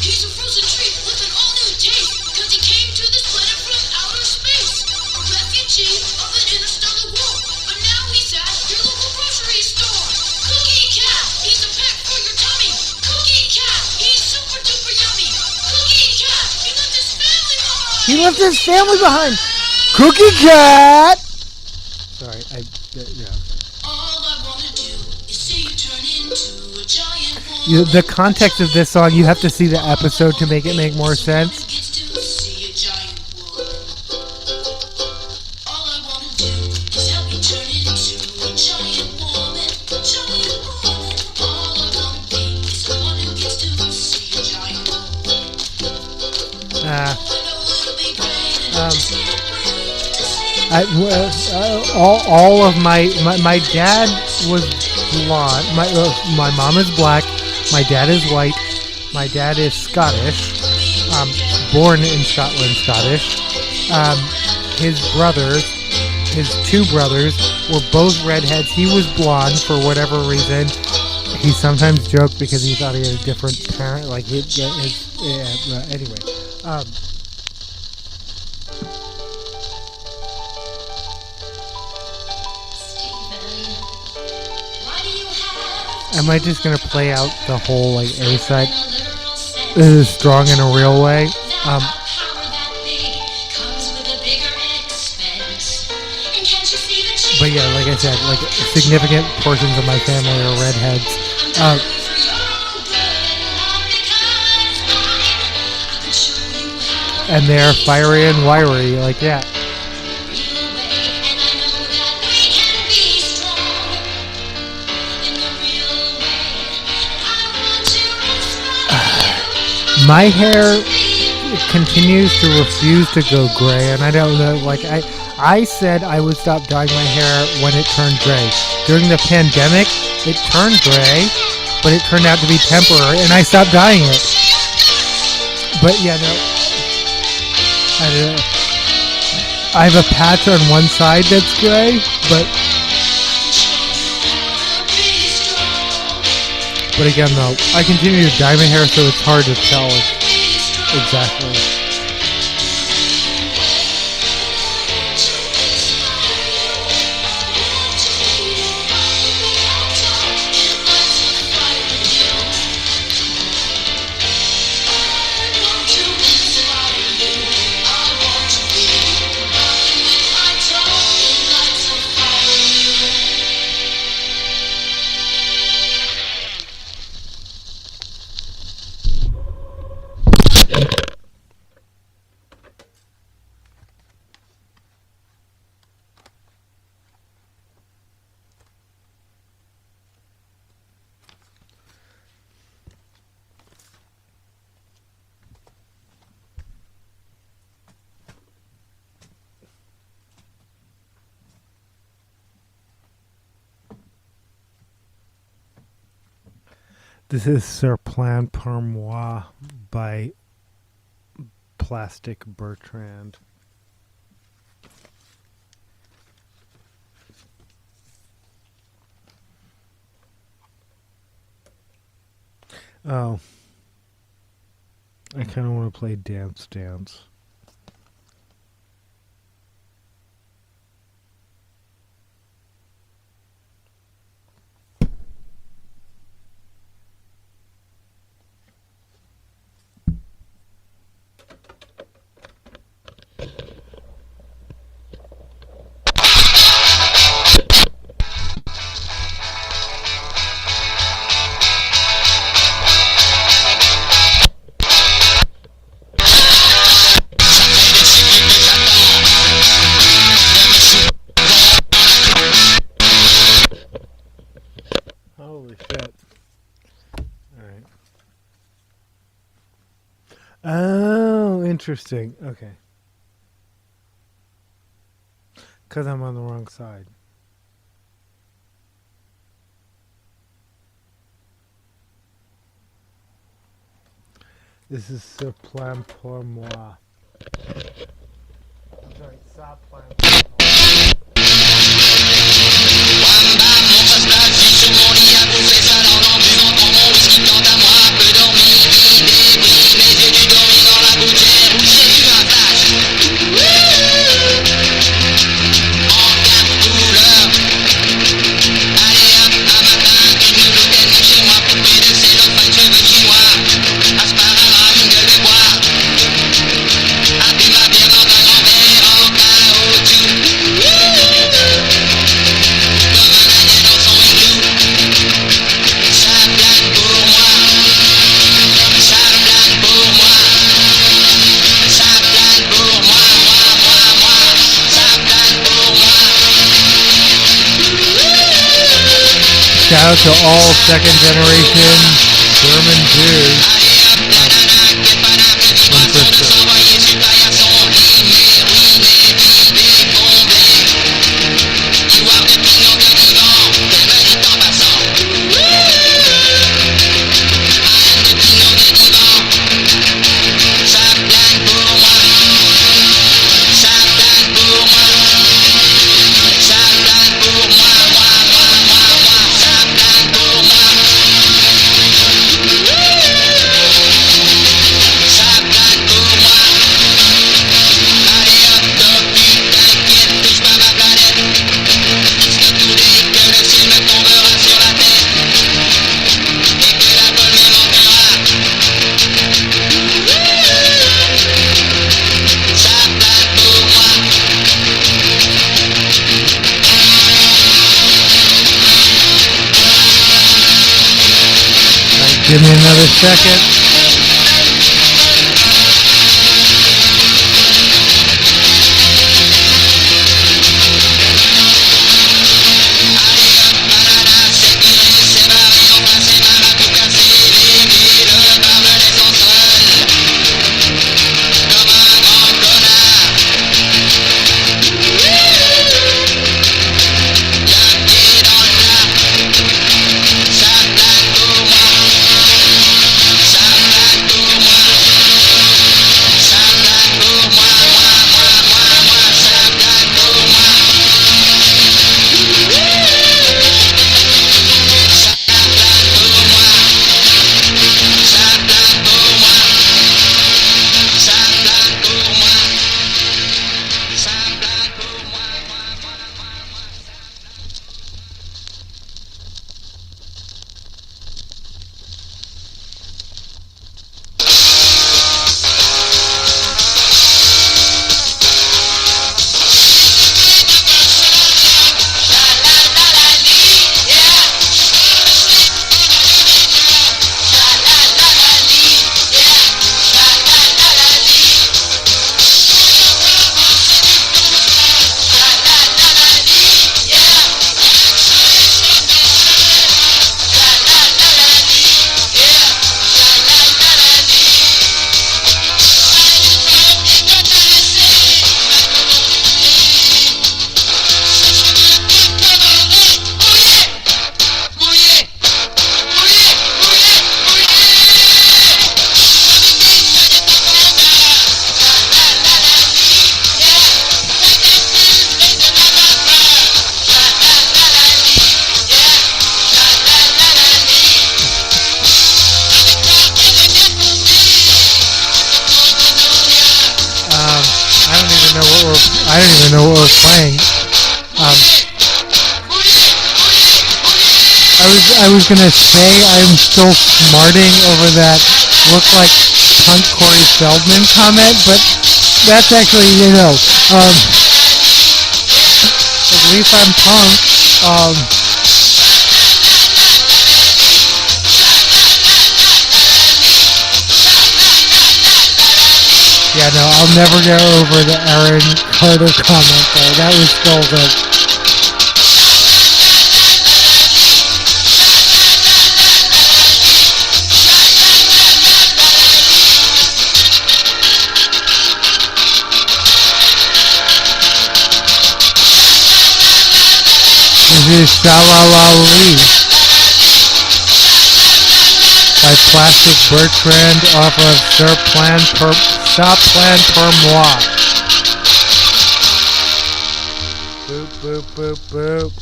He's a frozen treat with an all-new taste, 'cause he came to this planet from outer space. A refugee of an interstellar war, but now he's at your local grocery store. Cookie Cat, he's a pet for your tummy. Cookie Cat, he's super duper yummy. Cookie Cat, he left his family behind.
He left his family behind. Cookie Cat. Sorry,
All I wanna do is see you turn into a giant woman.
The context of this song, you have to see the episode to make it make more sense.
Gets to see a giant woman. All I wanna do is help you turn into a giant woman. Giant woman. All I wanna be is the one who gets to see a giant woman. Oh, I know it'll be great, and I just can't wait to see
All of my dad was blonde. My mom is black. My dad is white. My dad is Scottish. Born in Scotland, Scottish. His his 2 brothers, were both redheads. He was blonde for whatever reason. He sometimes joked because he thought he had a different parent. Like anyway. Am I just gonna play out the whole like A side? This is strong in a real way. But yeah, like I said, like significant portions of my family are redheads. And they're fiery and wiry, like yeah. My hair continues to refuse to go gray, and I don't know, like, I said I would stop dyeing my hair when it turned gray. During the pandemic, it turned gray, but it turned out to be temporary, and I stopped dyeing it. But yeah, no. I don't know. I have a patch on one side that's gray, but again, though, I continue to dye my hair, so it's hard to tell exactly. This is Sur Plan Pour Moi by Plastic Bertrand. Oh. I kind of want to play Dance Dance. Interesting. Okay. Because I'm on the wrong side. This is ce plan pour moi. I'm sorry, ça plan pour moi.
Wamba, mon nostalgie sur mon lit à bouffer ça dans l'ambulance pour mon whisky quant à moi, peu dormi, idée, oui, mais j'ai dû dormir dans la gouttière où j'ai eu un flash. En quatre couleurs. Allez hop, un matin, une nounou technique chez moi, poupée de cellophane, cheveux chinois, asparadrap, une gueule de bois. A bu ma bière dans un grand verre en caoutchouc. Comme un indien dans son igloo. Ça plane pour moi. Ça plane pour moi. Ça plane pour moi, moi. Ça plane pour moi.
Shout out to all second generation German Jews.
Allez hop, nanana, quel panard que dis pas sans nous envoyer sur paillasson. Limé, ruiné, vidé, bombé. Ivoire de pignon de divan, qu'elle me dit en passant. Anne de pignon de divan. Ça plane pour moi. Ça plane pour moi. Ça plane pour moi, moi. Ça plane pour moi. Ça plane pour moi. Allez hop, topu, t'inquiète, touche pas ma planète. Stop today, que le ciel me tombera sur la tête. Et que l'alcool me manquera. Ça plane pour moi.
Alright, give me another second.
Allez hop, banana, c'est tiré, c'est barré, embrassé, main à tout casser, légué, le bar me laissant seul, comme un grand connard. Y'a pied dans le plat, ça plane pour moi, ça plane pour moi, ça plane pour moi, ça plane pour moi.
I don't even know what we're playing. I was gonna say I'm still smarting over that look like punk Corey Feldman comment, but that's actually, at least I'm punk. Yeah, no, I'll never get over the Aaron Carter comment though. That was still good. This is Shalalali by Plastic Bertrand off of Shop Plan Per Moi. Boop, boop, boop, boop.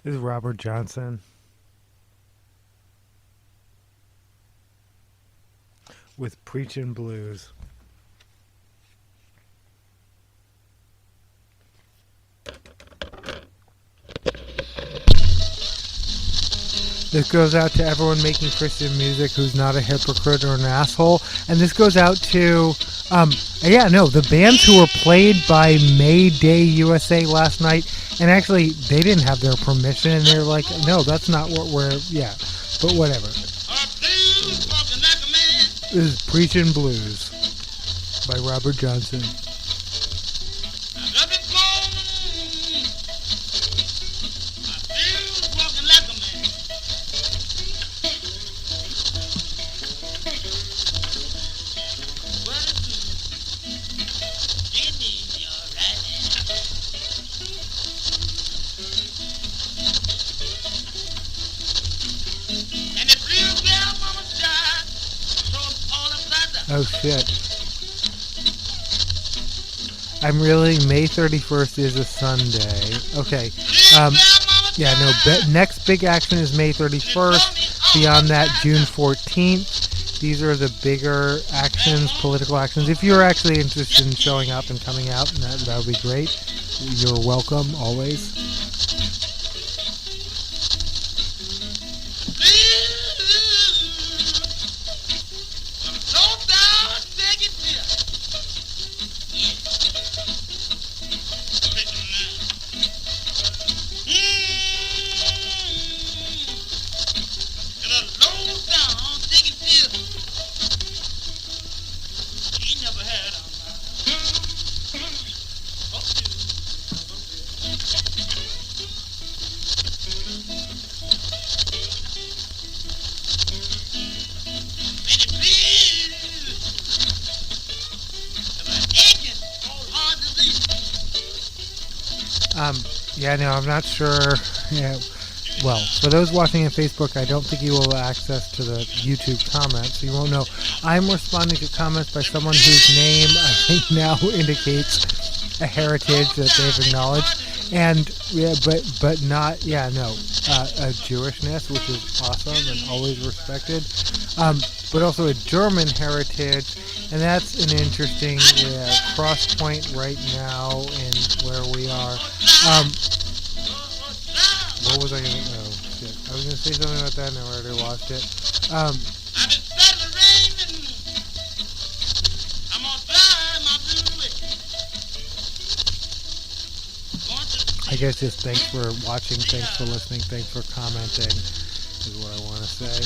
This is Robert Johnson with Preachin' Blues. This goes out to everyone making Christian music who's not a hypocrite or an asshole. And this goes out to, the bands who were played by Mayday USA last night. And actually, they didn't have their permission. And they're like, no, that's not what but whatever. This is Preachin' Blues by Robert Johnson. Oh shit. I'm really, May 31st is a Sunday. Okay. Next big action is May 31st. Beyond that, June 14th. These are the bigger actions, political actions. If you're actually interested in showing up and coming out, that would be great. You're welcome, always. I'm not sure. Yeah. Well, for those watching on Facebook, I don't think you will have access to the YouTube comments, so you won't know. I'm responding to comments by someone whose name I think now indicates a heritage that they've acknowledged, and but not a Jewishness, which is awesome and always respected, but also a German heritage, and that's an interesting cross point right now in where we are. What was I going to... Oh, shit. I was going to say something about that and I already lost it. I guess just thanks for watching, thanks for listening, thanks for commenting is what I want to say.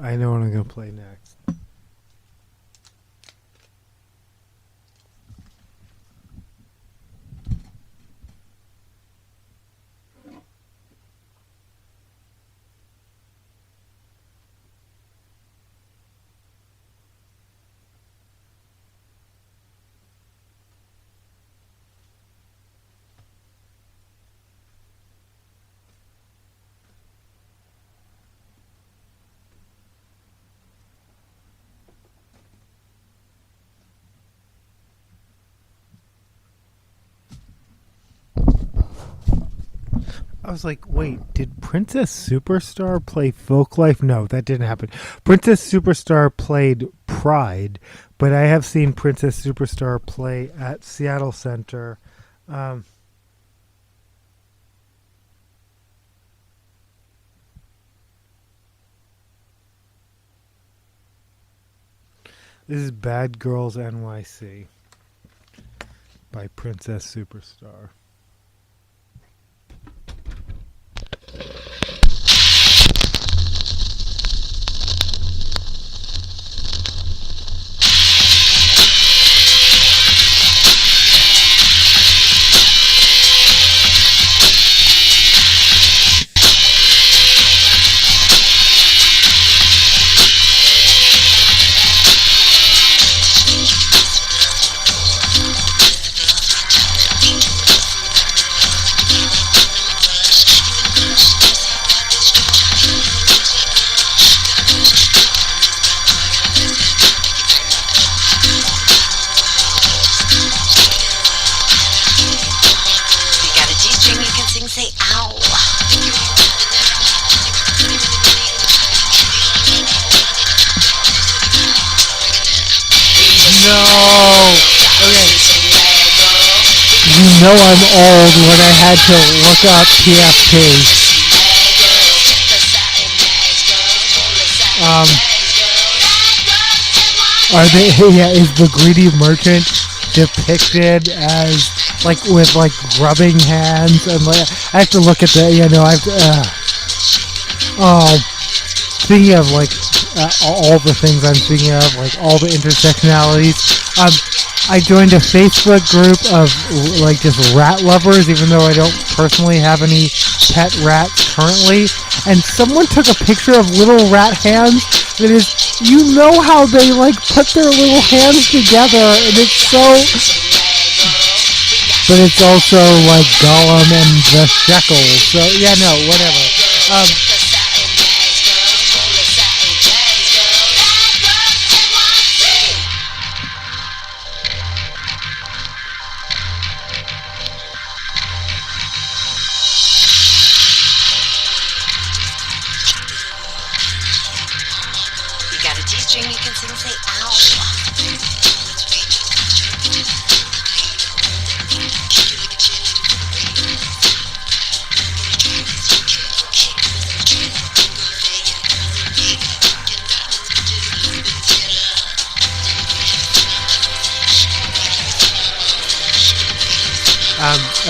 I know what I'm going to play next. I was like, wait, did Princess Superstar play Folklife? No, that didn't happen. Princess Superstar played Pride, but I have seen Princess Superstar play at Seattle Center. This is Bad Girls NYC by Princess Superstar.
Say ow.
No. Okay. You know I'm old when I had to look up PFP. Are they? Yeah, is the greedy merchant depicted as like with like rubbing hands and like I have to look at the I have to. Speaking of like all the things I'm speaking of, like all the intersectionalities. I joined a Facebook group of like just rat lovers, even though I don't personally have any pet rats currently. And someone took a picture of little rat hands. That is, you know how they like put their little hands together, and it's so. But it's also like Gollum and the Shekel. So yeah, no, whatever.
G-string, you can sing, say ow.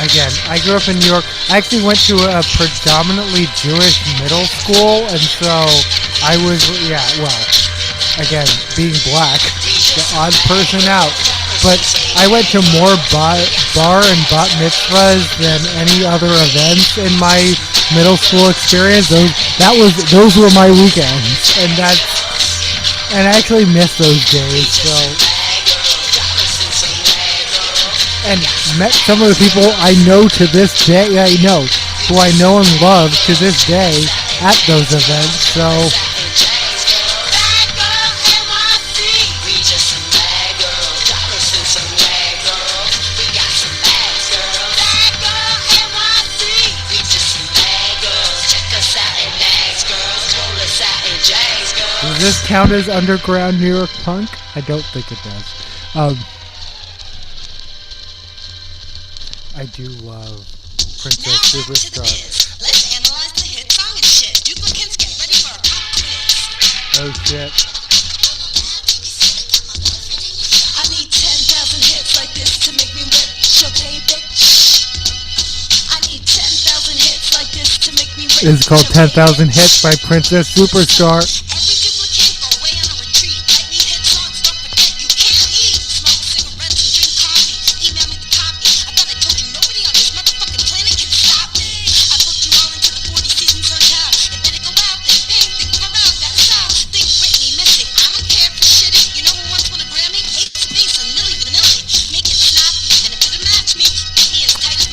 Again, I grew up in New York. I actually went to a predominantly Jewish middle school, and so I was, again, being black, the odd person out. But I went to more bar and bat mitzvahs than any other events in my middle school experience. Those were my weekends, and I actually miss those days. So. And met some of the people I know to this day, who I know and love to this day at those events, so. Does this count as underground New York punk? I don't think it does. I do love Princess Superstar.
Let's analyze the hit song and shit. Duplicates, get ready for a pop quiz.
Oh shit.
I need 10,000 hits like this to make me rip. Showtime, bitch. I need 10,000 hits like this to make me rip.
This is called 10,000 Hits by Princess Superstar.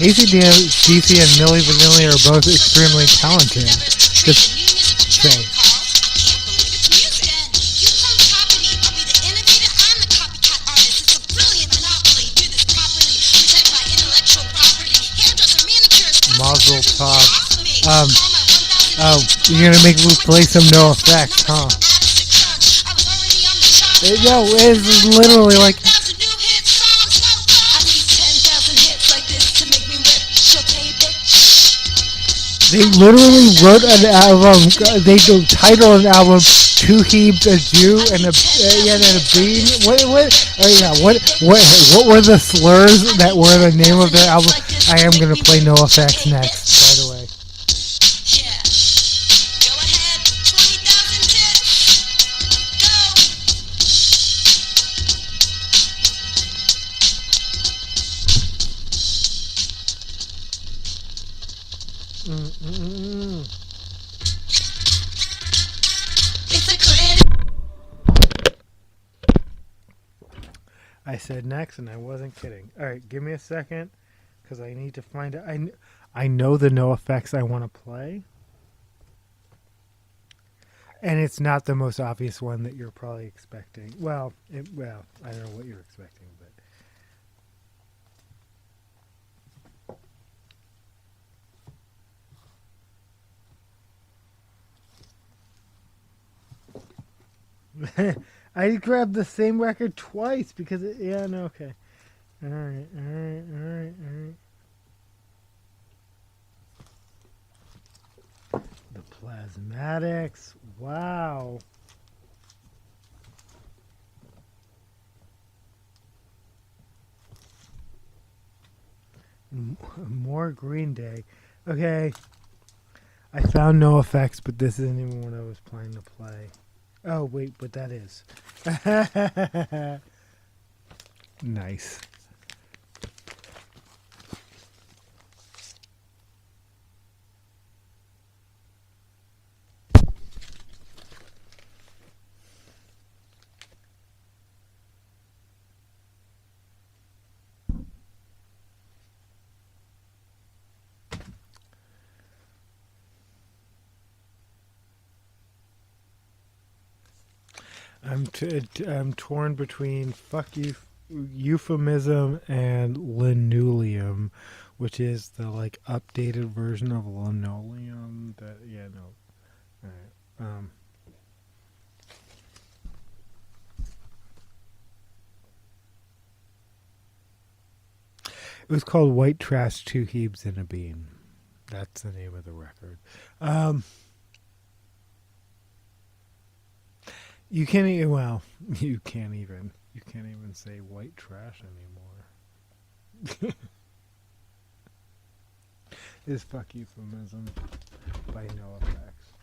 AC/DC and Milli Vanilli are both extremely talented. Just say. Mazel tov. You're gonna make me play some No Effects, huh? No, it's literally like. They literally wrote an album, they titled an album two Hebes, a Jew, and a bean. What? Oh yeah. What were the slurs that were the name of the album? I am gonna play No Effects next, by the way.
Yeah. Go ahead, 20,000 tits. It's a credit.
I said next, and I wasn't kidding. All right, give me a second, because I need to find it. I know the No Effects I want to play, and it's not the most obvious one that you're probably expecting. Well, I don't know what you're expecting, but. I grabbed the same record twice because okay. All right. The Plasmatics. Wow. More Green Day. Okay. I found No Effects, but this isn't even what I was planning to play. Oh, wait, but that is. Nice. I'm torn between euphemism and linoleum, which is the like updated version of linoleum. All right. It was called White Trash, Two Hebes and a Bean. That's the name of the record. You can't even say white trash anymore. It's fuck euphemism by No Effects.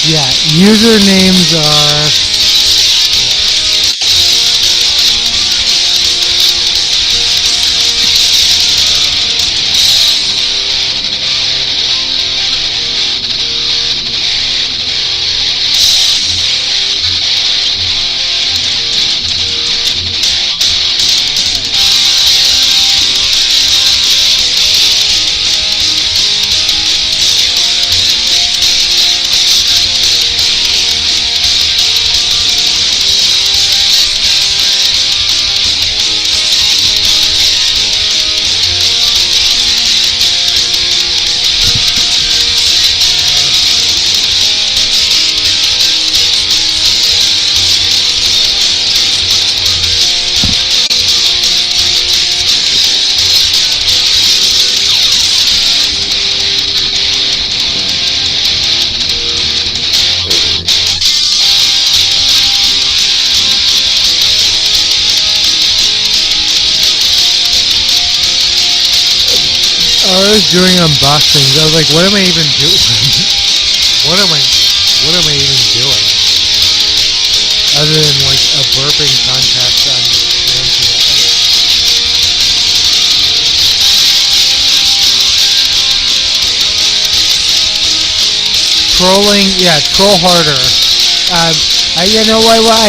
Yeah, usernames are. I was doing unboxings. I was like, what am I even doing? What am I even doing? Other than like a burping contest on the internet. Trolling, yeah, troll harder. I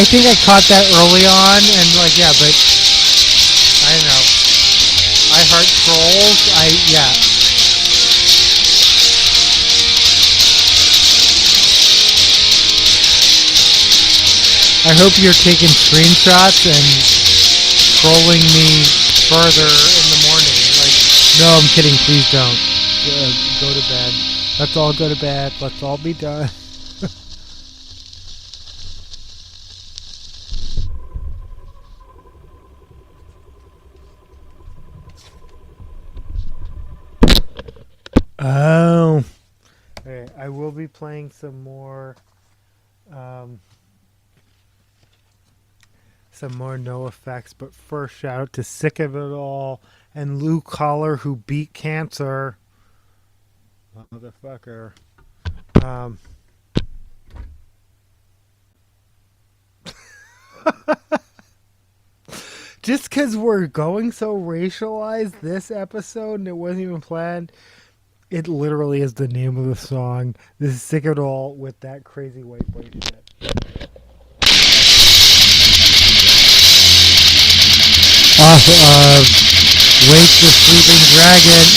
think I caught that early on, and like, yeah, but I don't know. I heart trolls. Yeah. I hope you're taking screenshots and trolling me further in the morning. Like, no, I'm kidding. Please don't. Go to bed. Let's all go to bed. Let's all be done. Oh. Okay, I will be playing some more no effects, but first shout out to Sick of It All and Lou Collar, who beat cancer. Motherfucker. Just because we're going so racialized this episode and it wasn't even planned, it literally is the name of the song. This is Sick of It All with that crazy white boy shit. Off of Wake the Sleeping Dragon.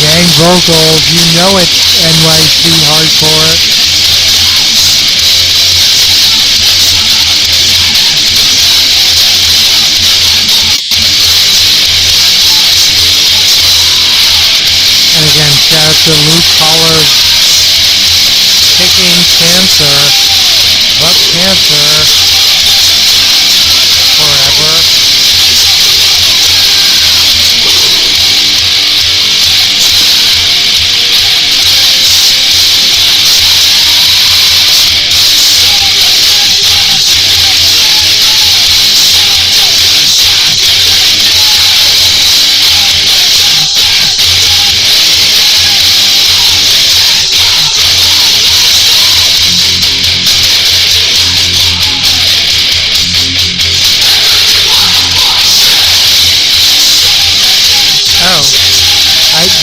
Gang vocals, you know it's NYC hardcore. And again, shout out to Luke Collar kicking cancer, but cancer forever.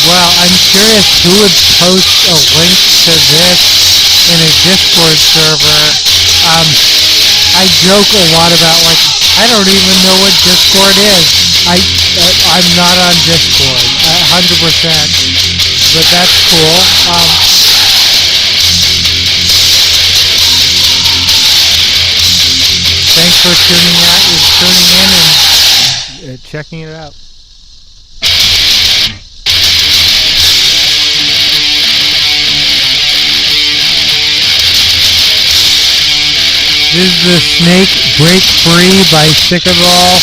Well, I'm curious who would post a link to this in a Discord server. I joke a lot about, like, I don't even know what Discord is. I'm not on Discord, 100%, but that's cool. Thanks for tuning in and checking it out. This is the Snake Break Free by Sick of It All.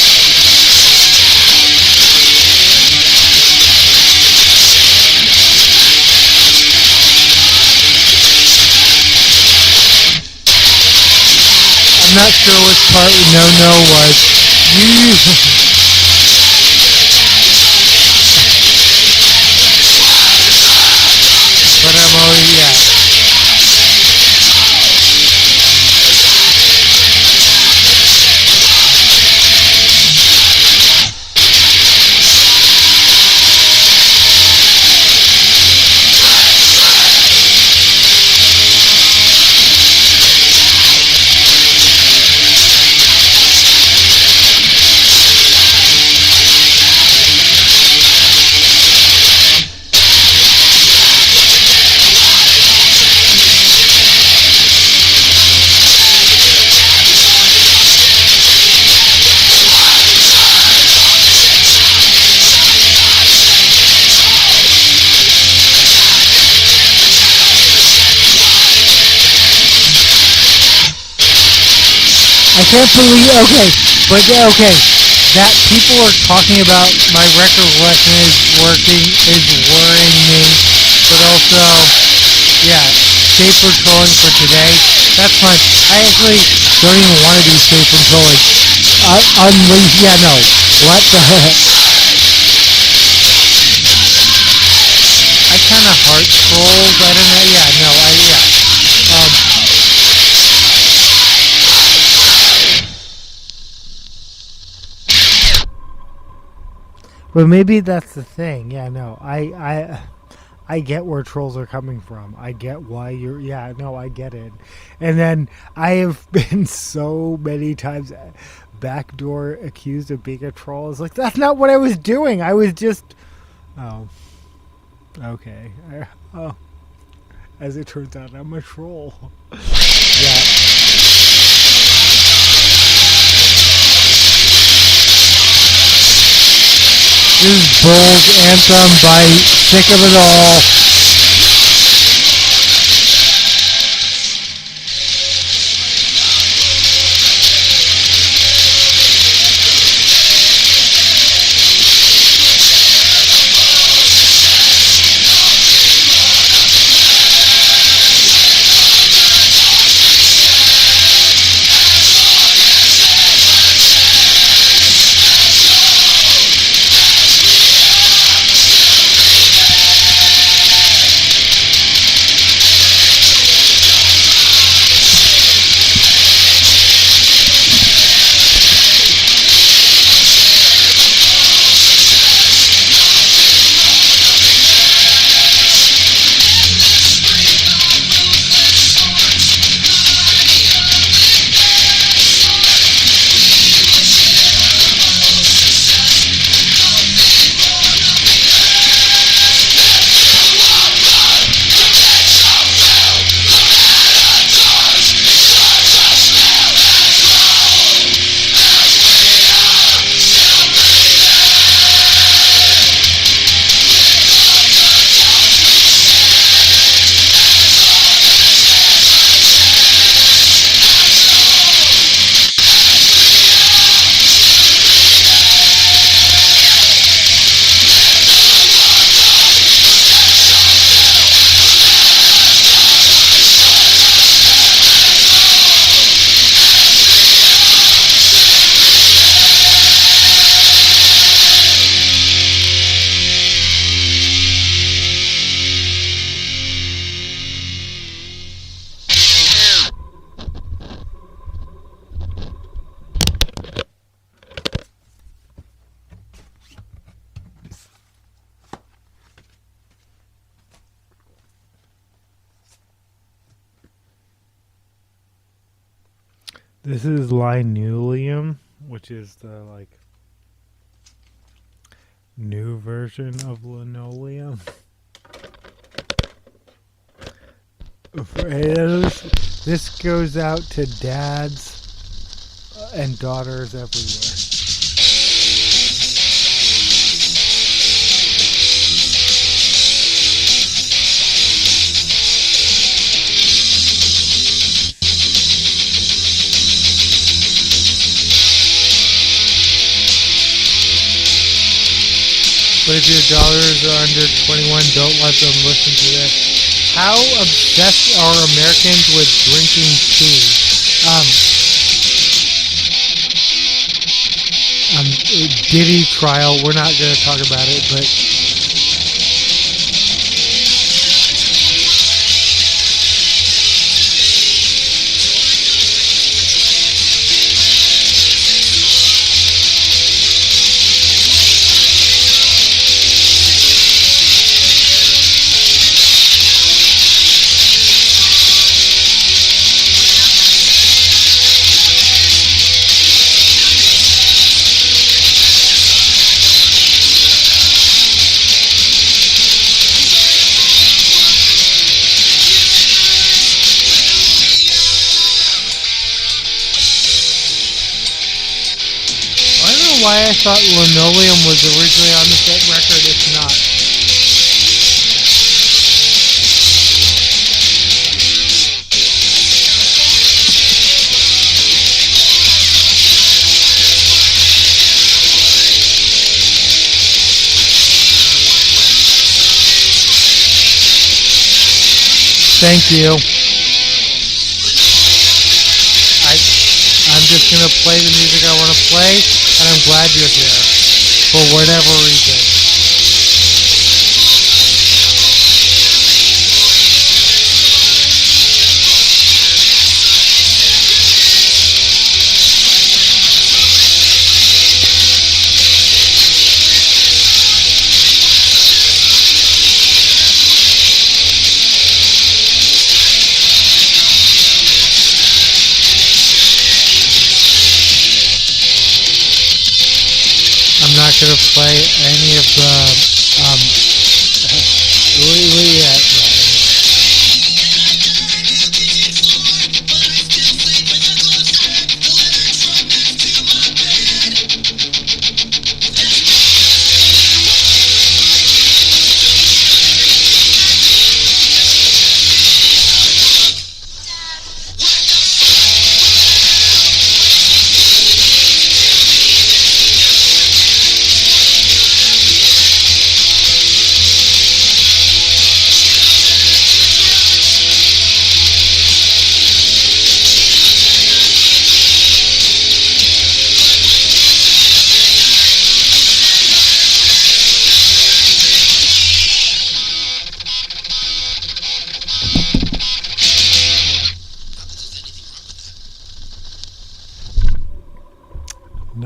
I'm not sure which part No was. But I'm already, yeah. I can't believe, okay, that people are talking about my record collection is worrying me, but also, yeah, safe for trolling for today, that's fine. I actually don't even want to do safe for trolling. Unleash, yeah, no, what the heck? I kind of heart trolls, I don't know, yeah, no, But maybe that's the thing. Yeah, no, I get where trolls are coming from. I get why you're. Yeah, no, I get it. And then I have been so many times backdoor accused of being a troll. It's like that's not what I was doing. I was just. Oh, okay. Oh, as it turns out, I'm a troll. Yeah. This is Bull's Anthem by Sick of It All. This is linoleum, which is the new version of linoleum. This goes out to dads and daughters everywhere. But if your daughters are under 21, don't let them listen to this. How obsessed are Americans with drinking tea? Diddy trial, we're not going to talk about it, but why I thought linoleum was originally on the same record. It's not. Thank you. I'm just going to play the music I want to play, and I'm glad you're here, for whatever reason. gonna play any of the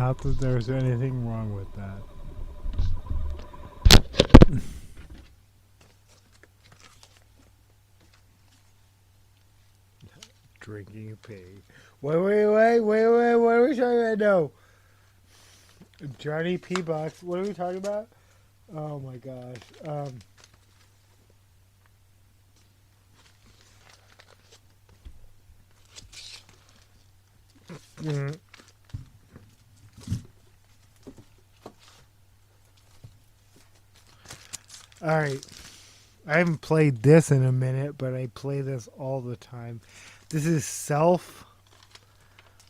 not that there's anything wrong with that. Drinking pig. Wait. What are we talking about? No. Johnny P. Box. What are we talking about? Oh my gosh. Alright. I haven't played this in a minute, but I play this all the time. This is Self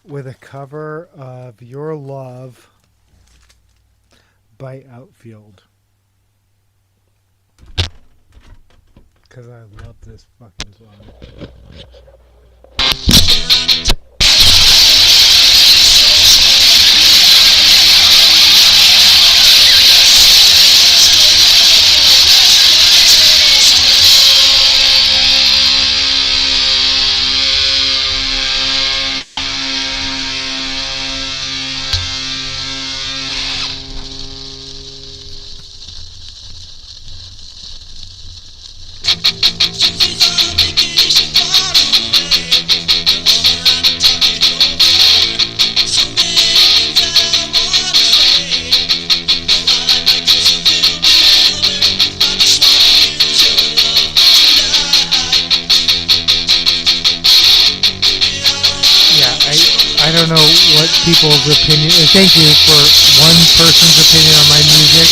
with a cover of Your Love by Outfield. Because I love this fucking song. I don't know what people's opinion. Thank you for one person's opinion on my music.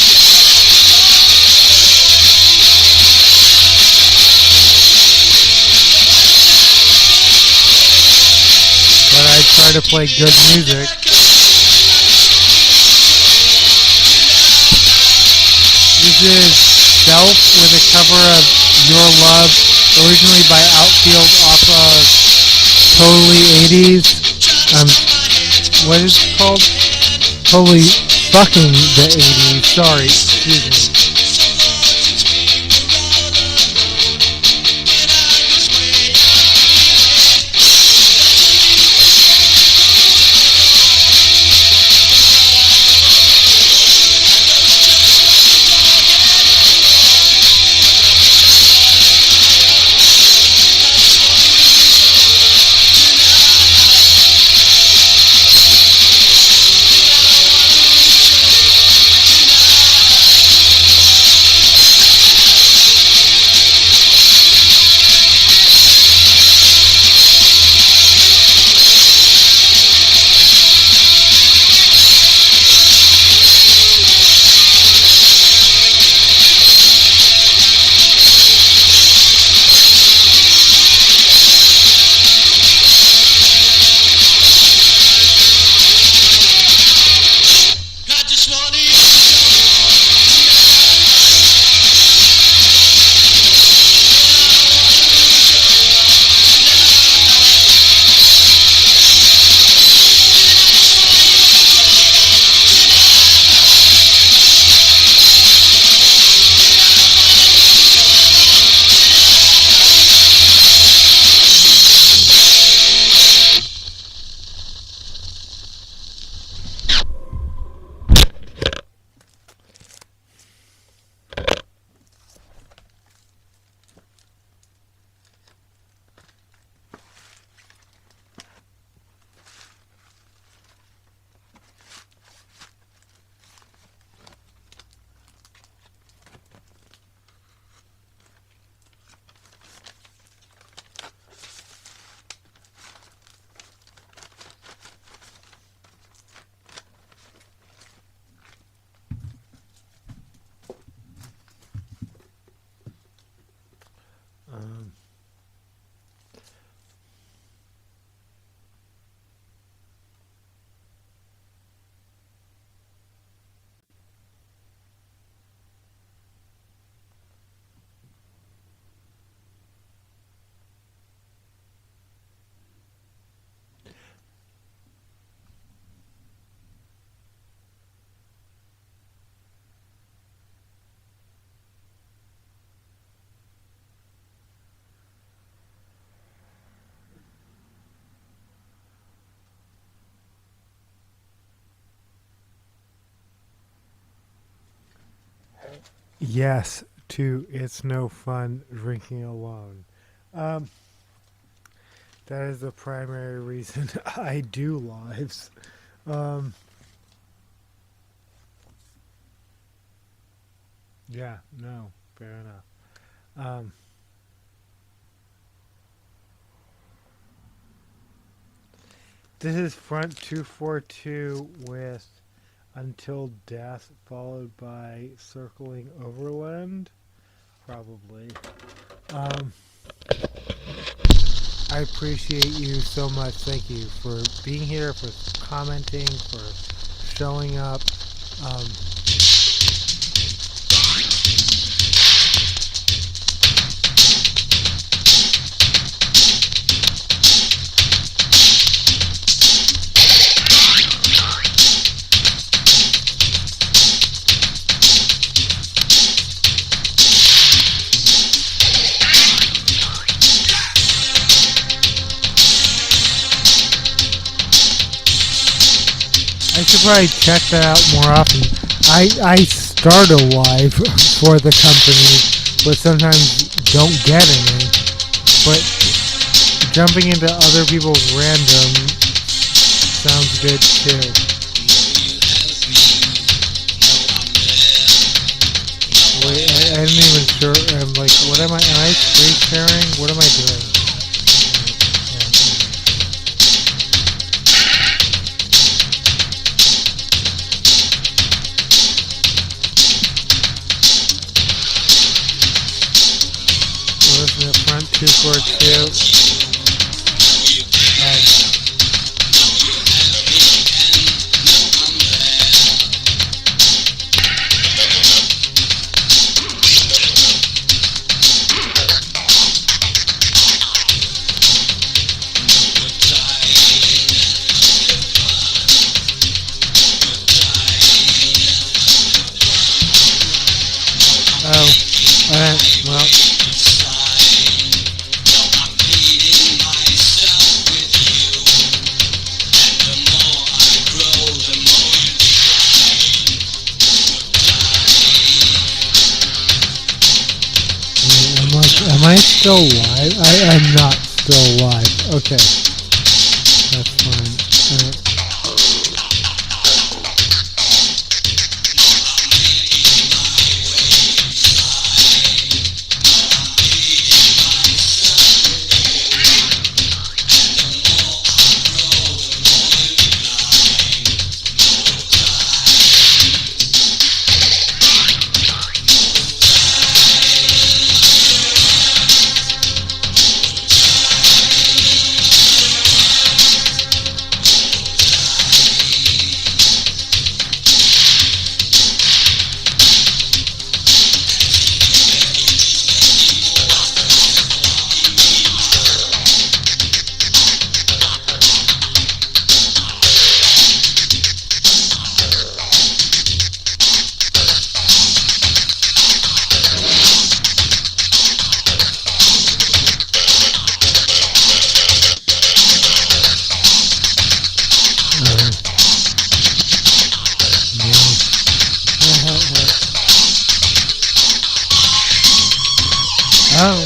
But I try to play good music. This is Self with a cover of Your Love, originally by Outfield off of Totally 80s. What is it called? Totally fucking the 80s. Sorry, excuse me. Yes, to It's No Fun Drinking Alone. Um, that is the primary reason I do lives. Um, yeah, no, fair enough. Um, this is Front 242 with Until Death, followed by Circling Overland, probably. Um, I appreciate you so much. Thank you for being here, for commenting, for showing up. Um, I should probably check that out more often. I start a live for the company, but sometimes don't get any. But jumping into other people's random sounds good too. Wait, I didn't even sure. I'm like, what am I screen sharing? What am I doing? Listen to Front 242. Well. Am I still live? I'm not still live. Okay. That's fine. Oh.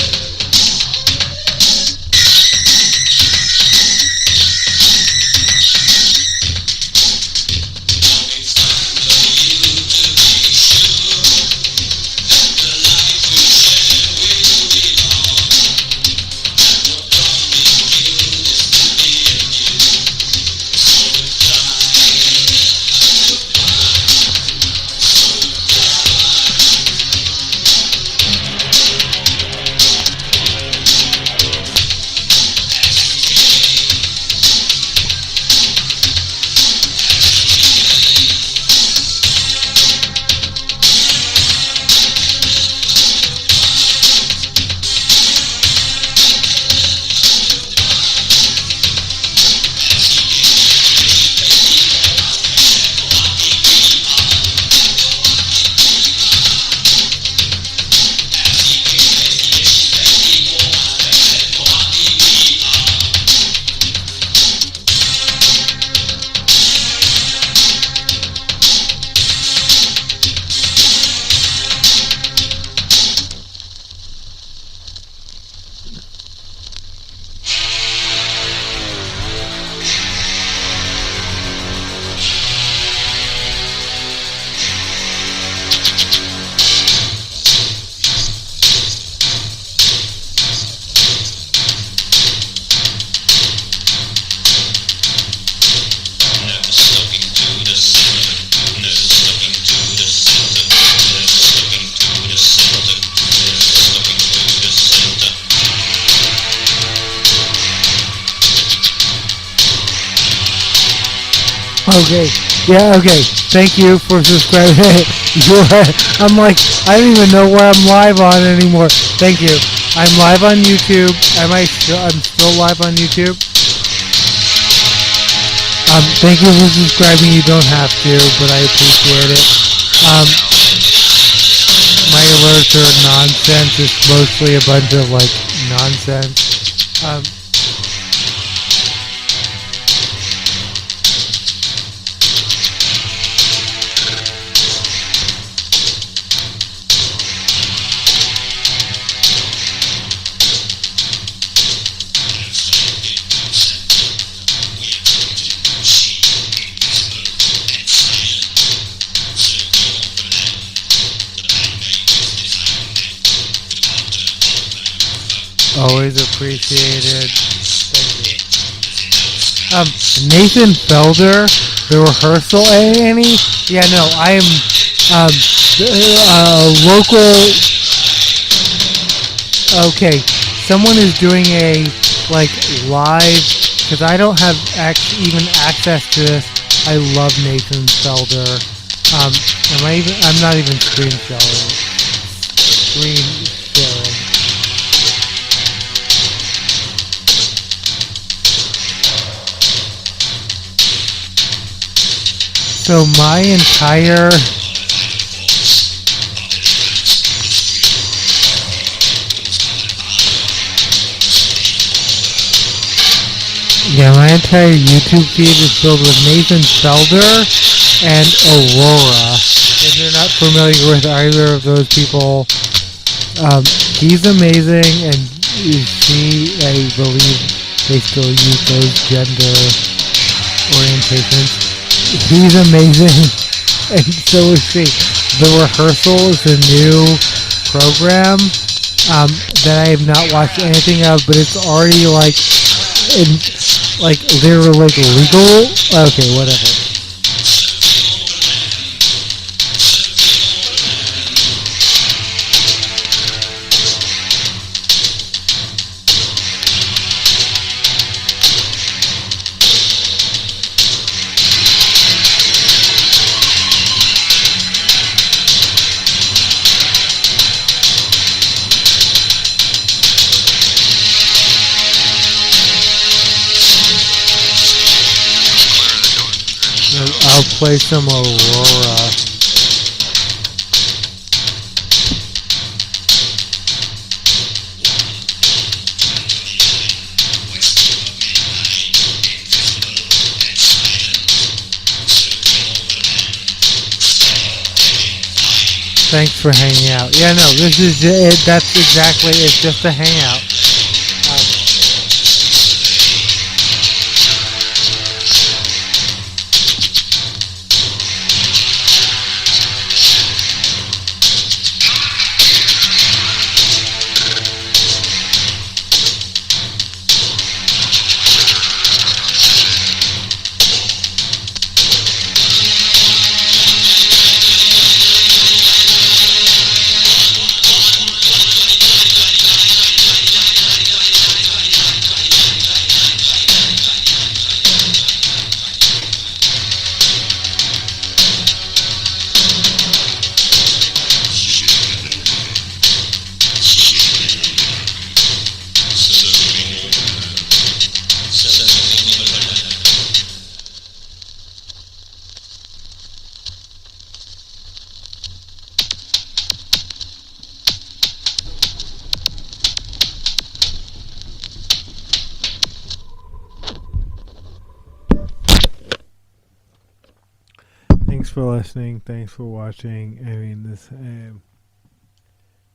Okay. Yeah, okay. Thank you for subscribing. I'm like, I don't even know where I'm live on anymore. Thank you. I'm live on YouTube. I'm still live on YouTube. Thank you for subscribing. You don't have to, but I appreciate it. Um, my alerts are nonsense. It's mostly a bunch of like nonsense. Always appreciated. Thank you. Nathan Felder, the rehearsal, Annie. Yeah, no, I am local. Okay, someone is doing a like live because I don't have even access to this. I love Nathan Felder. I'm not even screen sharing. Screen sharing. So my entire YouTube feed is filled with Nathan Felder and Aurora. If you're not familiar with either of those people, he's amazing, and I believe they still use those gender orientations. He's amazing, and so is she. The Rehearsal is a new program that I have not watched anything of, but it's already they're like legal. Okay, whatever. I'll play some Aurora. Thanks for hanging out. Yeah, no, this is it. That's exactly it. It's just a hangout. Thanks for listening. Thanks for watching. I mean,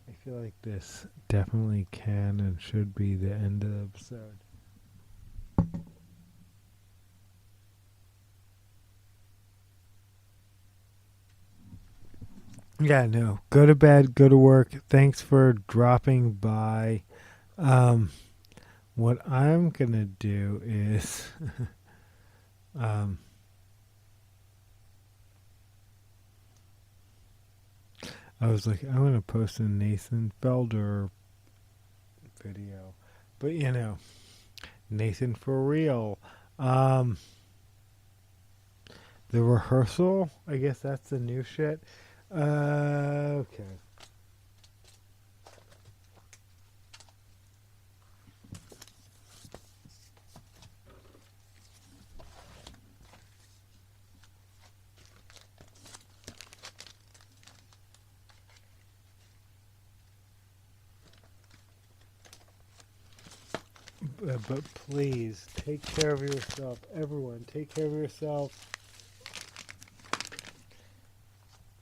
I feel like this definitely can and should be the end of the episode. Yeah, no. Go to bed. Go to work. Thanks for dropping by. What I'm gonna do is, I was like, I'm gonna post a Nathan Felder video, but Nathan for real. The Rehearsal. I guess that's the new shit. Okay. But please take care of yourself. Everyone, take care of yourself.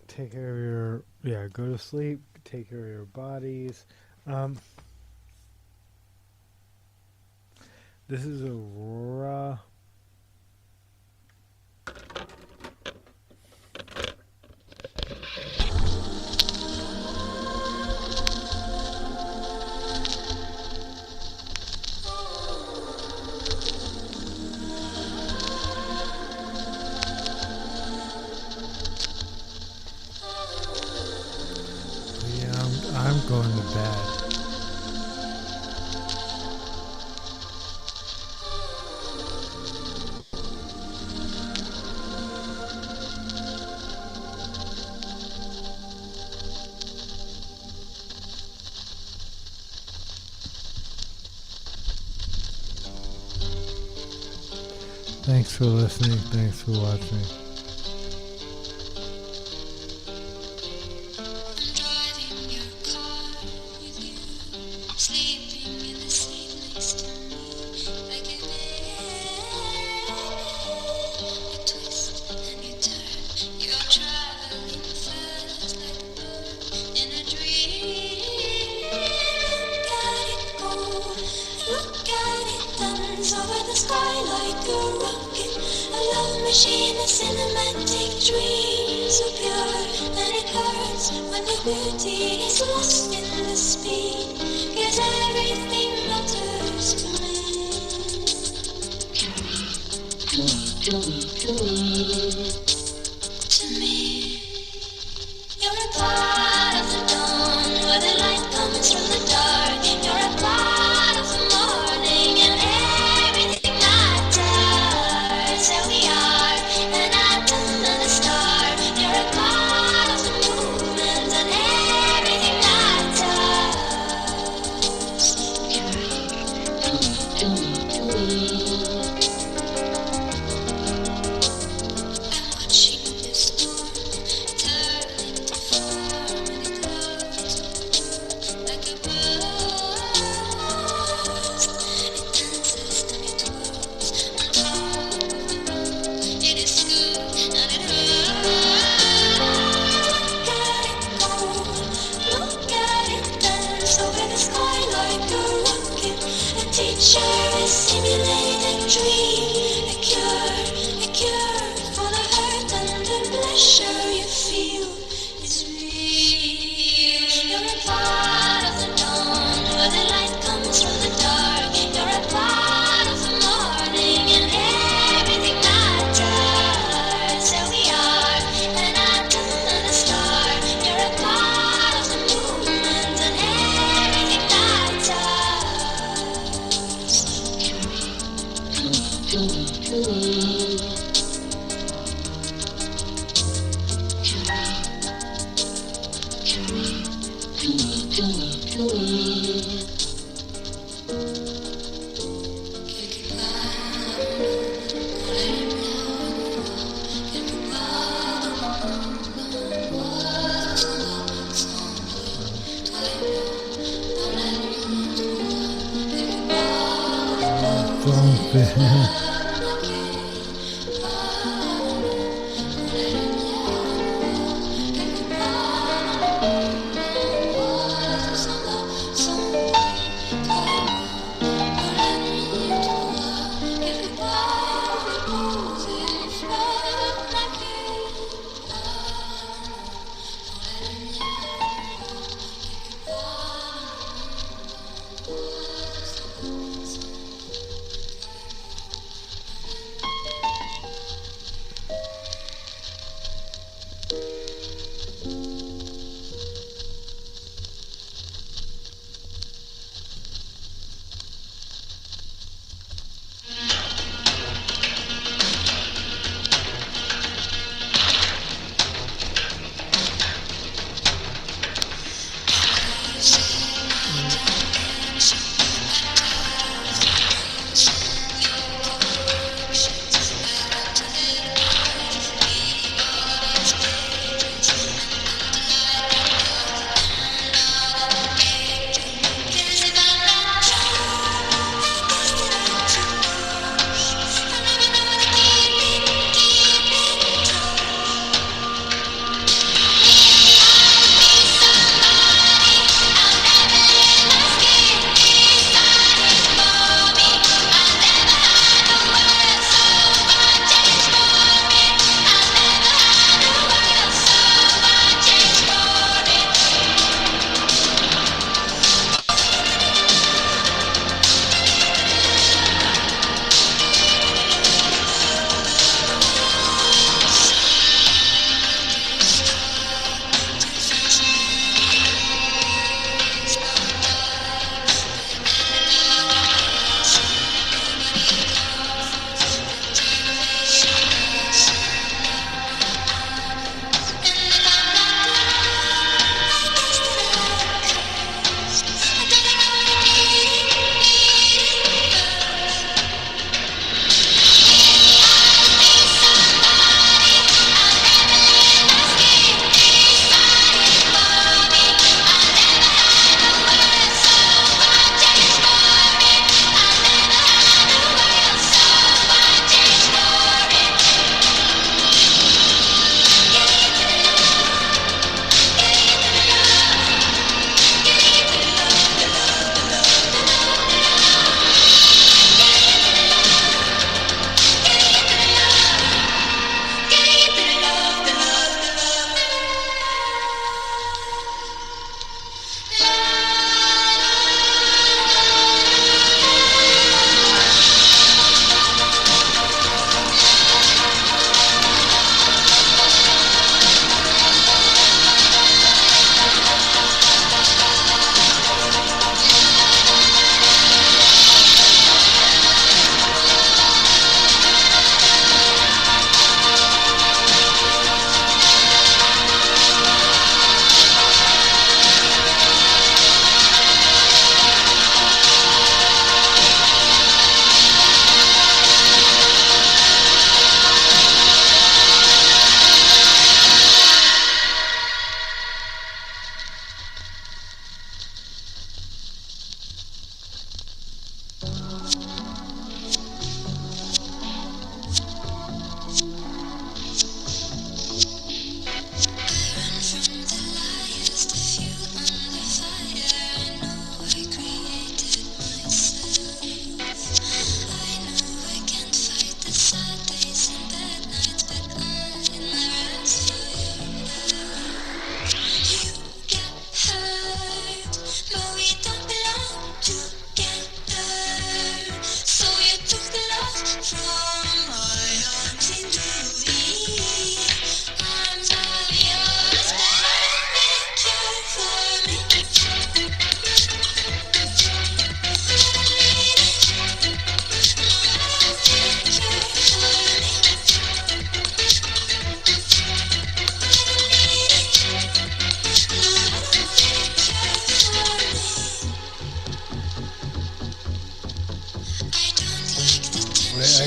Take care of go to sleep. Take care of your bodies. This is a raw. I'm going to bed. Thanks for listening. Thanks for watching.
Over the sky like a rocket, a love machine, a cinematic dream, so pure and it hurts when the beauty is lost in the speed, 'cause everything matters to me. To me, you're a part of the dawn, where the light comes from the dark. You're a part of the morning and everything matters. And we are an atom and a star. You're a part of the movement and everything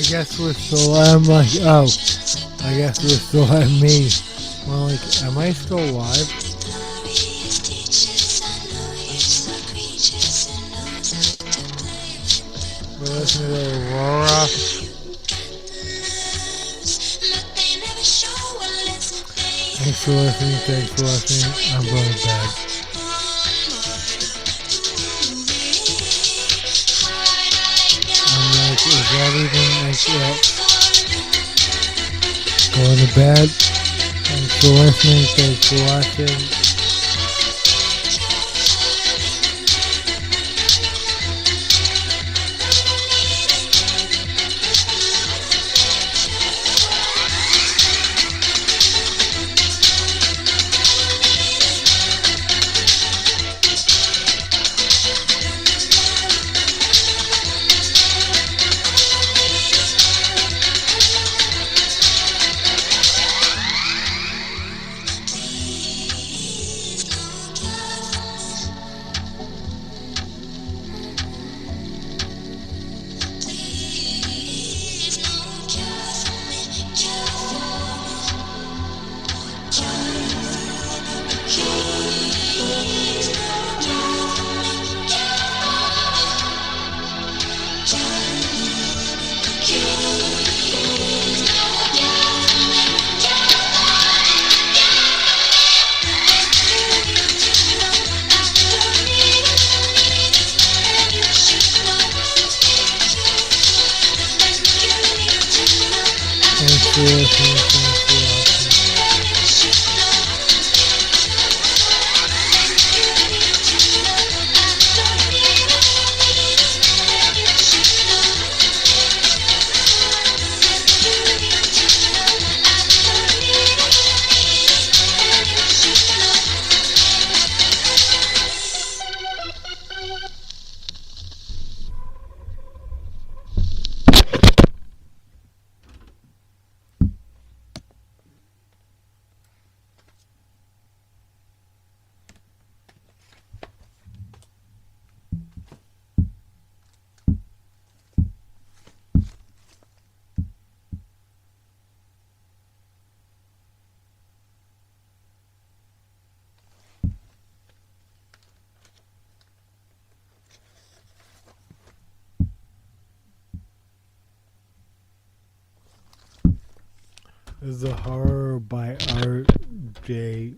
guess we're still. I'm like, oh, I guess we're still at me. Well, like, am I still live? We're listening to Aurora. Thanks for listening. Thanks for listening. I'm going to bed. I'm like, is everything like that? Going to bed. Thanks for listening. Thanks for watching. Thanks for listening. Thanks for watching. This is a horror by RJD.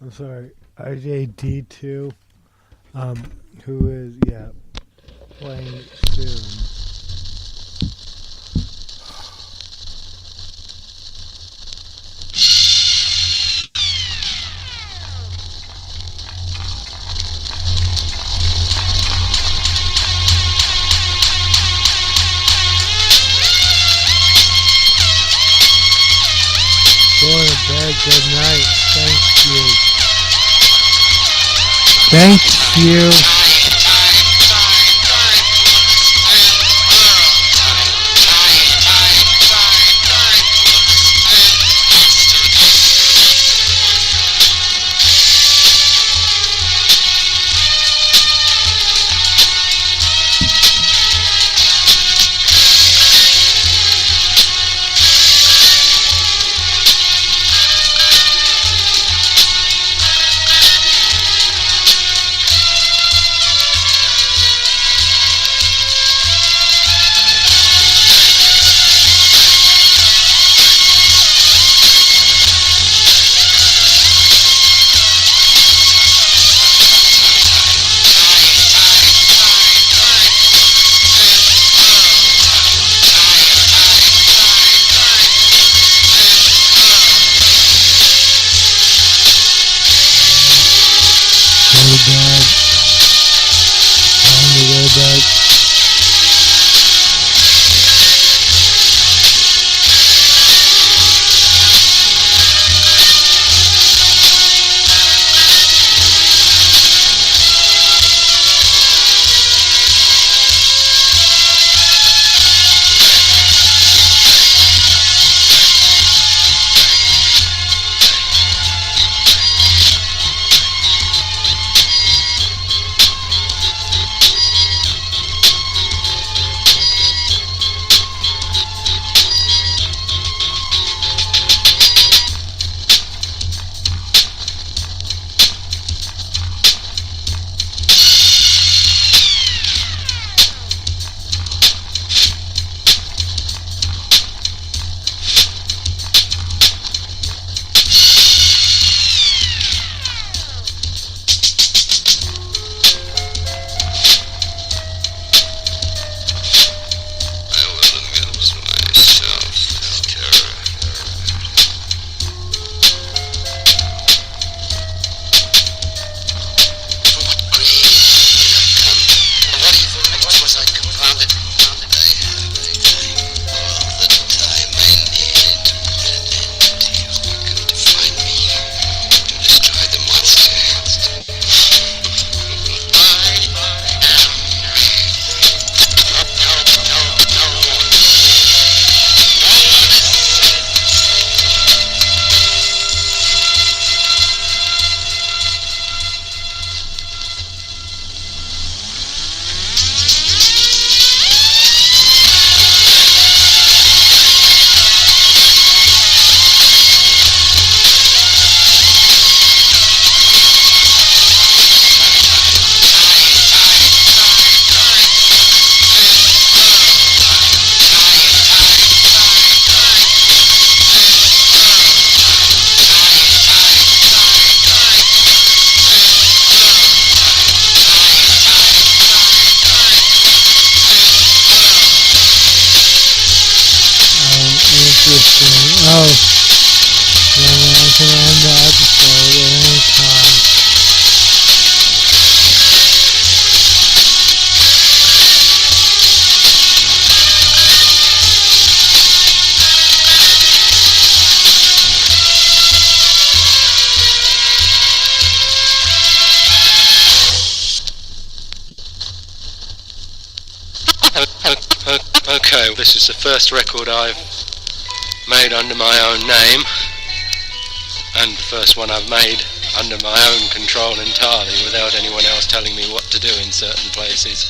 I'm sorry, RJD2. Who is playing soon. Going to bed. Good night. Thank you. Thank you. interesting. Oh, then I can end the episode anytime.
Okay, this is the first record I've made under my own name, and the first one I've made under my own control entirely, without anyone else telling me what to do in certain places.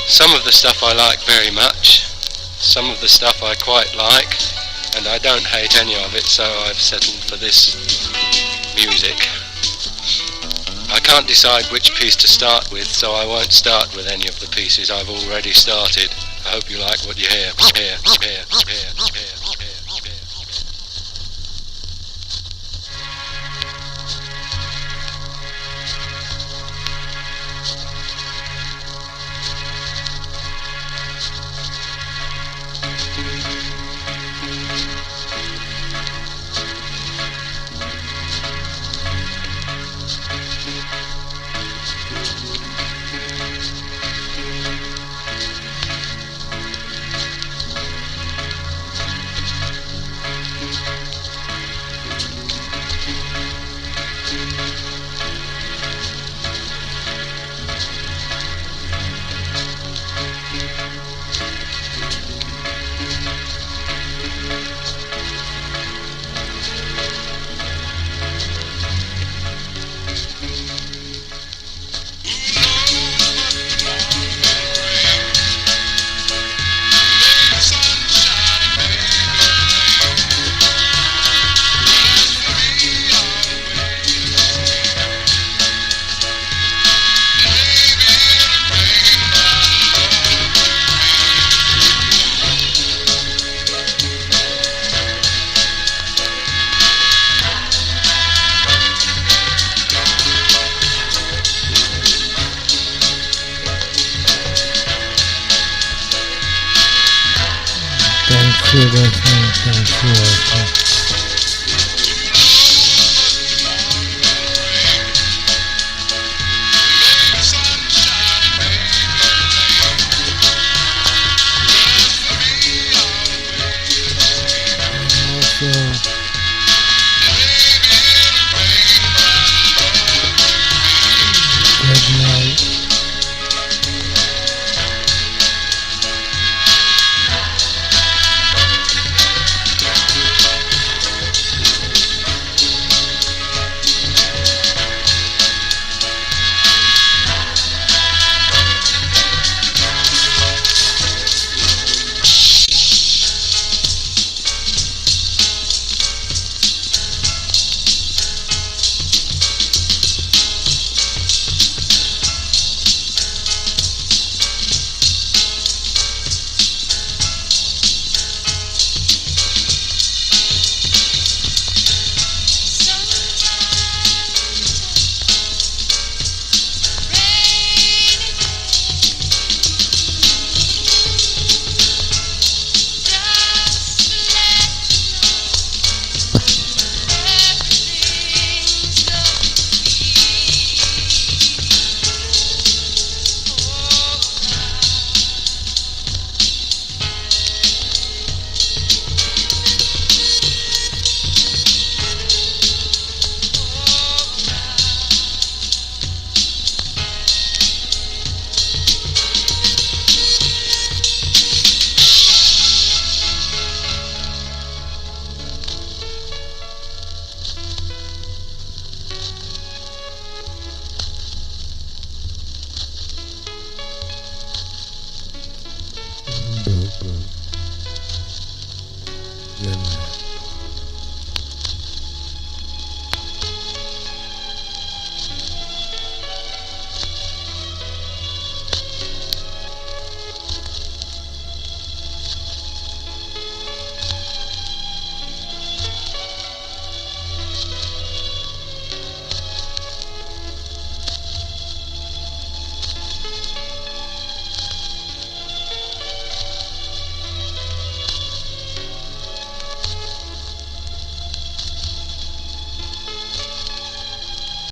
Some of the stuff I like very much, some of the stuff I quite like, and I don't hate any of it, so I've settled for this music. I can't decide which piece to start with, so I won't start with any of the pieces I've already started. I hope you like what you hear.
Thanks for listening. Thanks for watching.